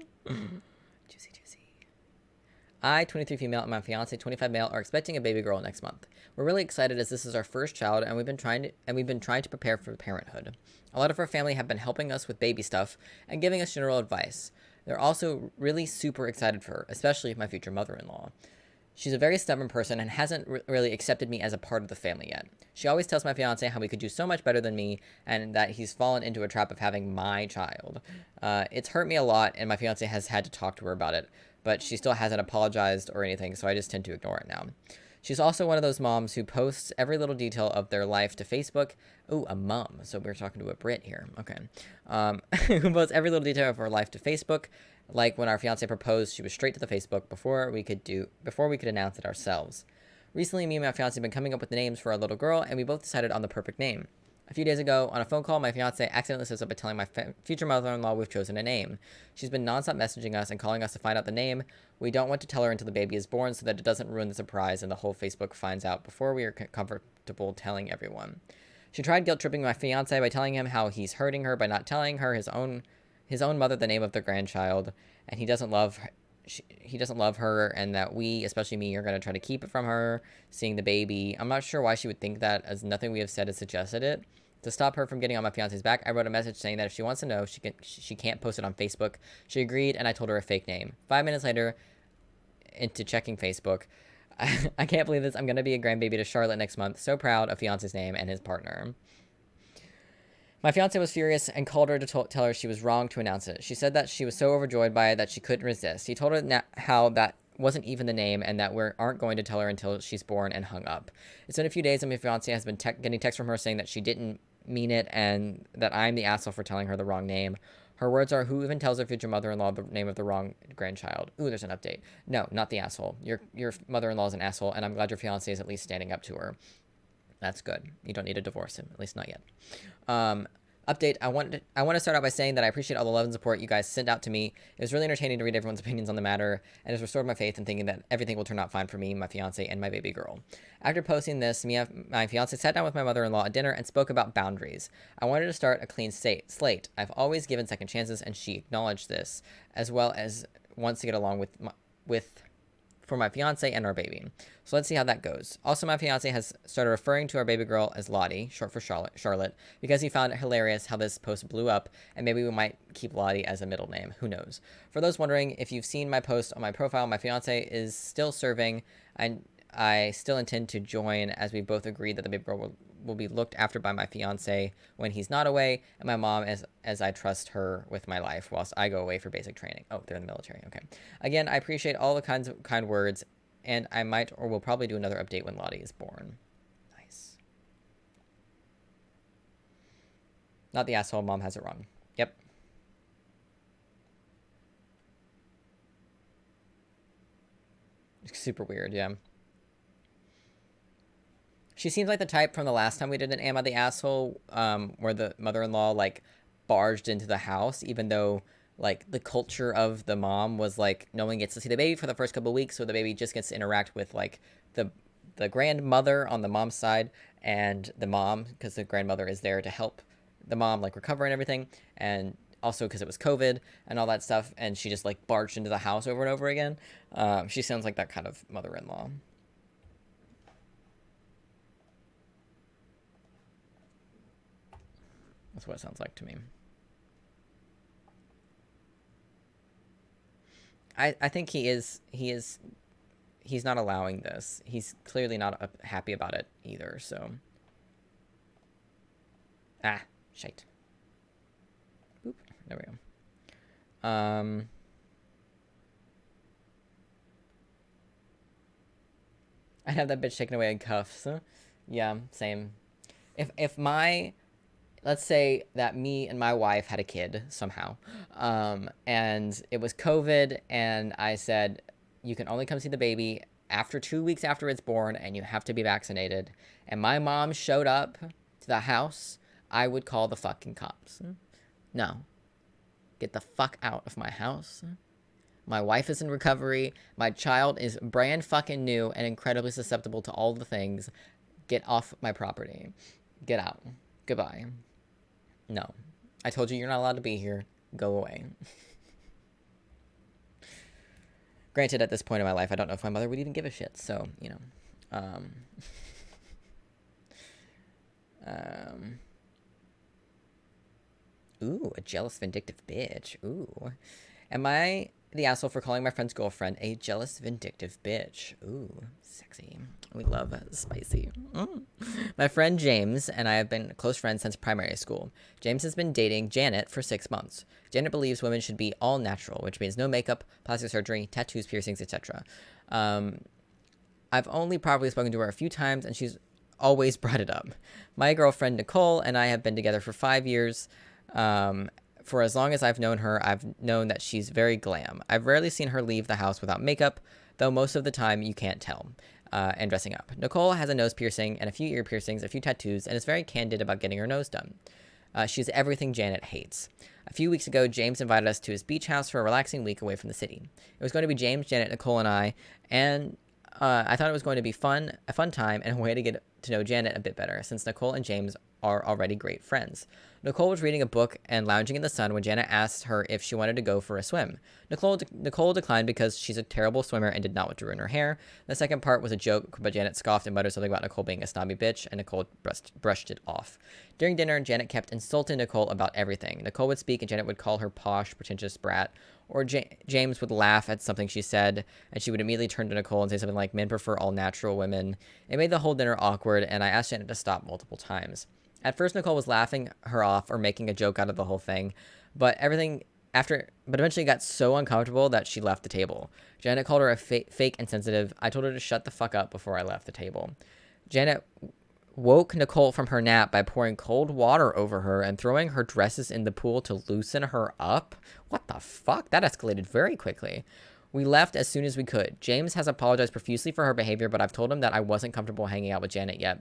A: Juicy. I, 23 female, and my fiance, 25 male, are expecting a baby girl next month. We're really excited as this is our first child, and we've been trying to prepare for parenthood. A lot of our family have been helping us with baby stuff and giving us general advice. They're also really super excited for her, especially my future mother-in-law. She's a very stubborn person and hasn't really accepted me as a part of the family yet. She always tells my fiance how we could do so much better than me and that he's fallen into a trap of having my child. It's hurt me a lot, and my fiance has had to talk to her about it, but she still hasn't apologized or anything, so I just tend to ignore it now. She's also one of those moms who posts every little detail of their life to Facebook. Ooh, a mom. So we're talking to a Brit here. Okay. Who posts every little detail of her life to Facebook. Like when our fiance proposed, she was straight to the Facebook before we could announce it ourselves. Recently, me and my fiance have been coming up with the names for our little girl, and we both decided on the perfect name. A few days ago, on a phone call, my fiance accidentally slips up by telling my future mother-in-law we've chosen a name. She's been nonstop messaging us and calling us to find out the name. We don't want to tell her until the baby is born so that it doesn't ruin the surprise and the whole Facebook finds out before we are comfortable telling everyone. She tried guilt-tripping my fiance by telling him how he's hurting her by not telling her his own mother the name of their grandchild, and he doesn't love her, and that we, especially me, are going to try to keep it from her, seeing the baby. I'm not sure why she would think that, as nothing we have said has suggested it. To stop her from getting on my fiance's back, I wrote a message saying that if she wants to know, she can't post it on Facebook. She agreed, and I told her a fake name. 5 minutes later, into checking Facebook, I can't believe this. I'm going to be a grandbaby to Charlotte next month. So proud of fiance's name and his partner. My fiance was furious and called her to tell her she was wrong to announce it. She said that she was so overjoyed by it that she couldn't resist. He told her how that wasn't even the name and that we aren't going to tell her until she's born, and hung up. It's been a few days and my fiance has been getting texts from her saying that she didn't mean it and that I'm the asshole for telling her the wrong name. Her words are, who even tells her future mother-in-law the name of the wrong grandchild? Ooh, there's an update. No, not the asshole. Your mother-in-law is an asshole, and I'm glad your fiance is at least standing up to her. That's good. You don't need to divorce him, at least not yet. Update, I want to start out by saying that I appreciate all the love and support you guys sent out to me. It was really entertaining to read everyone's opinions on the matter, and has restored my faith in thinking that everything will turn out fine for me, my fiance, and my baby girl. After posting this, my fiance sat down with my mother-in-law at dinner and spoke about boundaries. I wanted to start a clean slate. I've always given second chances, and she acknowledged this, as well as wants to get along for my fiance and our baby. So let's see how that goes. Also, my fiance has started referring to our baby girl as Lottie, short for Charlotte, because he found it hilarious how this post blew up, and maybe we might keep Lottie as a middle name. Who knows? For those wondering, if you've seen my post on my profile, my fiance is still serving, and I still intend to join, as we both agreed that the baby girl will be looked after by my fiance when he's not away, and my mom as I trust her with my life whilst I go away for basic training. Oh, they're in the military. Okay. Again, I appreciate all the kind words, and I might or will probably do another update when Lottie is born. Nice. Not the asshole. Mom has it wrong. Yep. Super weird, yeah. She seems like the type from the last time we did an Am I the Asshole, where the mother-in-law, like, barged into the house, even though, like, the culture of the mom was, like, no one gets to see the baby for the first couple of weeks, so the baby just gets to interact with, like, the grandmother on the mom's side, and the mom, because the grandmother is there to help the mom, like, recover and everything, and also because it was COVID and all that stuff, and she just, like, barged into the house over and over again. She sounds like that kind of mother-in-law. That's what it sounds like to me. I think he's not allowing this. He's clearly not happy about it either, so. Ah, shite. Boop. There we go. I'd have that bitch taken away in cuffs. Yeah, same. If my, let's say that me and my wife had a kid somehow, and it was COVID, and I said, you can only come see the baby after 2 weeks after it's born, and you have to be vaccinated, and my mom showed up to the house, I would call the fucking cops. No. Get the fuck out of my house. My wife is in recovery. My child is brand fucking new and incredibly susceptible to all the things. Get off my property. Get out. Goodbye. No. I told you you're not allowed to be here. Go away. Granted, at this point in my life, I don't know if my mother would even give a shit. So, you know. Ooh, a jealous, vindictive bitch. Ooh. Am I the asshole for calling my friend's girlfriend a jealous, vindictive bitch? Ooh, sexy. We love spicy. My friend James and I have been close friends since primary school. James has been dating Janet for 6 months. Janet believes women should be all natural, which means no makeup, plastic surgery, tattoos, piercings, etc. I've only probably spoken to her a few times, and she's always brought it up. My girlfriend Nicole and I have been together for 5 years. For as long as I've known her, I've known that she's very glam. I've rarely seen her leave the house without makeup, though most of the time you can't tell, and dressing up. Nicole has a nose piercing and a few ear piercings, a few tattoos, and is very candid about getting her nose done. She's everything Janet hates. A few weeks ago, James invited us to his beach house for a relaxing week away from the city. It was going to be James, Janet, Nicole, and I, and I thought it was going to be a fun time, and a way to get to know Janet a bit better, since Nicole and James are already great friends. Nicole was reading a book and lounging in the sun when Janet asked her if she wanted to go for a swim. Nicole declined because she's a terrible swimmer and did not want to ruin her hair. The second part was a joke, but Janet scoffed and muttered something about Nicole being a snobby bitch, and Nicole brushed it off. During dinner, Janet kept insulting Nicole about everything. Nicole would speak and Janet would call her posh, pretentious brat, or James would laugh at something she said, and she would immediately turn to Nicole and say something like, men prefer all natural women. It made the whole dinner awkward, and I asked Janet to stop multiple times. At first, Nicole was laughing her off or making a joke out of the whole thing, but eventually got so uncomfortable that she left the table. Janet called her a fake insensitive. I told her to shut the fuck up before I left the table. Janet woke Nicole from her nap by pouring cold water over her and throwing her dresses in the pool to loosen her up. What the fuck? That escalated very quickly. We left as soon as we could. James has apologized profusely for her behavior, but I've told him that I wasn't comfortable hanging out with Janet yet.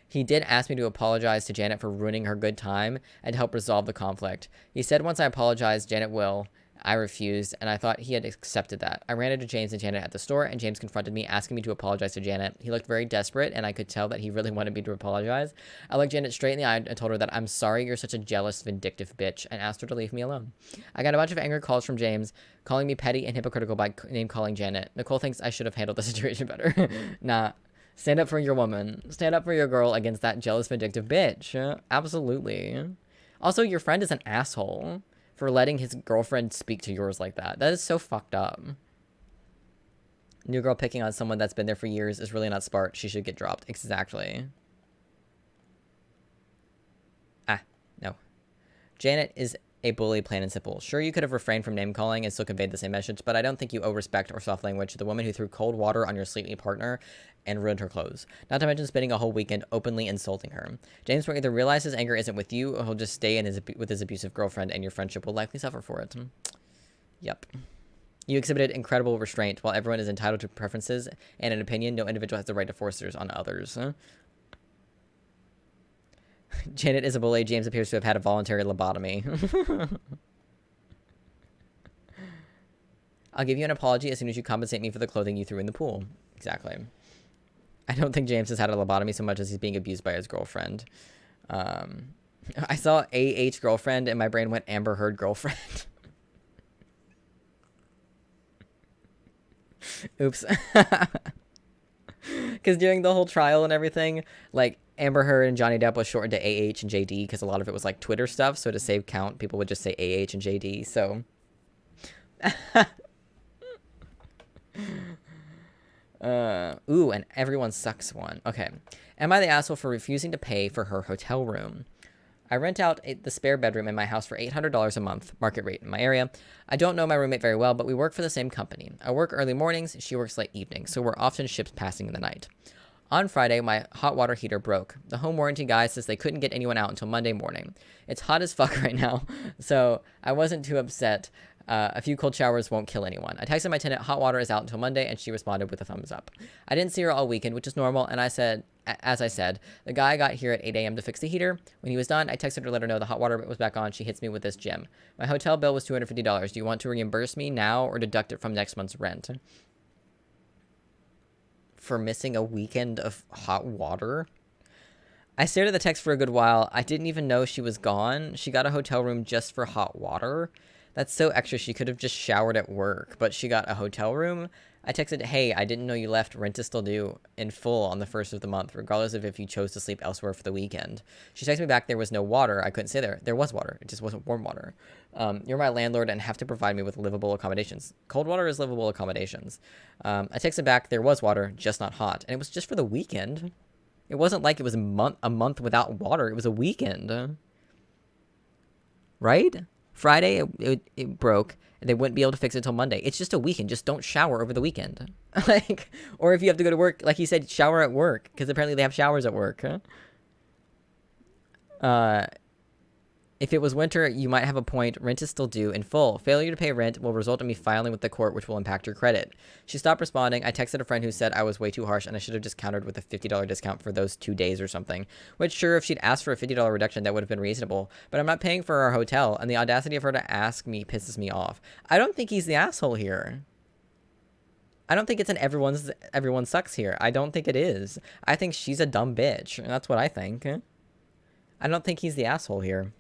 A: He did ask me to apologize to Janet for ruining her good time and help resolve the conflict. He said once I apologized, Janet will. I refused, and I thought he had accepted that. I ran into James and Janet at the store, and James confronted me, asking me to apologize to Janet. He looked very desperate, and I could tell that he really wanted me to apologize. I looked Janet straight in the eye and told her that I'm sorry you're such a jealous, vindictive bitch, and asked her to leave me alone. I got a bunch of angry calls from James, calling me petty and hypocritical by name-calling Janet. Nicole thinks I should have handled the situation better. Nah. Stand up for your woman. Stand up for your girl against that jealous, vindictive bitch. Absolutely. Also, your friend is an asshole for letting his girlfriend speak to yours like that. That is so fucked up. New girl picking on someone that's been there for years is really not smart. She should get dropped. Exactly. No. Janet is a bully, plain and simple. Sure, you could have refrained from name-calling and still conveyed the same message, but I don't think you owe respect or soft language to the woman who threw cold water on your sleepy partner and ruined her clothes. Not to mention spending a whole weekend openly insulting her. James will either realize his anger isn't with you, or he'll just stay with his abusive girlfriend, and your friendship will likely suffer for it. Yep. You exhibited incredible restraint. While everyone is entitled to preferences and an opinion, no individual has the right to force theirs on others. Janet is a bully. James appears to have had a voluntary lobotomy. I'll give you an apology as soon as you compensate me for the clothing you threw in the pool. Exactly. I don't think James has had a lobotomy so much as he's being abused by his girlfriend. I saw AH girlfriend and my brain went Amber Heard girlfriend. Oops. Because during the whole trial and everything, like, Amber Heard and Johnny Depp was shortened to AH and JD because a lot of it was, like, Twitter stuff. So to save count, people would just say AH and JD. So Ooh, and everyone sucks one. Okay. Am I the asshole for refusing to pay for her hotel room? I rent out the spare bedroom in my house for $800 a month, market rate in my area. I don't know my roommate very well, but we work for the same company. I work early mornings, she works late evenings, so we're often ships passing in the night. On Friday, my hot water heater broke. The home warranty guy says they couldn't get anyone out until Monday morning. It's hot as fuck right now, so I wasn't too upset. A few cold showers won't kill anyone. I texted my tenant, hot water is out until Monday, and she responded with a thumbs up. I didn't see her all weekend, which is normal, and as I said, the guy got here at 8 a.m. to fix the heater. When he was done, I texted her to let her know the hot water was back on. She hits me with this gem. My hotel bill was $250. Do you want to reimburse me now or deduct it from next month's rent? For missing a weekend of hot water? I stared at the text for a good while. I didn't even know she was gone. She got a hotel room just for hot water. That's so extra. She could have just showered at work, but she got a hotel room. I texted, hey, I didn't know you left. Rent is still due in full on the 1st of the month, regardless of if you chose to sleep elsewhere for the weekend. She texted me back there was no water. I couldn't stay there. There was water. It just wasn't warm water. You're my landlord and have to provide me with livable accommodations. Cold water is livable accommodations. I texted back there was water, just not hot. And it was just for the weekend. It wasn't like it was a month without water. It was a weekend. Right? Friday, it broke, and they wouldn't be able to fix it until Monday. It's just a weekend. Just don't shower over the weekend. Or if you have to go to work, like he said, shower at work, because apparently they have showers at work. If it was winter, you might have a point. Rent is still due in full. Failure to pay rent will result in me filing with the court, which will impact your credit. She stopped responding. I texted a friend who said I was way too harsh and I should have just countered with a $50 discount for those 2 days or something. Which, sure, if she'd asked for a $50 reduction, that would have been reasonable. But I'm not paying for our hotel, and the audacity of her to ask me pisses me off. I don't think he's the asshole here. I don't think it's an everyone sucks here. I don't think it is. I think she's a dumb bitch. And that's what I think. I don't think he's the asshole here.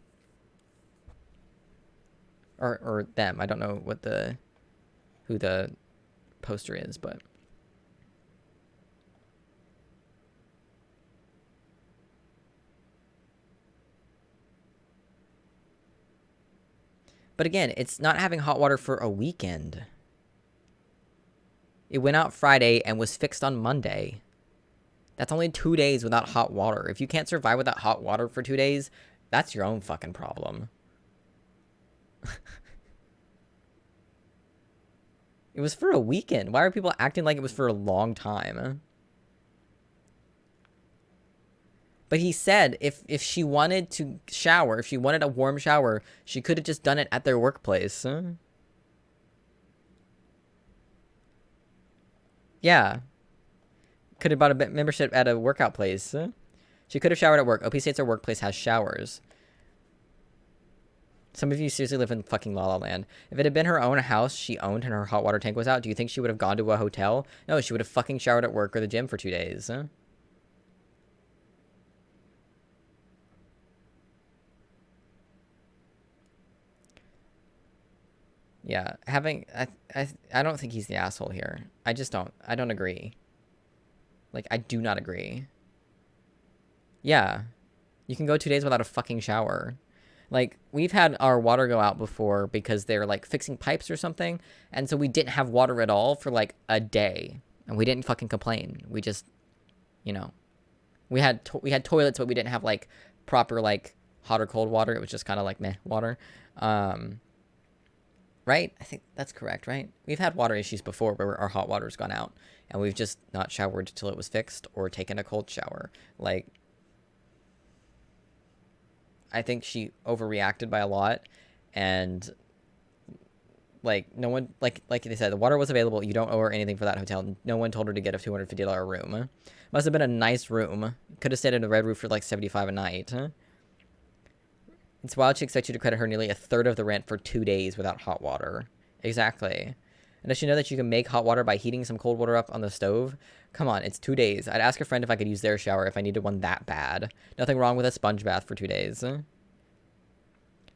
A: Or them. I don't know who the poster is, but again, it's not having hot water for a weekend. It went out Friday and was fixed on Monday. That's only 2 days without hot water. If you can't survive without hot water for 2 days, that's your own fucking problem. It was for a weekend. Why are people acting like it was for a long time? But he said if she wanted to shower, if she wanted a warm shower, she could have just done it at their workplace. Yeah. Could have bought a membership at a workout place. She could have showered at work. OP states her workplace has showers. Some of you seriously live in fucking La La Land. If it had been her own house she owned and her hot water tank was out, do you think she would have gone to a hotel? No, she would have fucking showered at work or the gym for 2 days. Yeah, I don't think he's the asshole here. I don't agree. Like, I do not agree. Yeah. You can go 2 days without a fucking shower. Like, we've had our water go out before because they're, like, fixing pipes or something. And so we didn't have water at all for, like, a day. And we didn't fucking complain. We just, you know. We had toilets, but we didn't have, like, proper, like, hot or cold water. It was just kind of, like, meh water. Right? I think that's correct, right? We've had water issues before where our hot water's gone out. And we've just not showered till it was fixed or taken a cold shower. Like, I think she overreacted by a lot, and like no one like they said, the water was available. You don't owe her anything for that hotel. No one told her to get a $250 room. Must have been a nice room. Could have stayed in a red roof for like $75 a night. It's wild she expects you to credit her nearly a third of the rent for 2 days without hot water. Exactly. And does she know that you can make hot water by heating some cold water up on the stove? Come on, it's 2 days. I'd ask a friend if I could use their shower if I needed one that bad. Nothing wrong with a sponge bath for 2 days.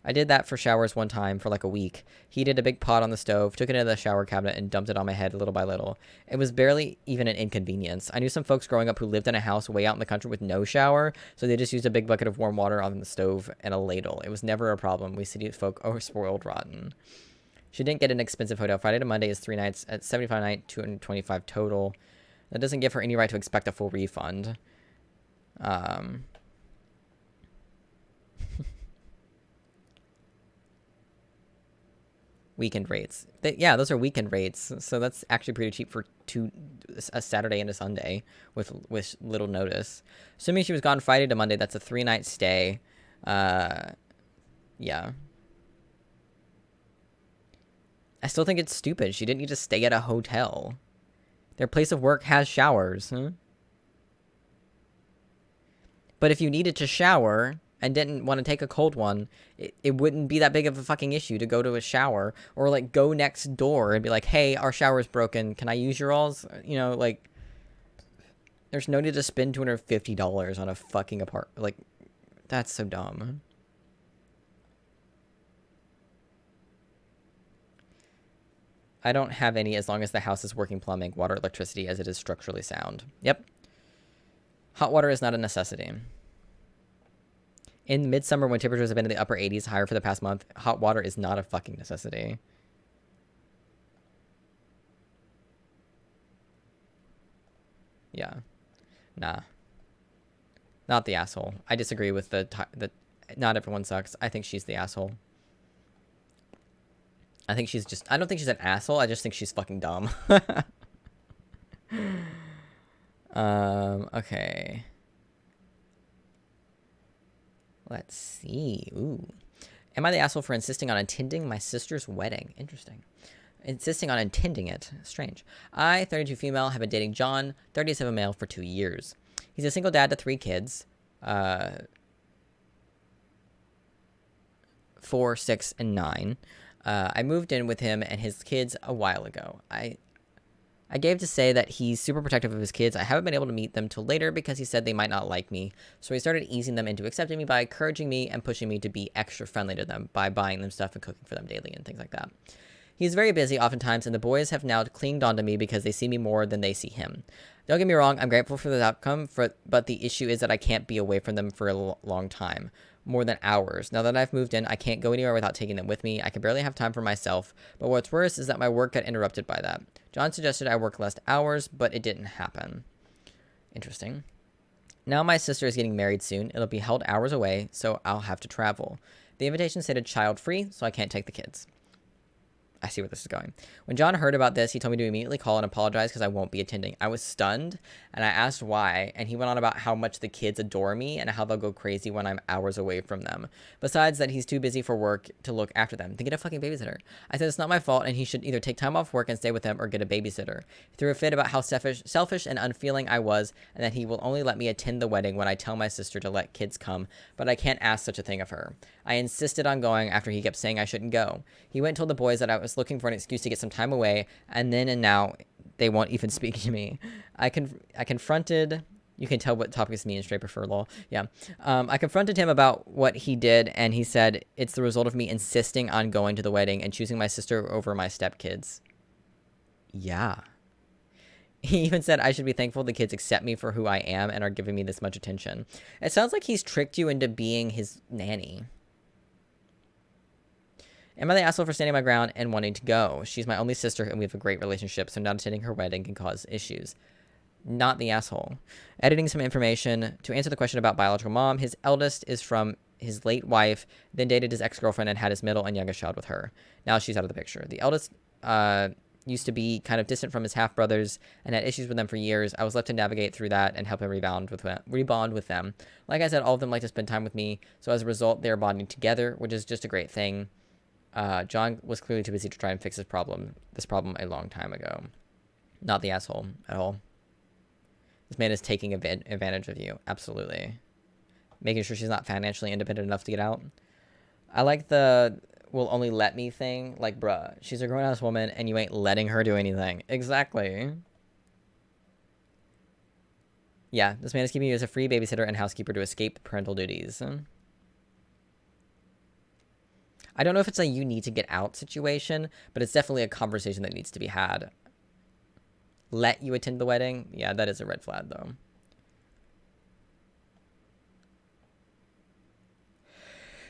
A: I did that for showers one time for like a week. Heated a big pot on the stove, took it into the shower cabinet, and dumped it on my head little by little. It was barely even an inconvenience. I knew some folks growing up who lived in a house way out in the country with no shower, so they just used a big bucket of warm water on the stove and a ladle. It was never a problem. We city folk are spoiled rotten. She didn't get an expensive hotel. Friday to Monday is 3 nights at 75 night, 225 total. That doesn't give her any right to expect a full refund. Weekend rates. Yeah, those are weekend rates. So that's actually pretty cheap for a Saturday and a Sunday with little notice. Assuming she was gone Friday to Monday, that's a 3-night stay. Yeah. I still think it's stupid. She didn't need to stay at a hotel. Their place of work has showers. Huh? But if you needed to shower and didn't want to take a cold one, it wouldn't be that big of a fucking issue to go to a shower or like go next door and be like, hey, our shower's broken. Can I use your alls? You know, like there's no need to spend $250 on a fucking apartment. Like that's so dumb. I don't have any as long as the house is working plumbing, water, electricity, as it is structurally sound. Yep. Hot water is not a necessity. In midsummer, when temperatures have been in the upper 80s, higher for the past month, hot water is not a fucking necessity. Yeah. Nah. Not the asshole. I disagree with the not everyone sucks. I think she's the asshole. I think she's just... I don't think she's an asshole. I just think she's fucking dumb. Okay. Let's see. Ooh. Am I the asshole for insisting on attending my sister's wedding? Interesting. Insisting on attending it. Strange. I, 32 female, have been dating John, 37 male, for 2 years. He's a single dad to 3 kids. 4, 6, and 9. I moved in with him and his kids a while ago. I gave to say that he's super protective of his kids. I haven't been able to meet them till later because he said they might not like me. So he started easing them into accepting me by encouraging me and pushing me to be extra friendly to them by buying them stuff and cooking for them daily and things like that. He's very busy oftentimes, and the boys have now clinged onto me because they see me more than they see him. Don't get me wrong, I'm grateful for the outcome, but the issue is that I can't be away from them for a long time. More than hours. Now that I've moved in, I can't go anywhere without taking them with me. I can barely have time for myself, but what's worse is that my work got interrupted by that. John suggested I work less hours, but it didn't happen. Interesting. Now my sister is getting married soon. It'll be held hours away, so I'll have to travel. The invitation stated child-free, so I can't take the kids. I see where this is going. When John heard about this, he told me to immediately call and apologize because I won't be attending. I was stunned, and I asked why, and he went on about how much the kids adore me and how they'll go crazy when I'm hours away from them. Besides that, he's too busy for work to look after them. Then get a fucking babysitter. I said it's not my fault, and he should either take time off work and stay with them or get a babysitter. He threw a fit about how selfish and unfeeling I was, and that he will only let me attend the wedding when I tell my sister to let kids come, but I can't ask such a thing of her. I insisted on going after he kept saying I shouldn't go. He went and told the boys that I was looking for an excuse to get some time away, and then and now they won't even speak to me. I confronted... You can tell what topics me and Stray prefer, lol. Yeah. I confronted him about what he did, and he said it's the result of me insisting on going to the wedding and choosing my sister over my stepkids. Yeah. He even said I should be thankful the kids accept me for who I am and are giving me this much attention. It sounds like he's tricked you into being his nanny. Am I the asshole for standing my ground and wanting to go? She's my only sister and we have a great relationship, so not attending her wedding can cause issues. Not the asshole. Editing some information. To answer the question about biological mom, his eldest is from his late wife, then dated his ex-girlfriend and had his middle and youngest child with her. Now she's out of the picture. The eldest used to be kind of distant from his half-brothers and had issues with them for years. I was left to navigate through that and help him rebond with them. Like I said, all of them like to spend time with me, so as a result, they're bonding together, which is just a great thing. John was clearly too busy to try and fix this problem a long time ago. Not the asshole at all. This man is taking advantage of you. Absolutely. Making sure she's not financially independent enough to get out. I like the will only let me thing. Like, bruh, she's a grown-ass woman and you ain't letting her do anything. Exactly. Yeah, this man is keeping you as a free babysitter and housekeeper to escape parental duties. I don't know if it's a you need to get out situation, but it's definitely a conversation that needs to be had. Let you attend the wedding? Yeah, that is a red flag, though.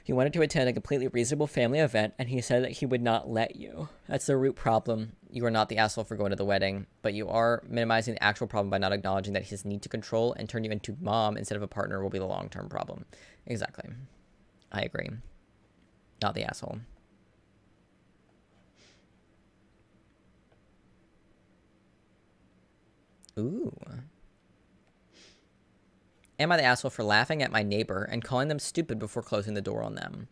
A: You wanted to attend a completely reasonable family event, and he said that he would not let you. That's the root problem. You are not the asshole for going to the wedding, but you are minimizing the actual problem by not acknowledging that his need to control and turn you into mom instead of a partner will be the long-term problem. Exactly. I agree. Not the asshole. Ooh. Am I the asshole for laughing at my neighbor and calling them stupid before closing the door on them?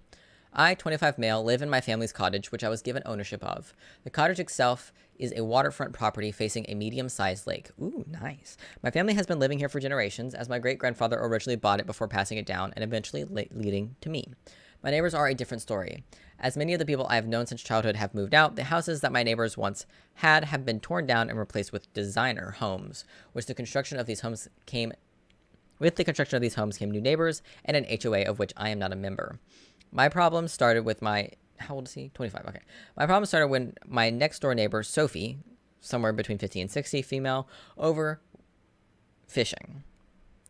A: I, 25 male, live in my family's cottage, which I was given ownership of. The cottage itself is a waterfront property facing a medium-sized lake. Ooh, nice. My family has been living here for generations, as my great-grandfather originally bought it before passing it down and eventually leading to me. My neighbors are a different story. As many of the people I have known since childhood have moved out, the houses that my neighbors once had have been torn down and replaced with designer homes, With the construction of these homes came new neighbors and an HOA of which I am not a member. My problem started with my... How old is he? 25. Okay. My problem started when my next door neighbor, Sophie, somewhere between 50 and 60, female, over fishing.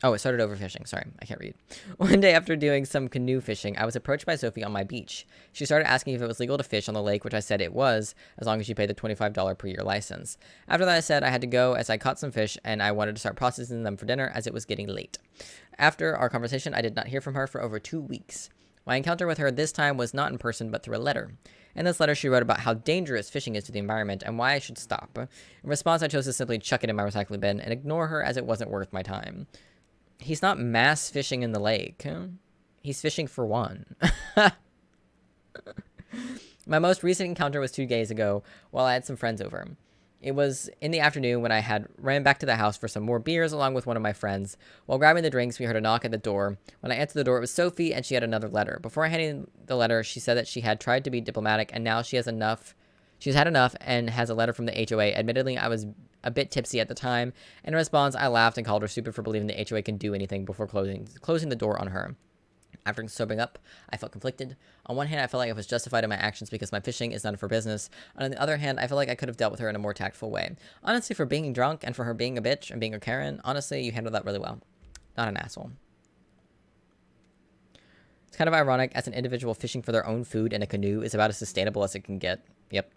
A: Oh, it started overfishing. Sorry, I can't read. One day after doing some canoe fishing, I was approached by Sophie on my beach. She started asking if it was legal to fish on the lake, which I said it was, as long as you pay the $25 per year license. After that, I said I had to go as I caught some fish and I wanted to start processing them for dinner as it was getting late. After our conversation, I did not hear from her for over 2 weeks. My encounter with her this time was not in person, but through a letter. In this letter, she wrote about how dangerous fishing is to the environment and why I should stop. In response, I chose to simply chuck it in my recycling bin and ignore her as it wasn't worth my time. He's not mass fishing in the lake. He's fishing for one. My most recent encounter was 2 days ago while I had some friends over. It was in the afternoon when I had ran back to the house for some more beers along with one of my friends. While grabbing the drinks, we heard a knock at the door. When I answered the door, it was Sophie, and she had another letter. Before handing the letter, she said that she had tried to be diplomatic, and now she has enough. She's had enough and has a letter from the HOA. Admittedly, I was a bit tipsy at the time. In response, I laughed and called her stupid for believing the HOA can do anything before closing the door on her. After sobering up, I felt conflicted. On one hand, I felt like I was justified in my actions because my fishing is none of her business. On the other hand, I felt like I could have dealt with her in a more tactful way. Honestly, for being drunk and for her being a bitch and being a Karen, honestly, you handled that really well. Not an asshole. It's kind of ironic, as an individual fishing for their own food in a canoe is about as sustainable as it can get. Yep.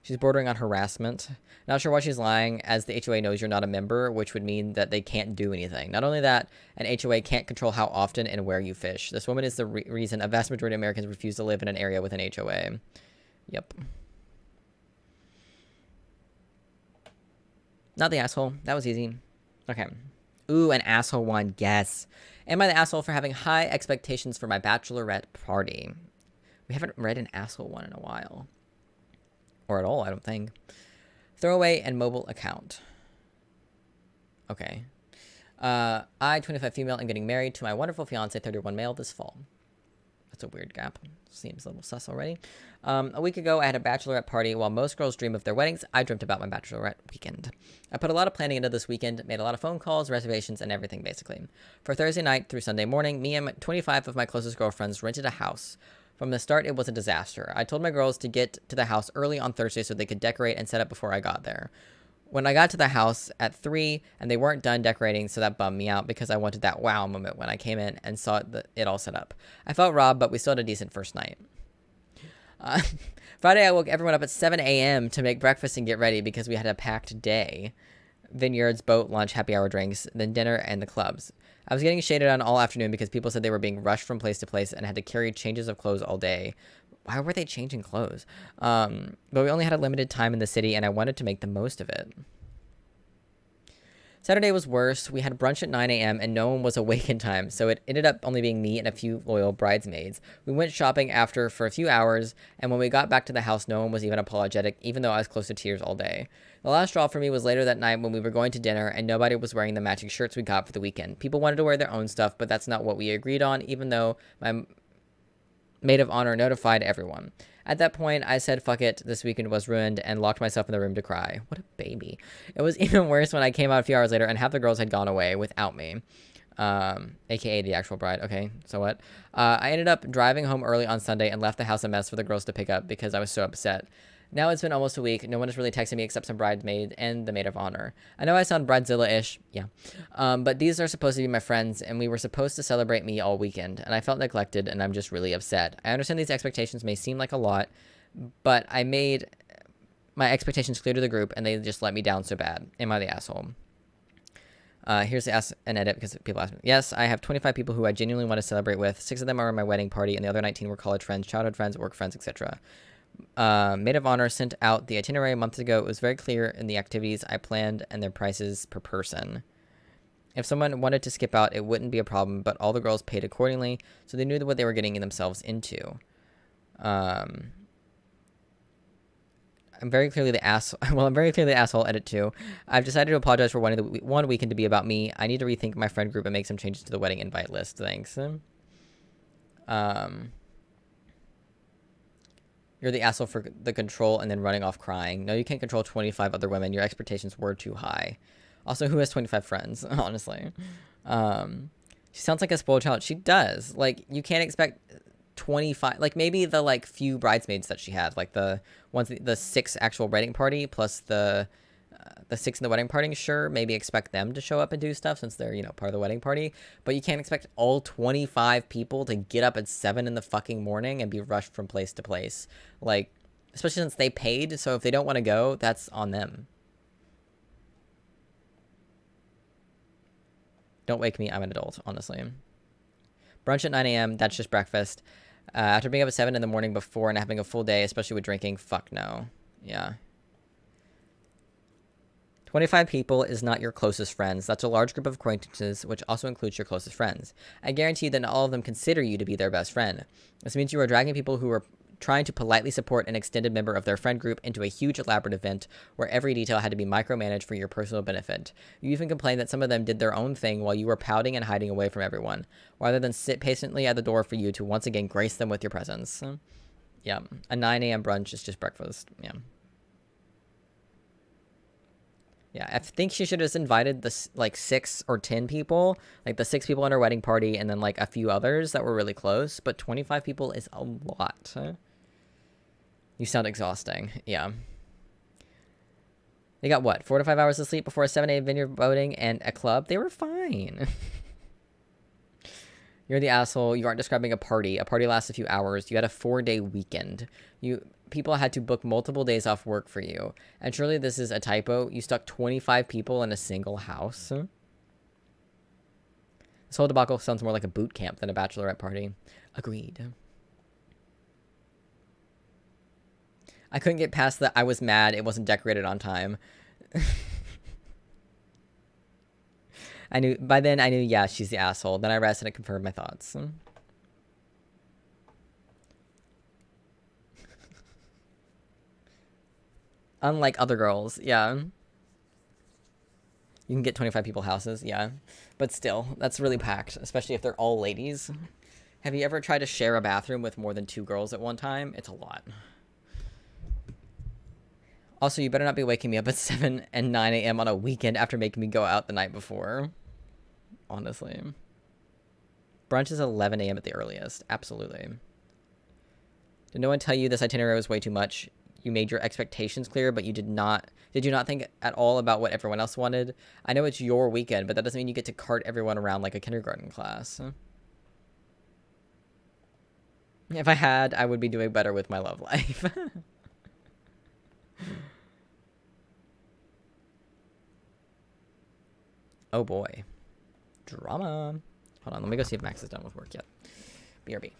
A: She's bordering on harassment. Not sure why she's lying, as the HOA knows you're not a member, which would mean that they can't do anything. Not only that, an HOA can't control how often and where you fish. This woman is the reason a vast majority of Americans refuse to live in an area with an HOA. Yep. Not the asshole. That was easy. Okay. Ooh, an asshole one. Yes. Am I the asshole for having high expectations for my bachelorette party? We haven't read an asshole one in a while. Or at all, I don't think. Throwaway and mobile account. Okay. I, 25 female, am getting married to my wonderful fiance, 31 male, this fall. That's a weird gap. Seems a little sus already. A week ago, I had a bachelorette party. While most girls dream of their weddings, I dreamt about my bachelorette weekend. I put a lot of planning into this weekend, made a lot of phone calls, reservations, and everything, basically. For Thursday night through Sunday morning, me and 25 of my closest girlfriends rented a house. From the start, it was a disaster. I told my girls to get to the house early on Thursday so they could decorate and set up before I got there. When I got to the house at 3 and they weren't done decorating, so that bummed me out because I wanted that wow moment when I came in and saw it all set up. I felt robbed, but we still had a decent first night. Friday, I woke everyone up at 7 a.m. to make breakfast and get ready because we had a packed day. Vineyards, boat, lunch, happy hour drinks, then dinner, and the clubs. I was getting shaded on all afternoon because people said they were being rushed from place to place and had to carry changes of clothes all day. Why were they changing clothes? But we only had a limited time in the city, and I wanted to make the most of it. Saturday was worse. We had brunch at 9 a.m. and no one was awake in time, so it ended up only being me and a few loyal bridesmaids. We went shopping after for a few hours, and when we got back to the house, no one was even apologetic, even though I was close to tears all day. The last straw for me was later that night when we were going to dinner, and nobody was wearing the matching shirts we got for the weekend. People wanted to wear their own stuff, but that's not what we agreed on, even though my maid of honor notified everyone. At that point, I said fuck it, this weekend was ruined, and locked myself in the room to cry. What a baby. It was even worse when I came out a few hours later and half the girls had gone away without me. AKA the actual bride. Okay, so what? I ended up driving home early on Sunday and left the house a mess for the girls to pick up because I was so upset. Now it's been almost a week. No one has really texted me except some bridesmaid and the maid of honor. I know I sound bridezilla-ish, yeah. But these are supposed to be my friends, and we were supposed to celebrate me all weekend, and I felt neglected, and I'm just really upset. I understand these expectations may seem like a lot, but I made my expectations clear to the group, and they just let me down so bad. Am I the asshole? Here's an edit because people ask me. Yes, I have 25 people who I genuinely want to celebrate with. 6 of them are in my wedding party, and the other 19 were college friends, childhood friends, work friends, etc. Maid of Honor sent out the itinerary a month ago. It was very clear in the activities I planned and their prices per person. If someone wanted to skip out, it wouldn't be a problem, but all the girls paid accordingly, so they knew what they were getting themselves into. I'm very clearly the asshole. Well, I'm very clearly the asshole. Edit 2. I've decided to apologize for wanting the one weekend to be about me. I need to rethink my friend group and make some changes to the wedding invite list. Thanks. You're the asshole for the control and then running off crying. No, you can't control 25 other women. Your expectations were too high. Also, who has 25 friends? Honestly. She sounds like a spoiled child. She does. Like, you can't expect 25. Like, maybe the, like, few bridesmaids that she had. Like, the 6 actual wedding party plus the 6 in the wedding party, sure, maybe expect them to show up and do stuff since they're, part of the wedding party. But you can't expect all 25 people to get up at 7 in the fucking morning and be rushed from place to place. Like, especially since they paid, so if they don't want to go, that's on them. Don't wake me, I'm an adult, honestly. Brunch at 9 a.m., that's just breakfast. After being up at 7 in the morning before and having a full day, especially with drinking, fuck no. Yeah. 25 people is not your closest friends. That's a large group of acquaintances, which also includes your closest friends. I guarantee you that not all of them consider you to be their best friend. This means you are dragging people who are trying to politely support an extended member of their friend group into a huge elaborate event where every detail had to be micromanaged for your personal benefit. You even complained that some of them did their own thing while you were pouting and hiding away from everyone, rather than sit patiently at the door for you to once again grace them with your presence. Yeah, a 9 a.m. brunch is just breakfast. Yeah. Yeah, I think she should have just invited the, 6 or 10 people, like the 6 people in her wedding party and then, like, a few others that were really close, but 25 people is a lot. You sound exhausting. Yeah. They got, what, 4 to 5 hours of sleep before a 7 a.m. vineyard boating and a club? They were fine. You're the asshole. You aren't describing a party. A party lasts a few hours. You had a 4-day weekend. People had to book multiple days off work for you. And surely this is a typo. You stuck 25 people in a single house. This whole debacle sounds more like a boot camp than a bachelorette party. Agreed. I couldn't get past the I was mad it wasn't decorated on time. By then I knew, yeah, she's the asshole. Then I rested and confirmed my thoughts. Unlike other girls, yeah. You can get 25 people houses, yeah. But still, that's really packed, especially if they're all ladies. Have you ever tried to share a bathroom with more than 2 girls at one time? It's a lot. Also, you better not be waking me up at 7 and 9 a.m. on a weekend after making me go out the night before. Honestly. Brunch is 11 a.m. at the earliest. Absolutely. Did no one tell you this itinerary was way too much? You made your expectations clear, but did you not think at all about what everyone else wanted? I know it's your weekend, but that doesn't mean you get to cart everyone around like a kindergarten class. If I had, I would be doing better with my love life. Oh boy. Drama. Hold on, let me go see if Max is done with work yet. BRB.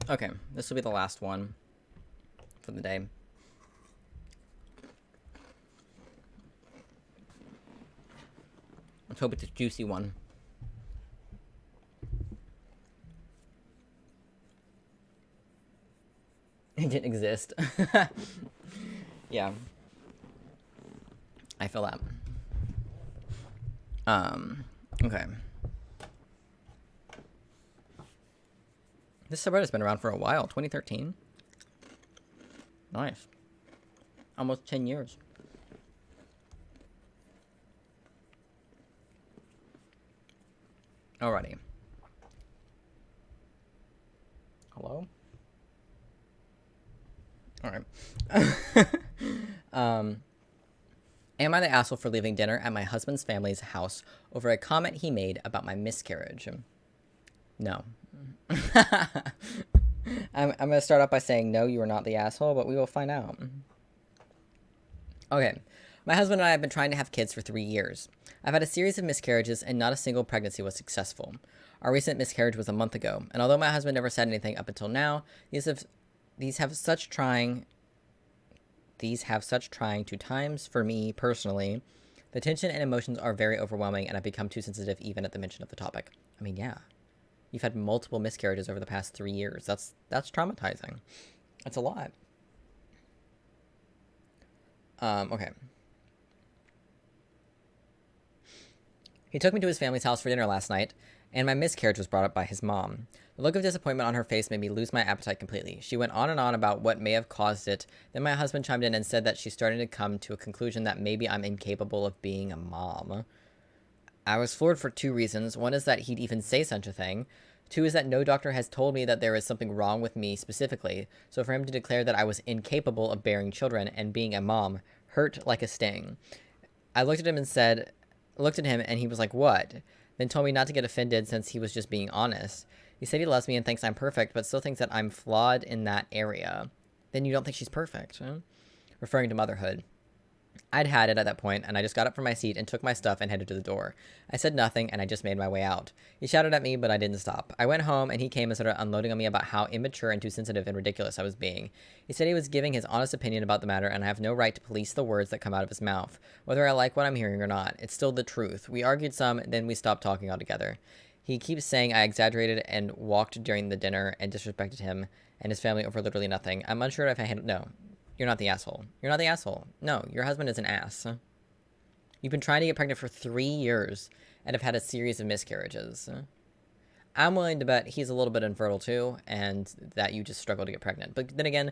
A: Okay, this will be the last one for the day. Let's hope it's a juicy one. It didn't exist. Yeah. I feel that. Okay. This subreddit's been around for a while. 2013. Nice. Almost 10 years. Alrighty. Hello? Alright. Am I the asshole for leaving dinner at my husband's family's house over a comment he made about my miscarriage? No. I'm going to start off by saying no, you are not the asshole, but we will find out. Okay. My husband and I have been trying to have kids for 3 years. I've had a series of miscarriages and not a single pregnancy was successful. Our recent miscarriage was a month ago, and although my husband never said anything up until now, these have such trying to times for me personally. The tension and emotions are very overwhelming, and I've become too sensitive even at the mention of the topic. I mean, yeah. You've had multiple miscarriages over the past 3 years. That's traumatizing. That's a lot. Okay. He took me to his family's house for dinner last night, and my miscarriage was brought up by his mom. The look of disappointment on her face made me lose my appetite completely. She went on and on about what may have caused it. Then my husband chimed in and said that she's starting to come to a conclusion that maybe I'm incapable of being a mom. I was floored for 2 reasons. One is that he'd even say such a thing. 2 is that no doctor has told me that there is something wrong with me specifically. So for him to declare that I was incapable of bearing children and being a mom hurt like a sting. I looked at him and he was like, "What?" Then told me not to get offended since he was just being honest. He said he loves me and thinks I'm perfect, but still thinks that I'm flawed in that area. Then you don't think she's perfect, huh? Referring to motherhood. I'd had it at that point, and I just got up from my seat and took my stuff and headed to the door. I said nothing, and I just made my way out. He shouted at me, but I didn't stop. I went home, and he came and started unloading on me about how immature and too sensitive and ridiculous I was being. He said he was giving his honest opinion about the matter, and I have no right to police the words that come out of his mouth. Whether I like what I'm hearing or not, it's still the truth. We argued some, then we stopped talking altogether. He keeps saying I exaggerated and walked during the dinner and disrespected him and his family over literally nothing. I'm unsure if I handled... No. You're not the asshole. You're not the asshole. No, your husband is an ass. You've been trying to get pregnant for 3 years and have had a series of miscarriages. I'm willing to bet he's a little bit infertile too, and that you just struggle to get pregnant. But then again,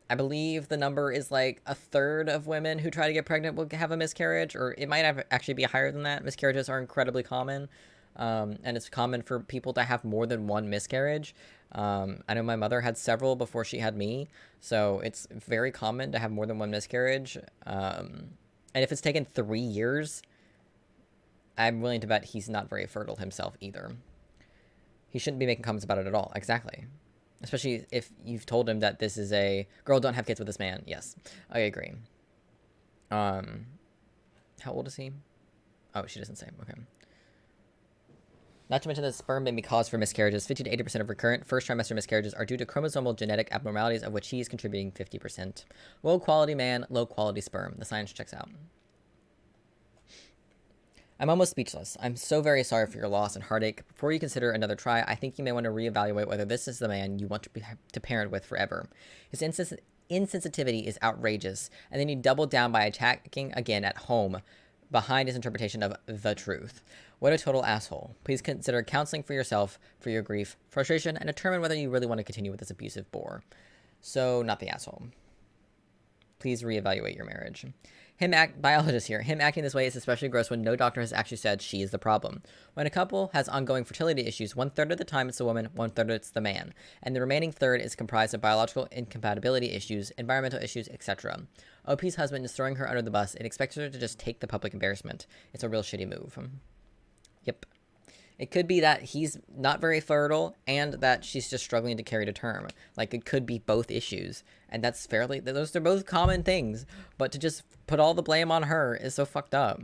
A: I believe the number is like a third of women who try to get pregnant will have a miscarriage, or it might actually be higher than that. Miscarriages are incredibly common, and it's common for people to have more than one miscarriage. I know my mother had several before she had me, so it's very common to have more than one miscarriage. And if it's taken 3 years, I'm willing to bet he's not very fertile himself either. He shouldn't be making comments about it at all. Exactly. Especially if you've told him that this is a girl, don't have kids with this man. Yes, I agree. How old is he? Oh, she doesn't say. Okay. Not to mention that sperm may be cause for miscarriages. 50 to 80% of recurrent first trimester miscarriages are due to chromosomal genetic abnormalities, of which he is contributing 50%. Low quality man, low quality sperm. The science checks out. I'm almost speechless. I'm so very sorry for your loss and heartache. Before you consider another try, I think you may want to reevaluate whether this is the man you want to parent with forever. His insensitivity is outrageous, and then you double down by attacking again at home behind his interpretation of the truth. What a total asshole. Please consider counseling for yourself, for your grief, frustration, and determine whether you really want to continue with this abusive bore. So, not the asshole. Please reevaluate your marriage. Biologist here. Him acting this way is especially gross when no doctor has actually said she is the problem. When a couple has ongoing fertility issues, 1/3 of the time it's the woman, 1/3 it's the man, and the remaining third is comprised of biological incompatibility issues, environmental issues, etc. OP's husband is throwing her under the bus and expects her to just take the public embarrassment. It's a real shitty move. Yep. It could be that he's not very fertile and that she's just struggling to carry to term. Like, it could be both issues. And that's those are both common things. But to just put all the blame on her is so fucked up.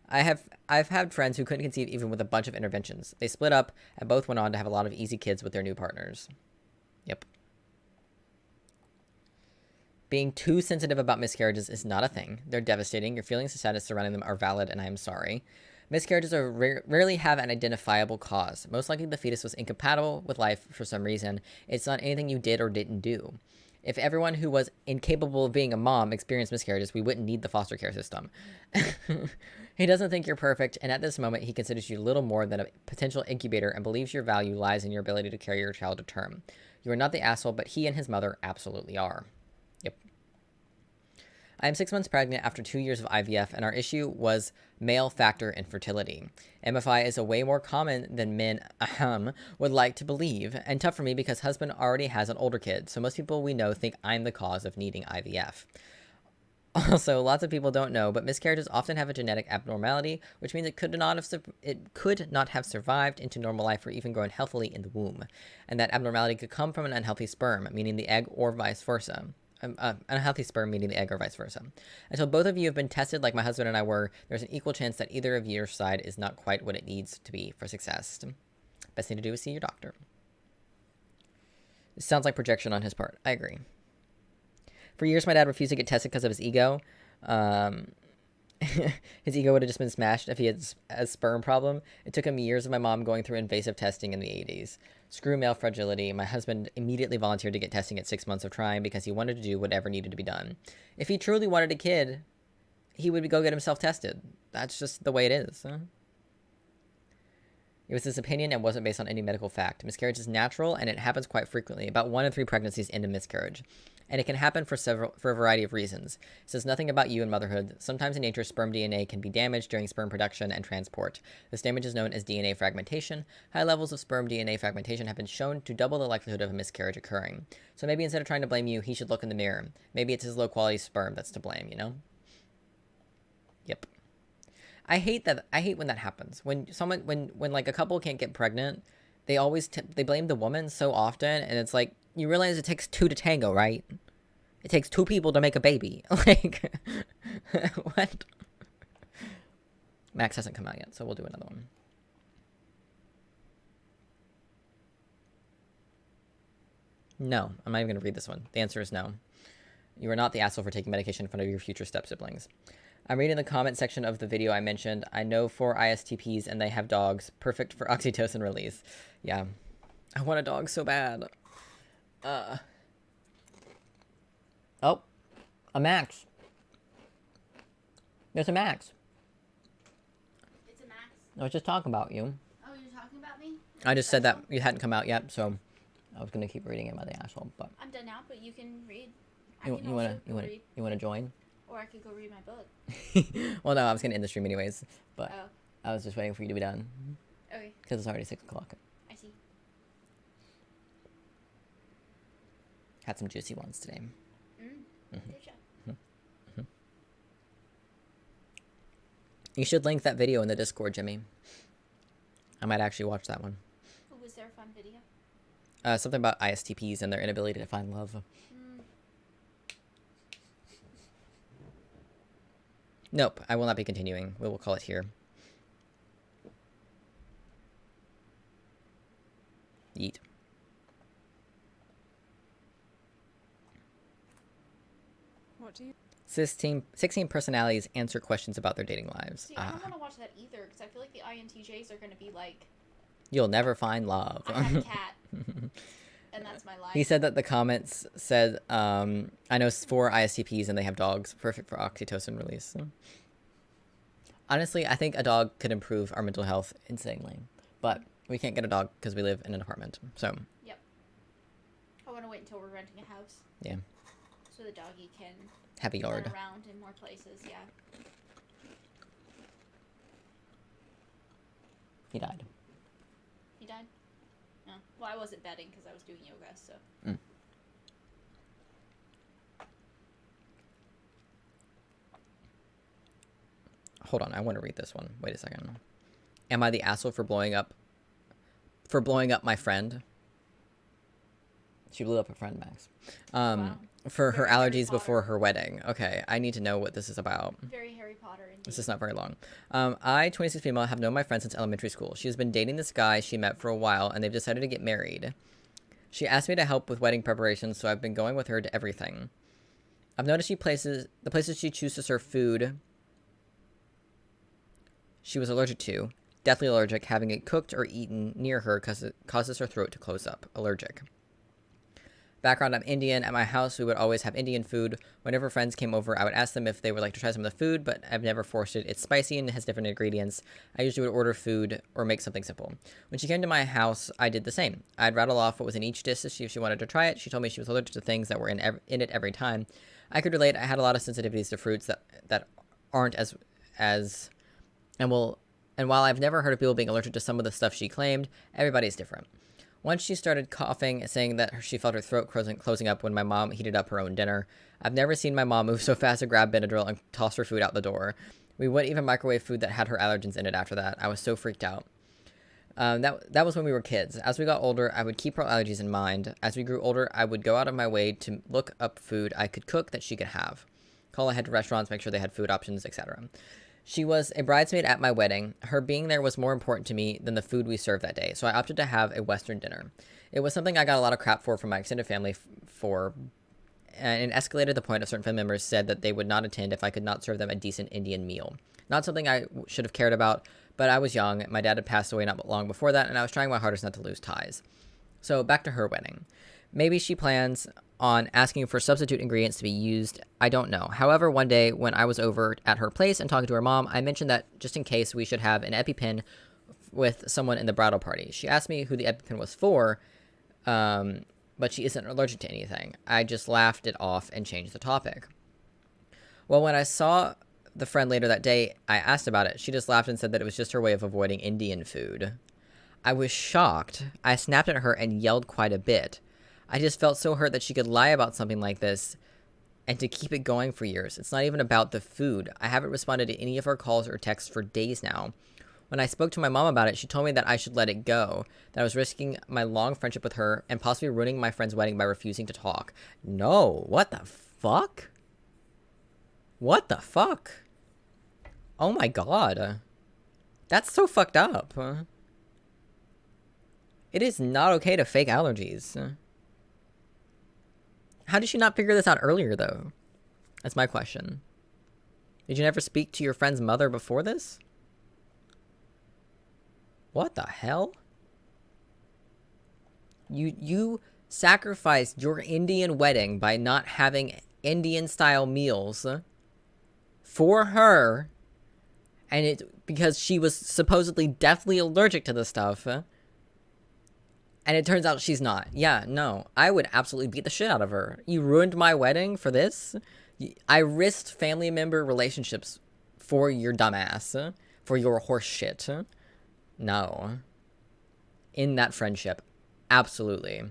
A: I've had friends who couldn't conceive even with a bunch of interventions. They split up and both went on to have a lot of easy kids with their new partners. Yep. Being too sensitive about miscarriages is not a thing. They're devastating. Your feelings and sadness surrounding them are valid, and I am sorry. Miscarriages are rarely have an identifiable cause. Most likely the fetus was incompatible with life for some reason. It's not anything you did or didn't do. If everyone who was incapable of being a mom experienced miscarriages, we wouldn't need the foster care system. He doesn't think you're perfect, and at this moment, he considers you little more than a potential incubator and believes your value lies in your ability to carry your child to term. You are not the asshole, but he and his mother absolutely are. Yep. I am 6 months pregnant after 2 years of IVF, and our issue was male factor infertility. MFI is a way more common than men would like to believe, and tough for me because husband already has an older kid, so most people we know think I'm the cause of needing IVF. Also, lots of people don't know, but miscarriages often have a genetic abnormality, which means it could not have survived into normal life or even grown healthily in the womb. And that abnormality could come from an unhealthy sperm, meaning the egg or vice versa. Unhealthy sperm meaning the egg or vice versa. Until both of you have been tested like my husband and I were, there's an equal chance that either of your side is not quite what it needs to be for success. Best thing to do is see your doctor. This sounds like projection on his part. I agree. For years, my dad refused to get tested because of his ego. His ego would have just been smashed if he had a sperm problem. It took him years of my mom going through invasive testing in the 80s. Screw male fragility. My husband immediately volunteered to get testing at 6 months of trying because he wanted to do whatever needed to be done. If he truly wanted a kid, he would go get himself tested. That's just the way it is. Huh? It was his opinion and wasn't based on any medical fact. Miscarriage is natural, and it happens quite frequently. About 1 in 3 pregnancies end in miscarriage. And it can happen for a variety of reasons. It says nothing about you and motherhood. Sometimes in nature, sperm DNA can be damaged during sperm production and transport. This damage is known as DNA fragmentation. High levels of sperm DNA fragmentation have been shown to double the likelihood of a miscarriage occurring. So maybe instead of trying to blame you, he should look in the mirror. Maybe it's his low-quality sperm that's to blame, you know? Yep. I hate when that happens. When like a couple can't get pregnant, they always they blame the woman so often, and it's like, you realize it takes 2 to tango, right? It takes 2 people to make a baby. Like, what? Max hasn't come out yet, so we'll do another one. No, I'm not even going to read this one. The answer is no. You are not the asshole for taking medication in front of your future step-siblings. I'm reading the comment section of the video I mentioned. I know 4 ISTPs and they have dogs. Perfect for oxytocin release. Yeah. I want a dog so bad. Oh, a Max. There's a Max.
E: It's a Max.
A: I was just talking about you.
E: Oh, you're talking about me?
A: I just said that you hadn't come out yet, so I was gonna keep reading it by the asshole. But
E: I'm done now, but you can read.
A: you wanna join?
E: Or I could go read my book.
A: Well, no, I was gonna end the stream anyways, but
E: Oh.
A: I was just waiting for you to be done
E: Okay,
A: because it's already 6 o'clock.
E: I see.
A: Had some juicy ones today.
E: Good job.
A: You should link that video in the Discord, Jimmy. I might actually watch that one.
E: Oh, was there a fun video?
A: Something about ISTPs and their inability to find love. Nope, I will not be continuing. We will call it here. Yeet. 16 personalities answer questions about their dating lives.
E: See, I don't want to watch that either, because I feel like the INTJs are going to be like,
A: You'll never find love.
E: I have a cat, and that's my life.
A: He said that the comments said, I know 4 ISTPs and they have dogs. Perfect for oxytocin release. Honestly, I think a dog could improve our mental health insanely. But we can't get a dog because we live in an apartment. So,
E: Yep. I want to wait until we're renting a house.
A: yeah.
E: So the doggy can
A: Have a yard.
E: run around in more places, yeah.
A: He died.
E: He died? No. Well, I wasn't betting because I was doing yoga, so.
A: Hold on, I want to read this one. Wait a second. Am I the asshole for blowing up my friend? She blew up a friend, Max.
E: Wow.
A: For her
E: Very Harry
A: allergies before
E: Potter.
A: her wedding. Okay, I need to know what this is about.
E: Very Harry Potter indeed.
A: This is not very long. I, 26 female, have known my friend since elementary school. She has been dating this guy she met for a while, and they've decided to get married. She asked me to help with wedding preparations, so I've been going with her to everything. I've noticed the places she chooses to serve food she was allergic to. Deathly allergic, having it cooked or eaten near her causes her throat to close up. Allergic. Background, I'm Indian. At my house, we would always have Indian food. Whenever friends came over, I would ask them if they would like to try some of the food, but I've never forced it. It's spicy and has different ingredients. I usually would order food or make something simple. When she came to my house, I did the same. I'd rattle off what was in each dish to see if she wanted to try it. She told me she was allergic to things that were in it every time. I could relate. I had a lot of sensitivities to fruits that aren't and while I've never heard of people being allergic to some of the stuff she claimed, everybody's different. Once she started coughing, saying that she felt her throat closing up when my mom heated up her own dinner. I've never seen my mom move so fast to grab Benadryl and toss her food out the door. We wouldn't even microwave food that had her allergens in it after that. I was so freaked out. That was when we were kids. As we got older, I would keep her allergies in mind. As we grew older, I would go out of my way to look up food I could cook that she could have. Call ahead to restaurants, make sure they had food options, etc. She was a bridesmaid at my wedding. Her being there was more important to me than the food we served that day, so I opted to have a Western dinner. It was something I got a lot of crap for from my extended family and it escalated to the point of certain family members said that they would not attend if I could not serve them a decent Indian meal. Not something I should have cared about, but I was young. My dad had passed away not long before that, and I was trying my hardest not to lose ties. So back to her wedding. Maybe she plans on asking for substitute ingredients to be used. I don't know. However, one day when I was over at her place and talking to her mom, I mentioned that just in case we should have an EpiPen with someone in the bridal party. She asked me who the EpiPen was for, but she isn't allergic to anything. I just laughed it off and changed the topic. Well, when I saw the friend later that day, I asked about it. She just laughed and said that it was just her way of avoiding Indian food. I was shocked. I snapped at her and yelled quite a bit. I just felt so hurt that she could lie about something like this and to keep it going for years. It's not even about the food. I haven't responded to any of her calls or texts for days now. When I spoke to my mom about it, she told me that I should let it go, that I was risking my long friendship with her and possibly ruining my friend's wedding by refusing to talk. No, what the fuck? What the fuck? Oh my god. That's so fucked up. It is not okay to fake allergies. How did you not figure this out earlier, though? That's my question. Did you never speak to your friend's mother before this? What the hell? You sacrificed your Indian wedding by not having Indian-style meals for her, and because she was supposedly deathly allergic to the stuff. And it turns out she's not. Yeah, no. I would absolutely beat the shit out of her. You ruined my wedding for this? I risked family member relationships for your dumbass. For your horse shit. No. In that friendship. Absolutely.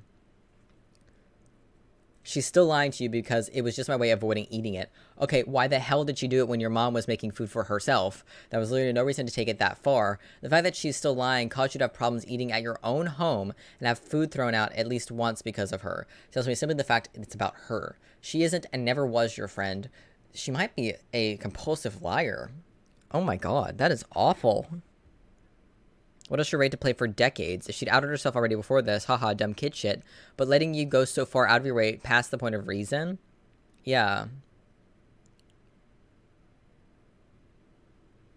A: She's still lying to you because it was just my way of avoiding eating it. Okay, why the hell did she do it when your mom was making food for herself? There was literally no reason to take it that far. The fact that she's still lying caused you to have problems eating at your own home and have food thrown out at least once because of her. It tells me simply the fact it's about her. She isn't and never was your friend. She might be a compulsive liar. Oh my god, that is awful. What a charade to play for decades. If she'd outed herself already before this, haha, dumb kid shit. But letting you go so far out of your way past the point of reason? Yeah.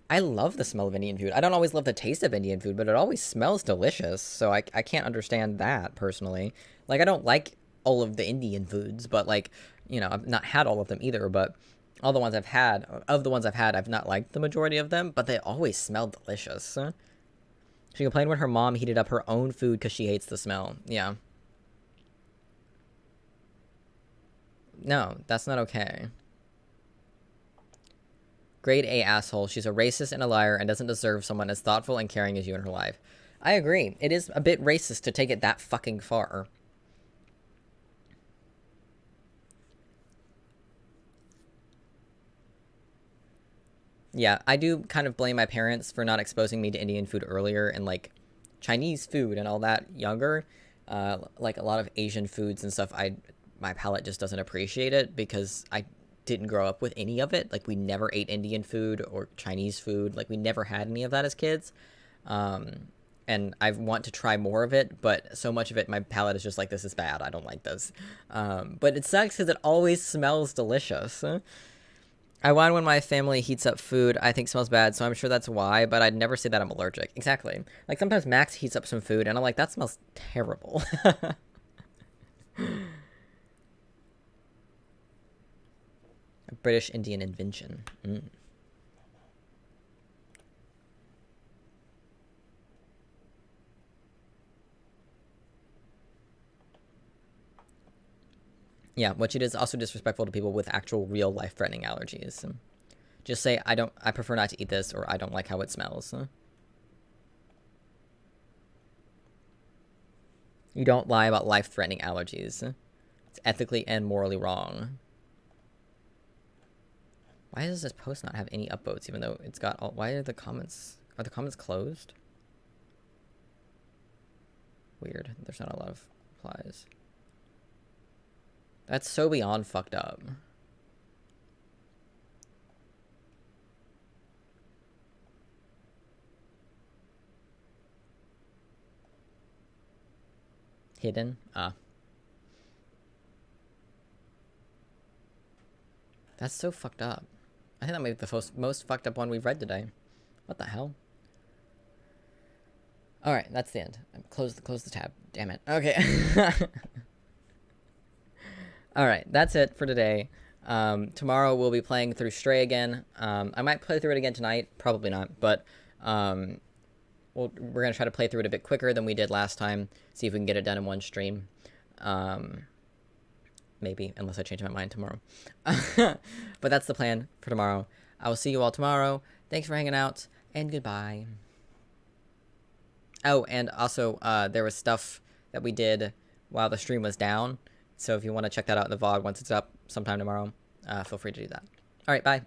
A: I love the smell of Indian food. I don't always love the taste of Indian food, but it always smells delicious. So I can't understand that, personally. Like, I don't like all of the Indian foods, but, like, you know, I've not had all of them either, but all the ones I've had, I've not liked the majority of them, but they always smell delicious. She complained when her mom heated up her own food because she hates the smell. Yeah. No, that's not okay. Grade A asshole. She's a racist and a liar and doesn't deserve someone as thoughtful and caring as you in her life. I agree. It is a bit racist to take it that fucking far. Yeah, I do kind of blame my parents for not exposing me to Indian food earlier and, like, Chinese food and all that younger. Like, a lot of Asian foods and stuff, my palate just doesn't appreciate it because I didn't grow up with any of it. Like, we never ate Indian food or Chinese food. Like, we never had any of that as kids. and I want to try more of it, but so much of it, my palate is just like, this is bad. I don't like this. But it sucks because it always smells delicious. I whine when my family heats up food I think smells bad, so I'm sure that's why, but I'd never say that I'm allergic. Exactly. Like, sometimes Max heats up some food, and I'm like, that smells terrible. A British Indian invention. Yeah, what she did is also disrespectful to people with actual real life-threatening allergies. Just say, I prefer not to eat this, or I don't like how it smells. You don't lie about life-threatening allergies. It's ethically and morally wrong. Why does this post not have any upvotes, even though it's got all... Why are the comments closed? Weird. There's not a lot of replies. That's so beyond fucked up. Hidden? That's so fucked up. I think that might be the most fucked up one we've read today. What the hell? Alright, that's the end. Close the tab. Damn it. Okay. Alright, that's it for today. Tomorrow we'll be playing through Stray again. I might play through it again tonight. Probably not, but we're going to try to play through it a bit quicker than we did last time. See if we can get it done in one stream. Maybe, unless I change my mind tomorrow. But that's the plan for tomorrow. I will see you all tomorrow. Thanks for hanging out, and goodbye. Oh, and also, there was stuff that we did while the stream was down. So if you want to check that out in the VOD once it's up sometime tomorrow, feel free to do that. All right, bye.